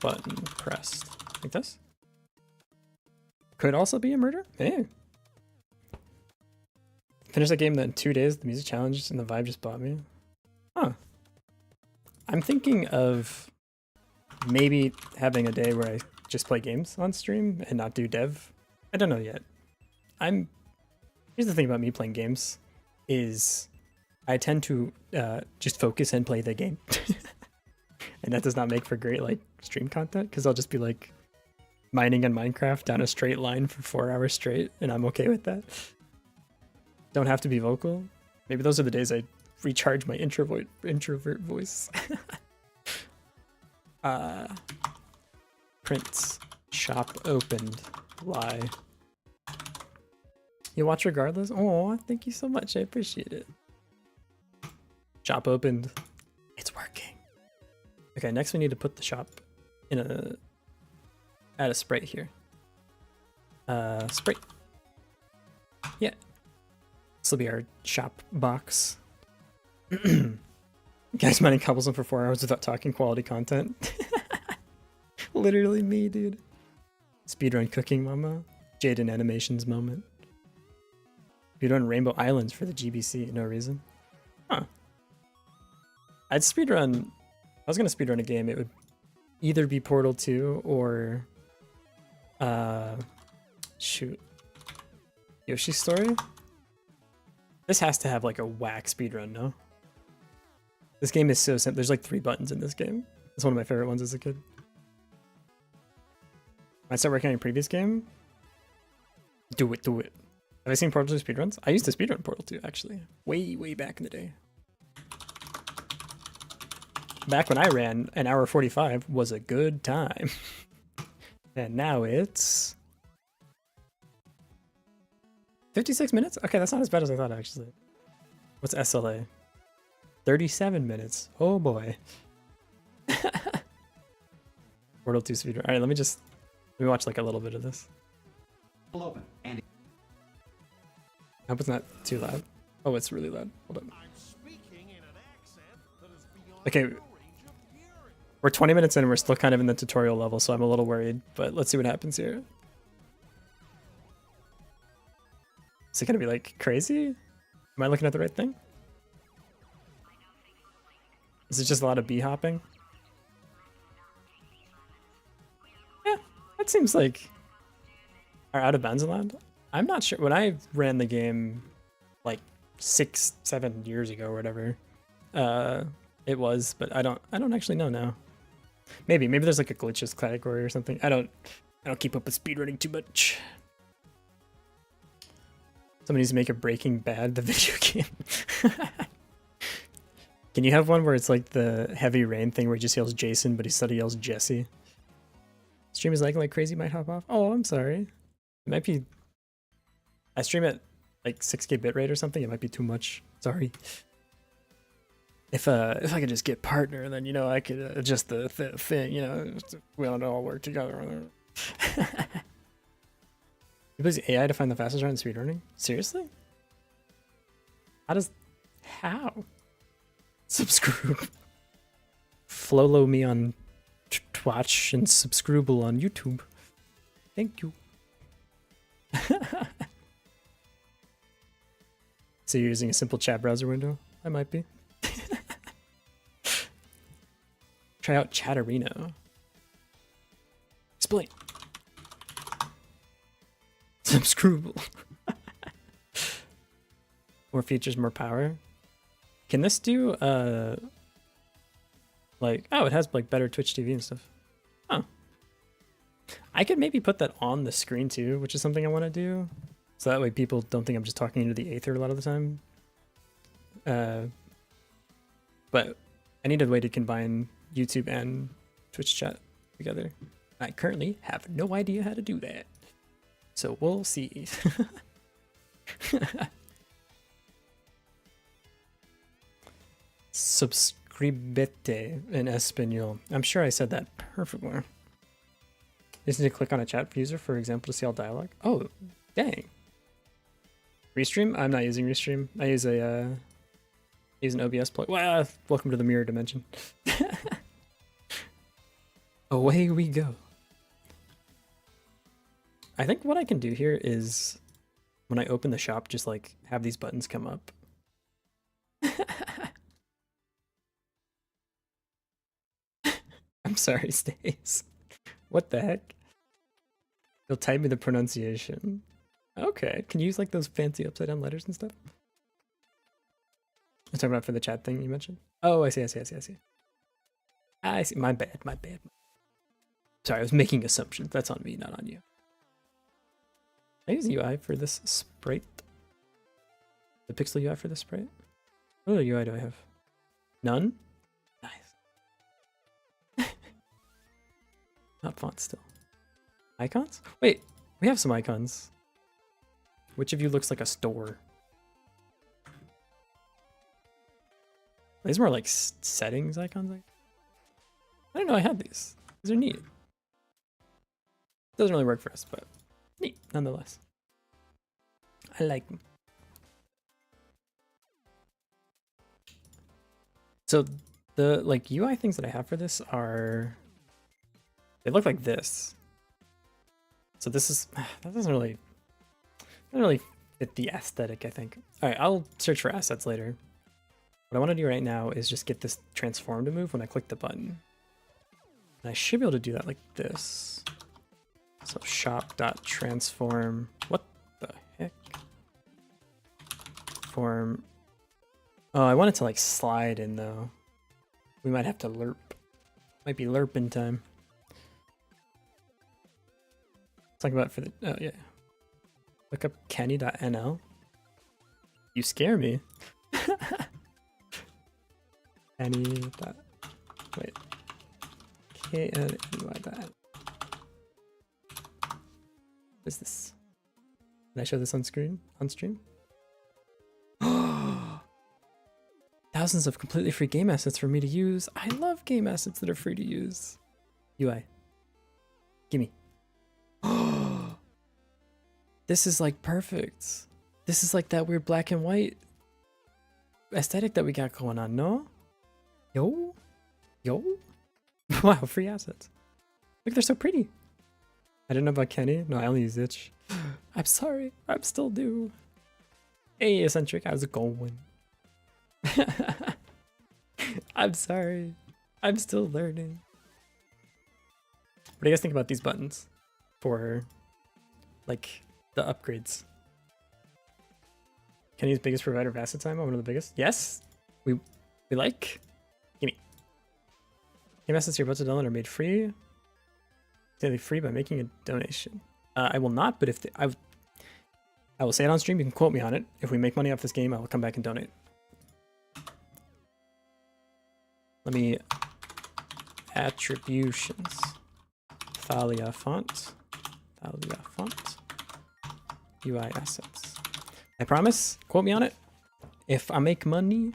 button pressed. Like this? Could also be a murder? Hey. Finished that game in 2 days, the music challenge and the vibe just bought me. Huh. I'm thinking of maybe having a day where I just play games on stream and not do dev. I don't know yet. Here's the thing about me playing games is I tend to just focus and play the game. And that does not make for great like stream content because I'll just be like mining in Minecraft down a straight line for 4 hours straight and I'm okay with that. Don't have to be vocal. Maybe those are the days I recharge my introvert voice. Prints. Shop opened. Lie. You watch regardless? Oh, thank you so much. I appreciate it. Shop opened. It's working. Okay, next we need to put the shop in add a sprite here. Sprite. Yeah. This will be our shop box. Guys mining cobblestone for 4 hours without talking quality content. Literally me, dude. Speedrun cooking mama. Jaden animations moment. Speedrun Rainbow Islands for the GBC, no reason. Huh. I'd speedrun. I was gonna speedrun a game. It would either be Portal 2 or shoot. Yoshi's Story? This has to have like a whack speedrun, no? This game is so simple. There's like 3 buttons in this game. It's one of my favorite ones as a kid. When I start working on your previous game, do it, do it. Have I seen Portal 2 speedruns? I used to speedrun Portal 2 actually. Way, way back in the day. Back when I ran, an hour 45 was a good time. And now it's 56 minutes? Okay, that's not as bad as I thought, actually. What's SLA? 37 minutes. Oh boy. Portal 2 speedrun. Alright, let me watch like a little bit of this. Open. Andy. I hope it's not too loud. Oh, it's really loud. Hold up. Okay. We're 20 minutes in and we're still kind of in the tutorial level, so I'm a little worried, but let's see what happens here. Is it gonna be like crazy? Am I looking at the right thing? Is it just a lot of bee hopping? Yeah, that seems like... Are out of bounds allowed? I'm not sure. When I ran the game like 6-7 years ago or whatever, it was, but I don't actually know now. Maybe there's like a glitches category or something. I don't keep up with speedrunning too much. Somebody needs to make a Breaking Bad the video game. Can you have one where it's like the Heavy Rain thing where he just yells Jason, but he suddenly yells Jesse? Stream is lagging like crazy, might hop off. Oh, I'm sorry. It might be... I stream at like 6K bitrate or something. It might be too much. Sorry. If I could just get partner, then, you know, I could adjust the thing, you know, we don't all work together. You use AI to find the fastest route in speedrunning? Seriously? How? Subscribe. Follow me on Twitch and subscribe on YouTube. Thank you. So you're using a simple chat browser window? I might be. Try out Chatterino. Explain. Subscribe. More features, more power. Can this do like, oh, it has like better Twitch TV and stuff. Oh. I could maybe put that on the screen too, which is something I want to do. So that way people don't think I'm just talking into the aether a lot of the time. But I need a way to combine YouTube and Twitch chat together. I currently have no idea how to do that. So we'll see. Subscribete in Espanol. I'm sure I said that perfectly. Just need to click on a chat user, for example, to see all dialogue. Oh, dang. Restream? I'm not using Restream. I use an OBS plug. Wow, welcome to the mirror dimension. Away we go. I think what I can do here is when I open the shop, just like have these buttons come up. I'm sorry, Stace. What the heck? You'll type me the pronunciation. Okay, can you use like those fancy upside down letters and stuff? I'm talking about for the chat thing you mentioned. Oh, I see. I see. My bad. Sorry, I was making assumptions. That's on me, not on you. Can I use UI for this sprite? The pixel UI for this sprite? What other UI do I have? None? Nice. Not font still. Icons? Wait, we have some icons. Which of you looks like a store? These more like settings icons. I didn't know I had these. These are neat. Doesn't really work for us, but neat nonetheless. I like them. So the like UI things that I have for this are, they look like this. So this is, that doesn't really fit the aesthetic, I think. All right, I'll search for assets later. What I want to do right now is just get this transform to move when I click the button. And I should be able to do that like this. So shop.transform, what the heck? transform. Oh, I want it to like slide in though. We might have to lerp. Might be lerping time. Talk about it for the. Oh yeah. Look up kenny.nl. You scare me. Kenny. Wait. KNY. What is this? Can I show this on screen? On stream? Thousands of completely free game assets for me to use. I love game assets that are free to use. UI. Gimme. This is like perfect. This is like that weird black and white aesthetic that we got going on, no? Yo? Yo? Wow, free assets. Look, they're so pretty. I didn't know about Kenny. No, I only use itch. I'm sorry. I'm still new. Hey, Eccentric, how's it going? I'm sorry. I'm still learning. What do you guys think about these buttons for, like, the upgrades? Kenny's biggest provider of asset time? One of the biggest? Yes. We like. Gimme. Game assets you're about to download are made free. Daily free by making a donation. I will not, but if I will say it on stream. You can quote me on it. If we make money off this game, I will come back and donate. Let me attributions. Thalia font. UI assets. I promise. Quote me on it. If I make money,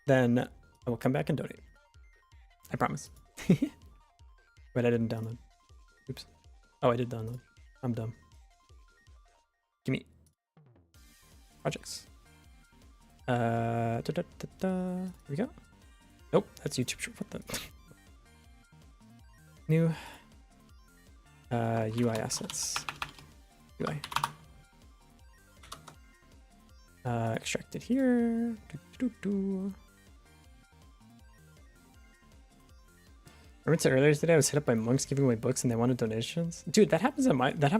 then I will come back and donate. I promise. But I didn't download. Oops. Oh, I did download. I'm dumb. Gimme. Projects. Here we go. Nope, that's YouTube. What the? New. UI assets. UI. Extracted here. Remember to earlier today I was hit up by monks giving away books and they wanted donations? Dude, that happened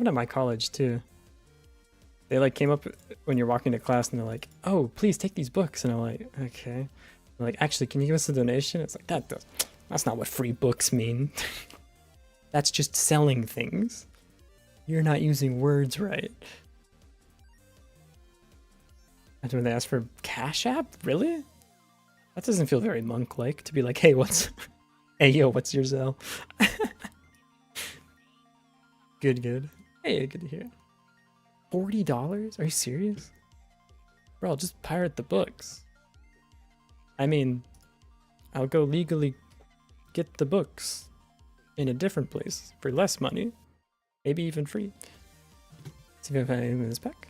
at my college too. They like came up when you're walking to class and they're like, "Oh, please take these books." And I'm like, "Okay." They're like, "Actually, can you give us a donation?" It's like, that's not what free books mean. That's just selling things. You're not using words right. And when they ask for Cash App, really? That doesn't feel very monk-like to be like, "Hey, hey, yo, what's your Zell?" Good. Hey, good to hear. $40? Are you serious? Bro, I'll just pirate the books. I mean, I'll go legally get the books in a different place for less money. Maybe even free. Let's see if I have anything in this pack.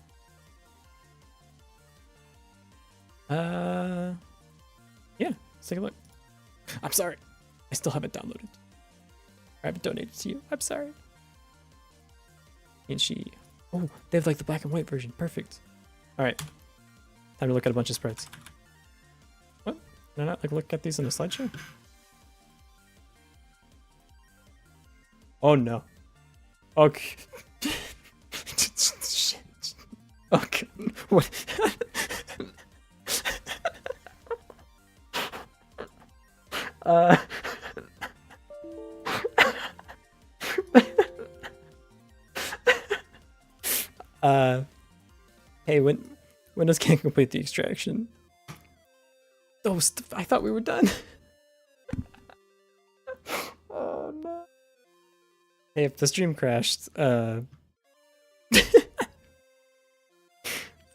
Yeah, let's take a look. I'm sorry. I still haven't downloaded. I haven't donated to you. I'm sorry. And she... Oh, they have like the black and white version. Perfect. Alright. Time to look at a bunch of sprites. What? Can I not like look at these in a slideshow? Oh no. Okay. Shit. Okay. What? Hey, Windows can't complete the extraction. Oh, I thought we were done. Oh no. Hey, if the stream crashed, are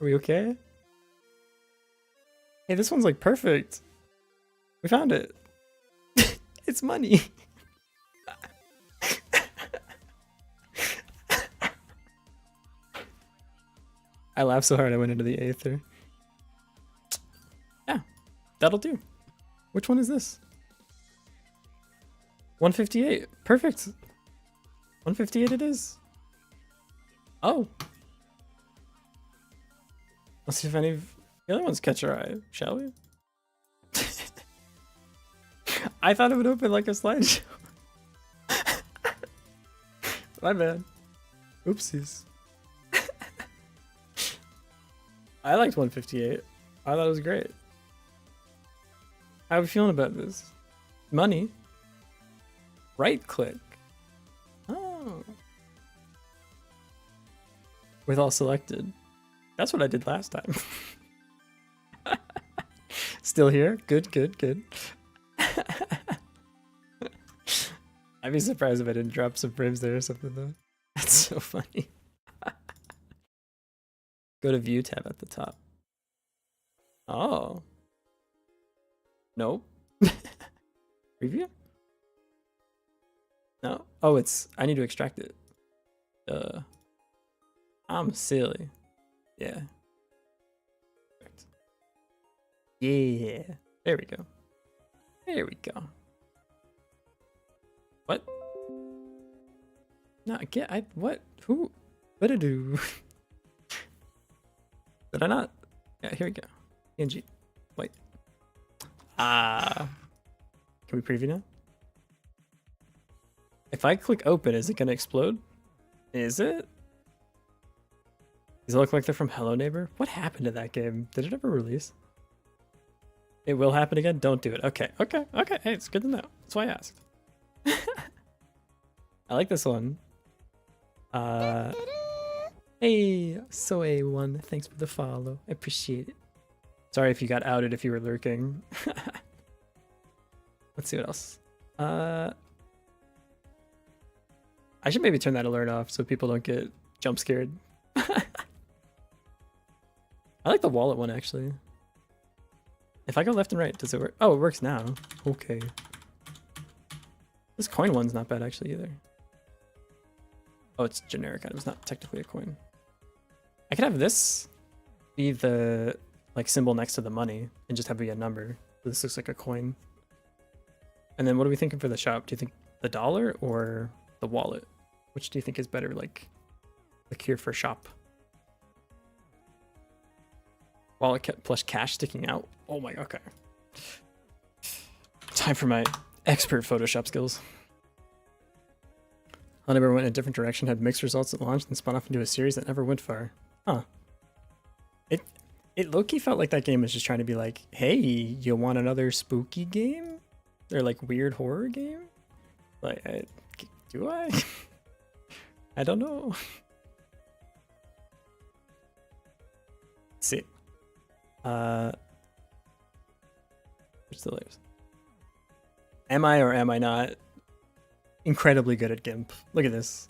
we okay? Hey, this one's like perfect. We found it. It's money. I laughed so hard I went into the aether. Yeah, that'll do. Which one is this? 158. Perfect. 158 it is. Oh. Let's see if any of the other ones catch our eye, shall we? I thought it would open like a slideshow. My bad. Oopsies. I liked 158. I thought it was great. How are we feeling about this? Money. Right click. Oh. With all selected. That's what I did last time. Still here? Good, good, good. I'd be surprised if I didn't drop some frames there or something though. That's so funny. Go to view tab at the top. Oh. Nope. Preview? No? Oh, I need to extract it. I'm silly. Yeah. Yeah. There we go. There we go. What? No, what? Who? What to do? Did I not? Yeah, here we go. PNG. Wait. Can we preview now? If I click open, is it gonna explode? Is it? Does it look like they're from Hello Neighbor? What happened to that game? Did it ever release? It will happen again? Don't do it. Okay, okay, okay. Hey, it's good to know. That's why I asked. I like this one. Hey, so A1, thanks for the follow. I appreciate it. Sorry if you got outed if you were lurking. Let's see what else. I should maybe turn that alert off so people don't get jump scared. I like the wallet one actually. If I go left and right, does it work? Oh, it works now. Okay. This coin one's not bad actually either. Oh, it's generic item. It's not technically a coin. I could have this be the like symbol next to the money and just have it be a number. So this looks like a coin. And then what are we thinking for the shop? Do you think the dollar or the wallet? Which do you think is better? Like here for shop. Wallet plus cash sticking out. Oh my, okay. Time for my expert Photoshop skills. I never went in a different direction, had mixed results at launch, and spun off into a series that never went far. Huh. It low-key felt like that game was just trying to be like, hey, you want another spooky game? Or like weird horror game? Like, do I? I don't know. Let's see. Which the layers? Am I or am I not incredibly good at GIMP? Look at this.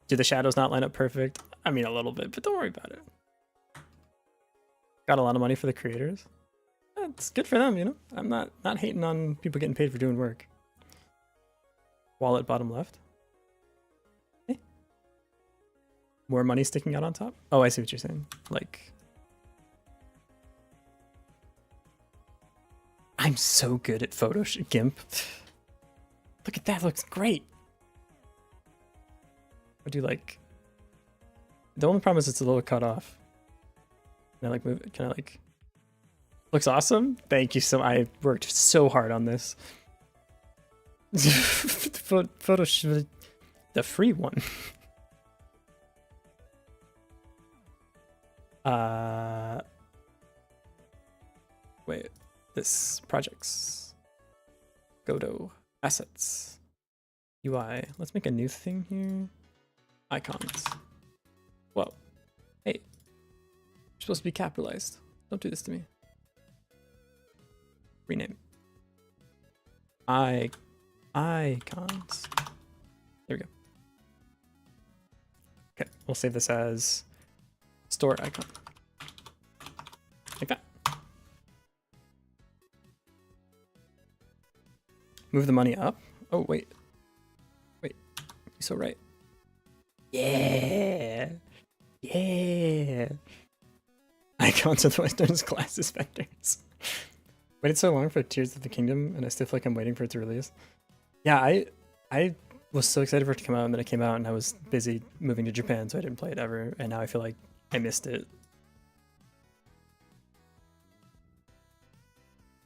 Do the shadows not line up perfect? I mean, a little bit, but don't worry about it. Got a lot of money for the creators. It's good for them, you know? I'm not hating on people getting paid for doing work. Wallet bottom left. Okay. More money sticking out on top? Oh, I see what you're saying. Like... I'm so good at Photoshop GIMP. Look at that, looks great. I do like... The only problem is it's a little cut off. Can I like move it? Can I like... Looks awesome. Thank you so much. I worked so hard on this. Photoshop... The free one. Wait. This projects. Godot. Assets. UI. Let's make a new thing here. Icons. Whoa. Hey. You're supposed to be capitalized. Don't do this to me. Rename. Icons. There we go. Okay, we'll save this as store icon. Like that. Move the money up. Oh, wait. Wait. You're so right. Yeah. Yeah. Icons are the Western's classes vectors. Waited so long for Tears of the Kingdom, and I still feel like I'm waiting for it to release. Yeah, I was so excited for it to come out, and then it came out, and I was busy moving to Japan, so I didn't play it ever, and now I feel like I missed it.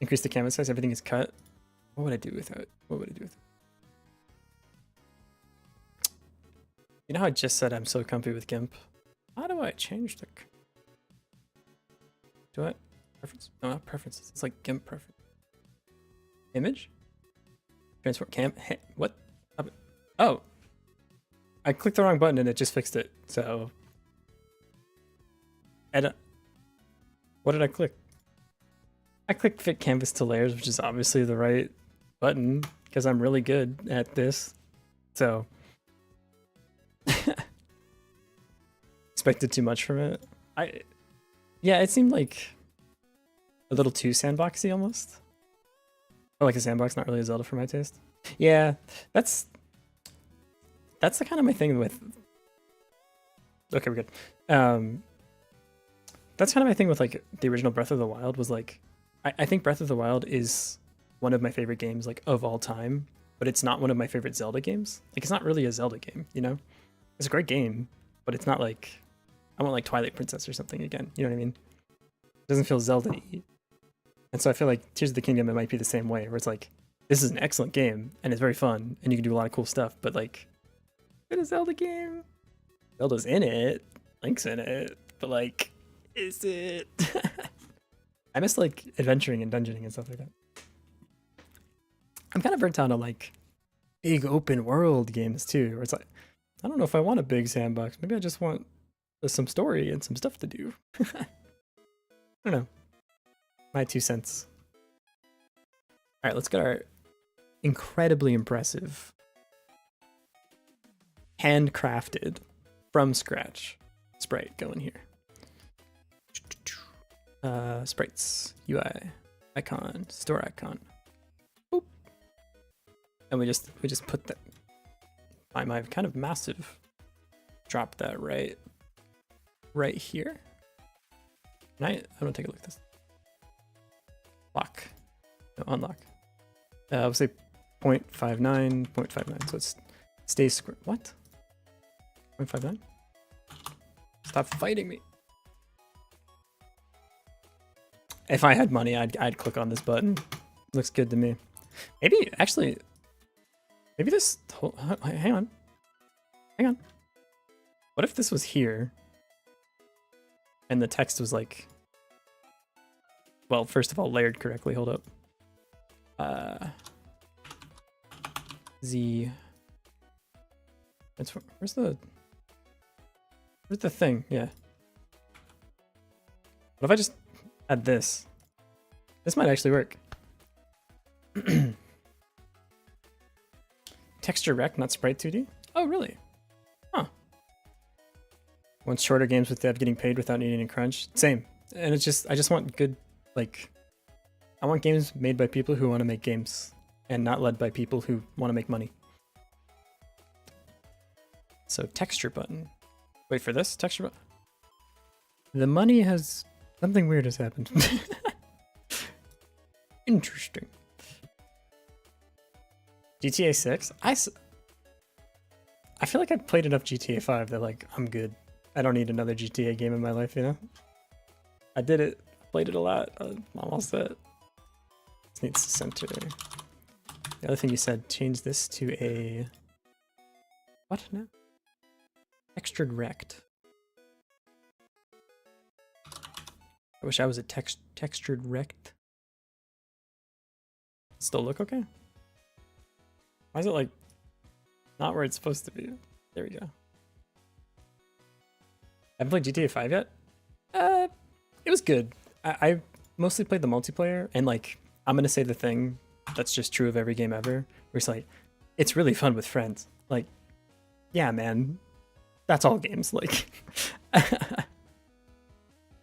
Increase the canvas size, everything is cut. What would I do with it? What would I do with it? You know how I just said I'm so comfy with GIMP? How do I change the... Do I? Preference? No, not preferences. It's like GIMP preference. Image? Transform cam. What? Oh. I clicked the wrong button and it just fixed it. So. Edit. What did I click? I clicked fit canvas to layers, which is obviously the right button because I'm really good at this. So. Expected too much from it. Yeah, it seemed like a little too sandboxy almost. Or like a sandbox, not really a Zelda for my taste. Yeah, that's the kind of my thing with. Okay, we're good. That's kind of my thing with like the original Breath of the Wild was like, I think Breath of the Wild is one of my favorite games like of all time, but it's not one of my favorite Zelda games. Like it's not really a Zelda game, you know? It's a great game, but it's not like I want like Twilight Princess or something again. You know what I mean? It doesn't feel Zelda-y. And so I feel like Tears of the Kingdom, it might be the same way, where it's like, this is an excellent game, and it's very fun, and you can do a lot of cool stuff, but like, it's a Zelda game. Zelda's in it, Link's in it, but like, is it? I miss like adventuring and dungeoning and stuff like that. I'm kind of burnt out on like big open world games too, where it's like, I don't know if I want a big sandbox. Maybe I just want some story and some stuff to do. I don't know. My 2 cents. All right, let's get our incredibly impressive, handcrafted, from scratch sprite going here. Sprites, UI, icon, store icon. Boop. And we just put that. My kind of massive. Drop that right here. And I don't take a look at this. Lock. No, unlock. We'll say 0.59, 0.59. So it stays square. What? 0.59? Stop fighting me. If I had money, I'd click on this button. Looks good to me. Maybe, actually, maybe this, hang on. What if this was here? And the text was like, well, first of all, layered correctly. Hold up. Z. Where's the thing? Yeah. What if I just add this? This might actually work. Texture rec, not sprite 2D? Oh, really? Huh. Want shorter games with dev getting paid without needing to crunch? Same. And it's just, I just want good, like, I want games made by people who want to make games and not led by people who want to make money. So texture button. Wait for this texture button. The money has, something weird has happened. Interesting. GTA 6? I feel like I've played enough GTA 5 that like I'm good. I don't need another GTA game in my life, you know? I did it, played it a lot. I'm almost set. This needs to center. The other thing you said, change this to a what now? Textured rect. I wish I was a textured rect. Still look okay? Why is it like not where it's supposed to be? There we go. Haven't played GTA 5 yet? It was good. I mostly played the multiplayer, and like I'm gonna say the thing that's just true of every game ever, where it's like, it's really fun with friends. Like, yeah, man, that's all games. Like,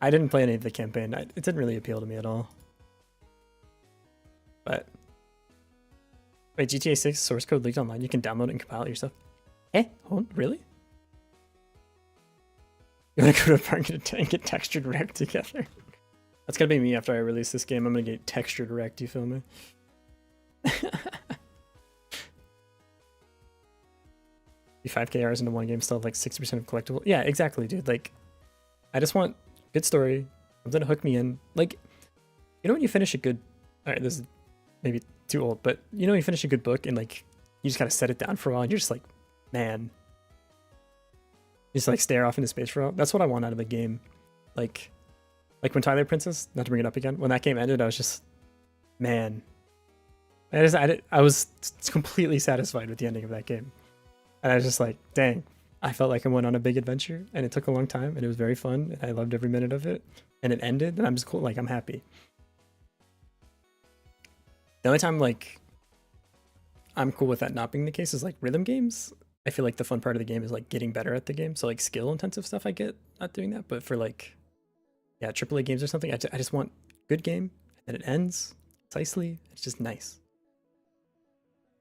I didn't play any of the campaign. It didn't really appeal to me at all. But wait, GTA 6 source code leaked online. You can download it and compile it yourself. Eh? Oh, really? You wanna go to a park and get textured wrecked together? That's gonna be me after I release this game. I'm gonna get textured wrecked, you feel me? 5k hours into one game, still have like 60% of collectible. Yeah, exactly, dude. Like, I just want good story, something to hook me in. Like, you know when you finish a good, all right, this is maybe too old, but you know when you finish a good book and like you just gotta set it down for a while and you're just like, man, you just like stare off into space for a while. That's what I want out of a game. Like, Like when Twilight Princess, not to bring it up again, when that game ended, I was just, man. I was completely satisfied with the ending of that game. And I was just like, dang, I felt like I went on a big adventure and it took a long time and it was very fun and I loved every minute of it. And it ended and I'm just cool, like I'm happy. The only time like I'm cool with that not being the case is like rhythm games. I feel like the fun part of the game is like getting better at the game. So like skill intensive stuff I get not doing that. But for like, yeah, AAA games or something, I just want good game and it ends precisely. It's just nice.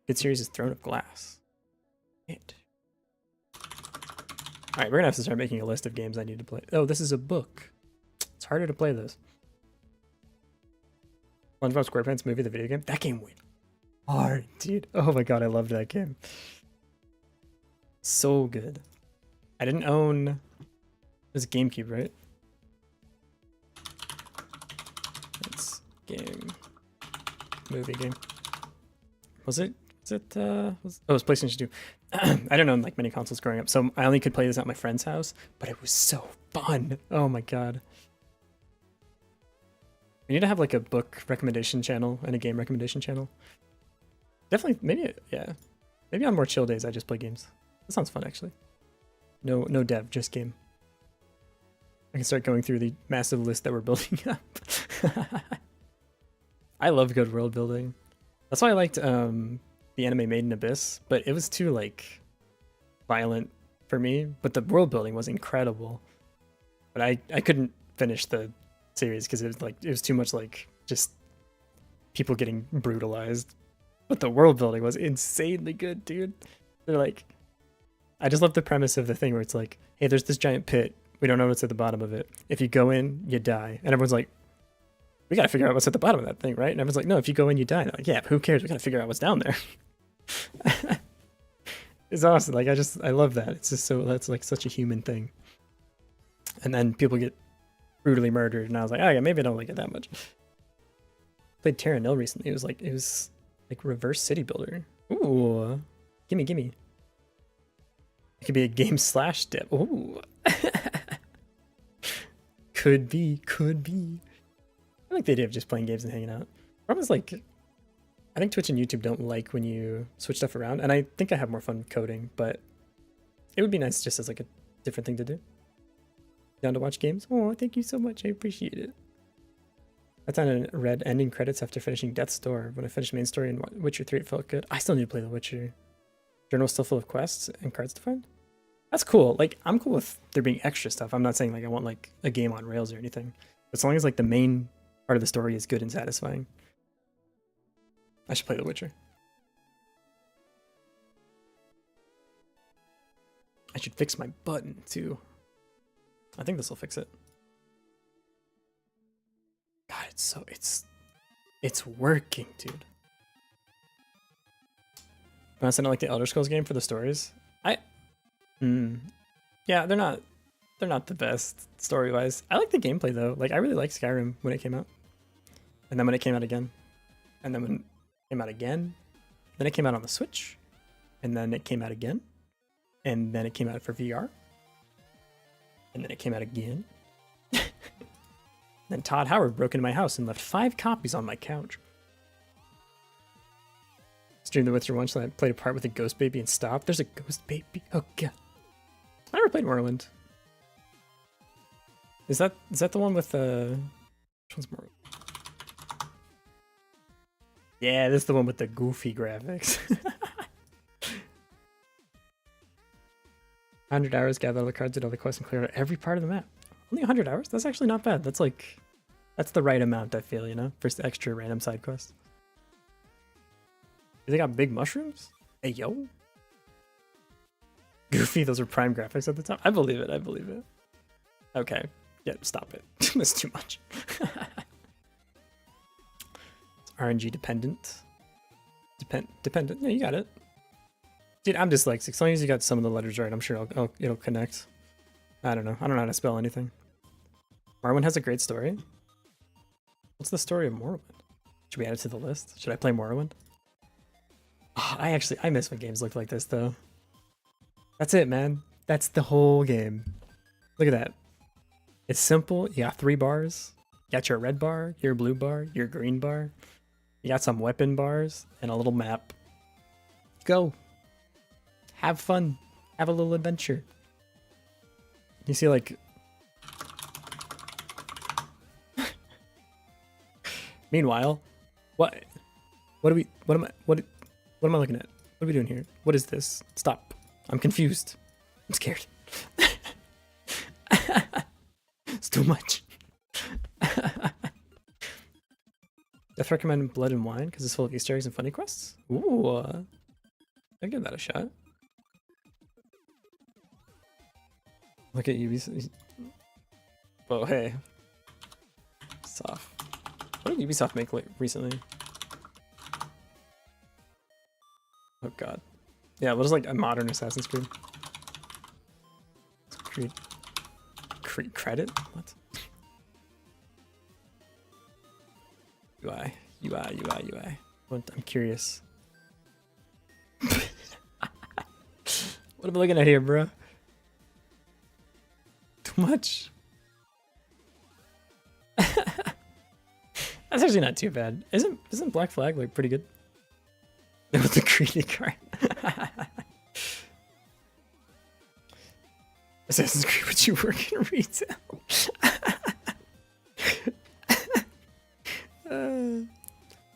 Good series is Throne of Glass. It. All right, we're gonna have to start making a list of games I need to play. Oh, this is a book. It's harder to play this. SpongeBob SquarePants movie, the video game. That game went hard, dude. Oh my god, I loved that game. So good. I didn't own. It was GameCube, right? It's game. Movie game. Was it? Oh, it was PlayStation 2. I didn't own like many consoles growing up, so I only could play this at my friend's house, but it was so fun. Oh my god. We need to have like a book recommendation channel and a game recommendation channel. Definitely, maybe, yeah. Maybe on more chill days I just play games. That sounds fun actually. No dev, just game. I can start going through the massive list that we're building up. I love good world building. That's why I liked the anime Made in Abyss, but it was too like violent for me. But the world building was incredible. But I couldn't finish the series because it was too much like just people getting brutalized. But the world building was insanely good, dude. They're like, I just love the premise of the thing where it's like, hey, there's this giant pit. We don't know what's at the bottom of it. If you go in, you die. And everyone's like, we gotta figure out what's at the bottom of that thing, right? And everyone's like, no, if you go in, you die. And they're like, yeah, but who cares? We gotta figure out what's down there. It's awesome. Like I love that. It's just so, that's like such a human thing. And then people get brutally murdered, and I was like, oh yeah, maybe I don't like it that much. Played Terra Nil recently. It was like reverse city builder. Ooh, gimme. It could be a game slash dip. Ooh. Could be. I like the idea of just playing games and hanging out. Problem is like, I think Twitch and YouTube don't like when you switch stuff around, and I think I have more fun coding, but it would be nice just as like a different thing to do. Down to watch games? Oh, thank you so much. I appreciate it. I found read ending credits after finishing Death's Door. When I finished main story in Witcher 3, it felt good. I still need to play The Witcher. Journal's still full of quests and cards to find? That's cool. Like, I'm cool with there being extra stuff. I'm not saying like I want like a game on rails or anything. As long as like the main part of the story is good and satisfying. I should play The Witcher. I should fix my button too. I think this will fix it. God, it's working, dude. Honestly, I don't like the Elder Scrolls game for the stories. Yeah, they're not the best story-wise. I like the gameplay though. Like I really liked Skyrim when it came out. And then when it came out again. And then when it came out again. Then it came out on the Switch. And then it came out again. And then it came out for VR. And then it came out again. Then Todd Howard broke into my house and left 5 copies on my couch. Streamed The Witcher once, and I played a part with a ghost baby and stopped. There's a ghost baby. Oh god. I never played Morrowind. Is that the one with which one's Morrowind? Yeah, this is the one with the goofy graphics. 100 hours, gather all the cards, did all the quests, and clear out every part of the map. Only 100 hours? That's actually not bad. That's like, that's the right amount, I feel, you know? For extra random side quests. They got big mushrooms? Hey, yo. Goofy, those are prime graphics at the time. I believe it. Okay. Yeah, stop it. That's too much. It's RNG dependent. Dependent. Yeah, you got it. Dude, I'm dyslexic. As long as you got some of the letters right, I'm sure it'll connect. I don't know how to spell anything. Morrowind has a great story. What's the story of Morrowind? Should we add it to the list? Should I play Morrowind? Oh, I miss when games look like this though. That's it, man. That's the whole game. Look at that. It's simple. You got 3 bars. You got your red bar, your blue bar, your green bar. You got some weapon bars and a little map. Go. Have fun. Have a little adventure. You see, like... Meanwhile, what am I looking at? What are we doing here? What is this? Stop. I'm confused. I'm scared. It's too much. Death recommend Blood and Wine because it's full of Easter eggs and funny quests. Ooh, I'll give that a shot. Look at Ubisoft. Oh, hey. Soft. What did Ubisoft make recently? Oh god. Yeah, what is like a modern Assassin's Creed? Credit? What? UI. What? I'm curious. What am I looking at here, bro? Too much. That's actually not too bad. Isn't Black Flag like pretty good? With the greedy card. Assassin's Creed, would you work in retail?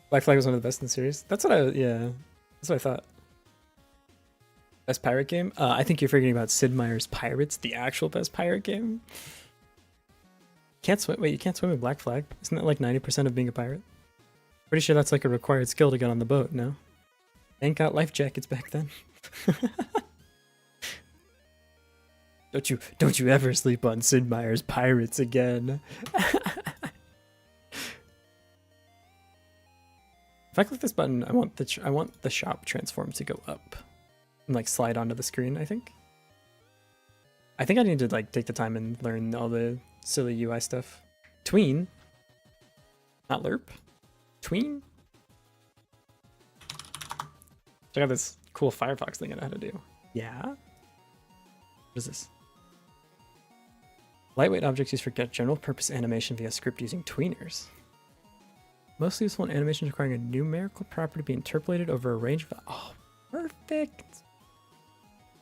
Black Flag was one of the best in the series. That's what I thought. Best pirate game? I think you're forgetting about Sid Meier's Pirates, the actual best pirate game. Can't swim. Wait, you can't swim in Black Flag? Isn't that like 90% of being a pirate? Pretty sure that's like a required skill to get on the boat, no? Ain't got life jackets back then. Don't you ever sleep on Sid Meier's Pirates again. If I click this button, I want the shop transform to go up and like slide onto the screen, I think. I think I need to like take the time and learn all the silly UI stuff. Tween. Not lerp. Tween. Check out this cool Firefox thing I know how to do. Yeah? What is this? Lightweight objects used for general purpose animation via script using tweeners. Mostly useful in animations requiring a numerical property to be interpolated over a range of... Oh, perfect!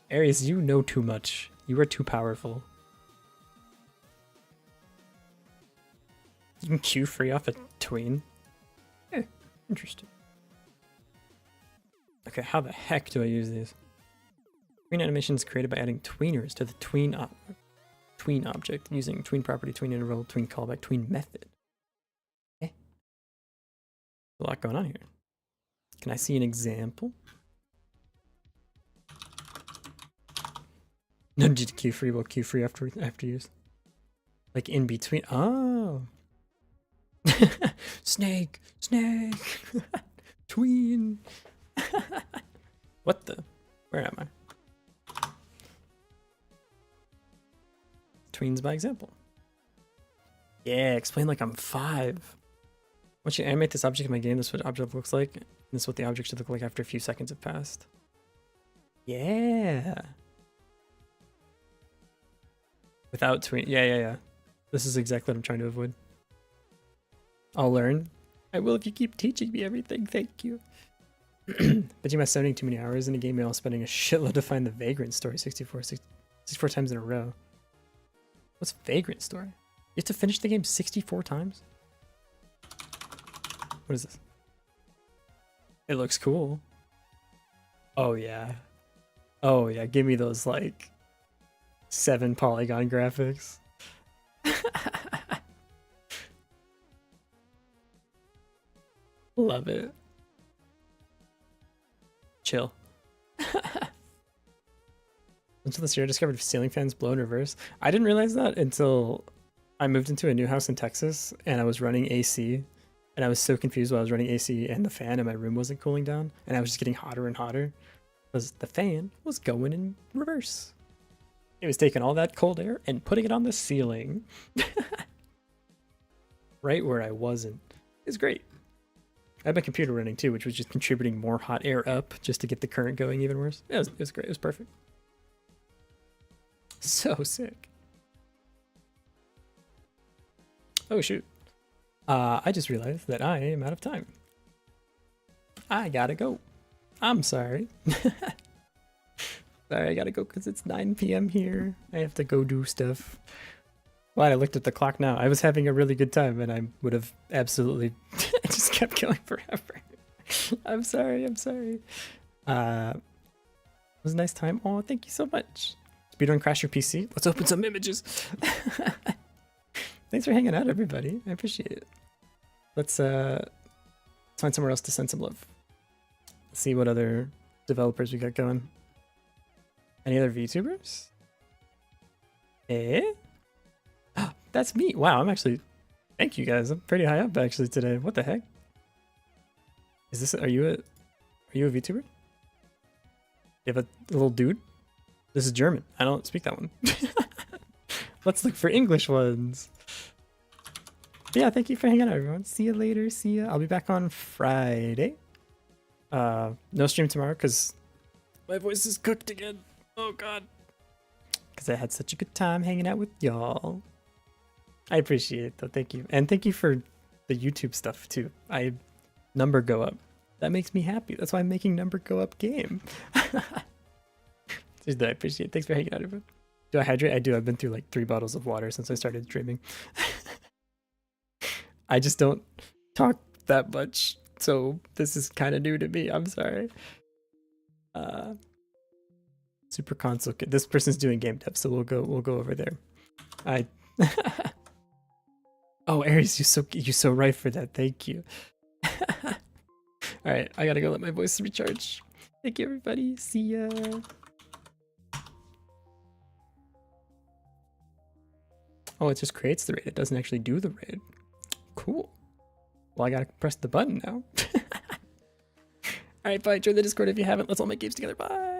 Aries, you know too much. You are too powerful. You can queue free off a tween? Eh, interesting. Okay, how the heck do I use these? Tween animation is created by adding tweeners to the tween object using tween property, tween interval, tween callback, tween method. Eh. A lot going on here. Can I see an example? No need to queue free. We'll queue free after use. Like in between. Oh. Snake. Tween. What the? Where am I? Tweens by example. Yeah, explain like I'm 5. Once you animate this object in my game, this is what object looks like. And this is what the object should look like after a few seconds have passed. Yeah. Without tween. Yeah. This is exactly what I'm trying to avoid. I'll learn. I will if you keep teaching me everything. Thank you. But you must spending too many hours in a game while spending a shitload to find the Vagrant story 64 times in a row. What's Vagrant story? You have to finish the game 64 times? What is this? It looks cool. Oh yeah. Oh yeah, give me those like 7 polygon graphics. Love it. Chill. Until this year, I discovered ceiling fans blow in reverse. I didn't realize that until I moved into a new house in Texas and I was running AC. And I was so confused while I was running AC and the fan in my room wasn't cooling down. And I was just getting hotter and hotter because the fan was going in reverse. It was taking all that cold air and putting it on the ceiling. Right where I wasn't. It's great. I had my computer running too, which was just contributing more hot air up just to get the current going even worse. It was great. It was perfect. So sick. Oh shoot. I just realized that I am out of time. I gotta go. I'm sorry. Sorry, I gotta go because it's 9 p.m. here. I have to go do stuff. Well, I looked at the clock now. I was having a really good time and I would have absolutely I just kept going forever. I'm sorry, I'm sorry. It was a nice time. Oh, thank you so much. Speedrun Crash Your PC. Let's open some images. Thanks for hanging out, everybody. I appreciate it. Let's find somewhere else to send some love. Let's see what other developers we got going. Any other VTubers? Eh? That's me. Wow, I'm actually... Thank you guys. I'm pretty high up actually today. What the heck? Is this... Are you a VTuber? You have a little dude? This is German. I don't speak that one. Let's look for English ones. But yeah, thank you for hanging out, everyone. See you later. See ya. I'll be back on Friday. No stream tomorrow because my voice is cooked again. Oh god. Because I had such a good time hanging out with y'all. I appreciate it though. Thank you. And thank you for the YouTube stuff too. Number go up. That makes me happy. That's why I'm making number go up game. Just I appreciate it. Thanks for hanging out, everyone. Do I hydrate? I do. I've been through like 3 bottles of water since I started streaming. I just don't talk that much. So this is kind of new to me. I'm sorry. Super console. This person's doing game dev, so we'll go over there. Oh, Aries, you're so right for that. Thank you. All right, I gotta go let my voice recharge. Thank you, everybody. See ya. Oh, it just creates the raid. It doesn't actually do the raid. Cool. Well, I gotta press the button now. All right, bye. Join the Discord if you haven't. Let's all make games together. Bye.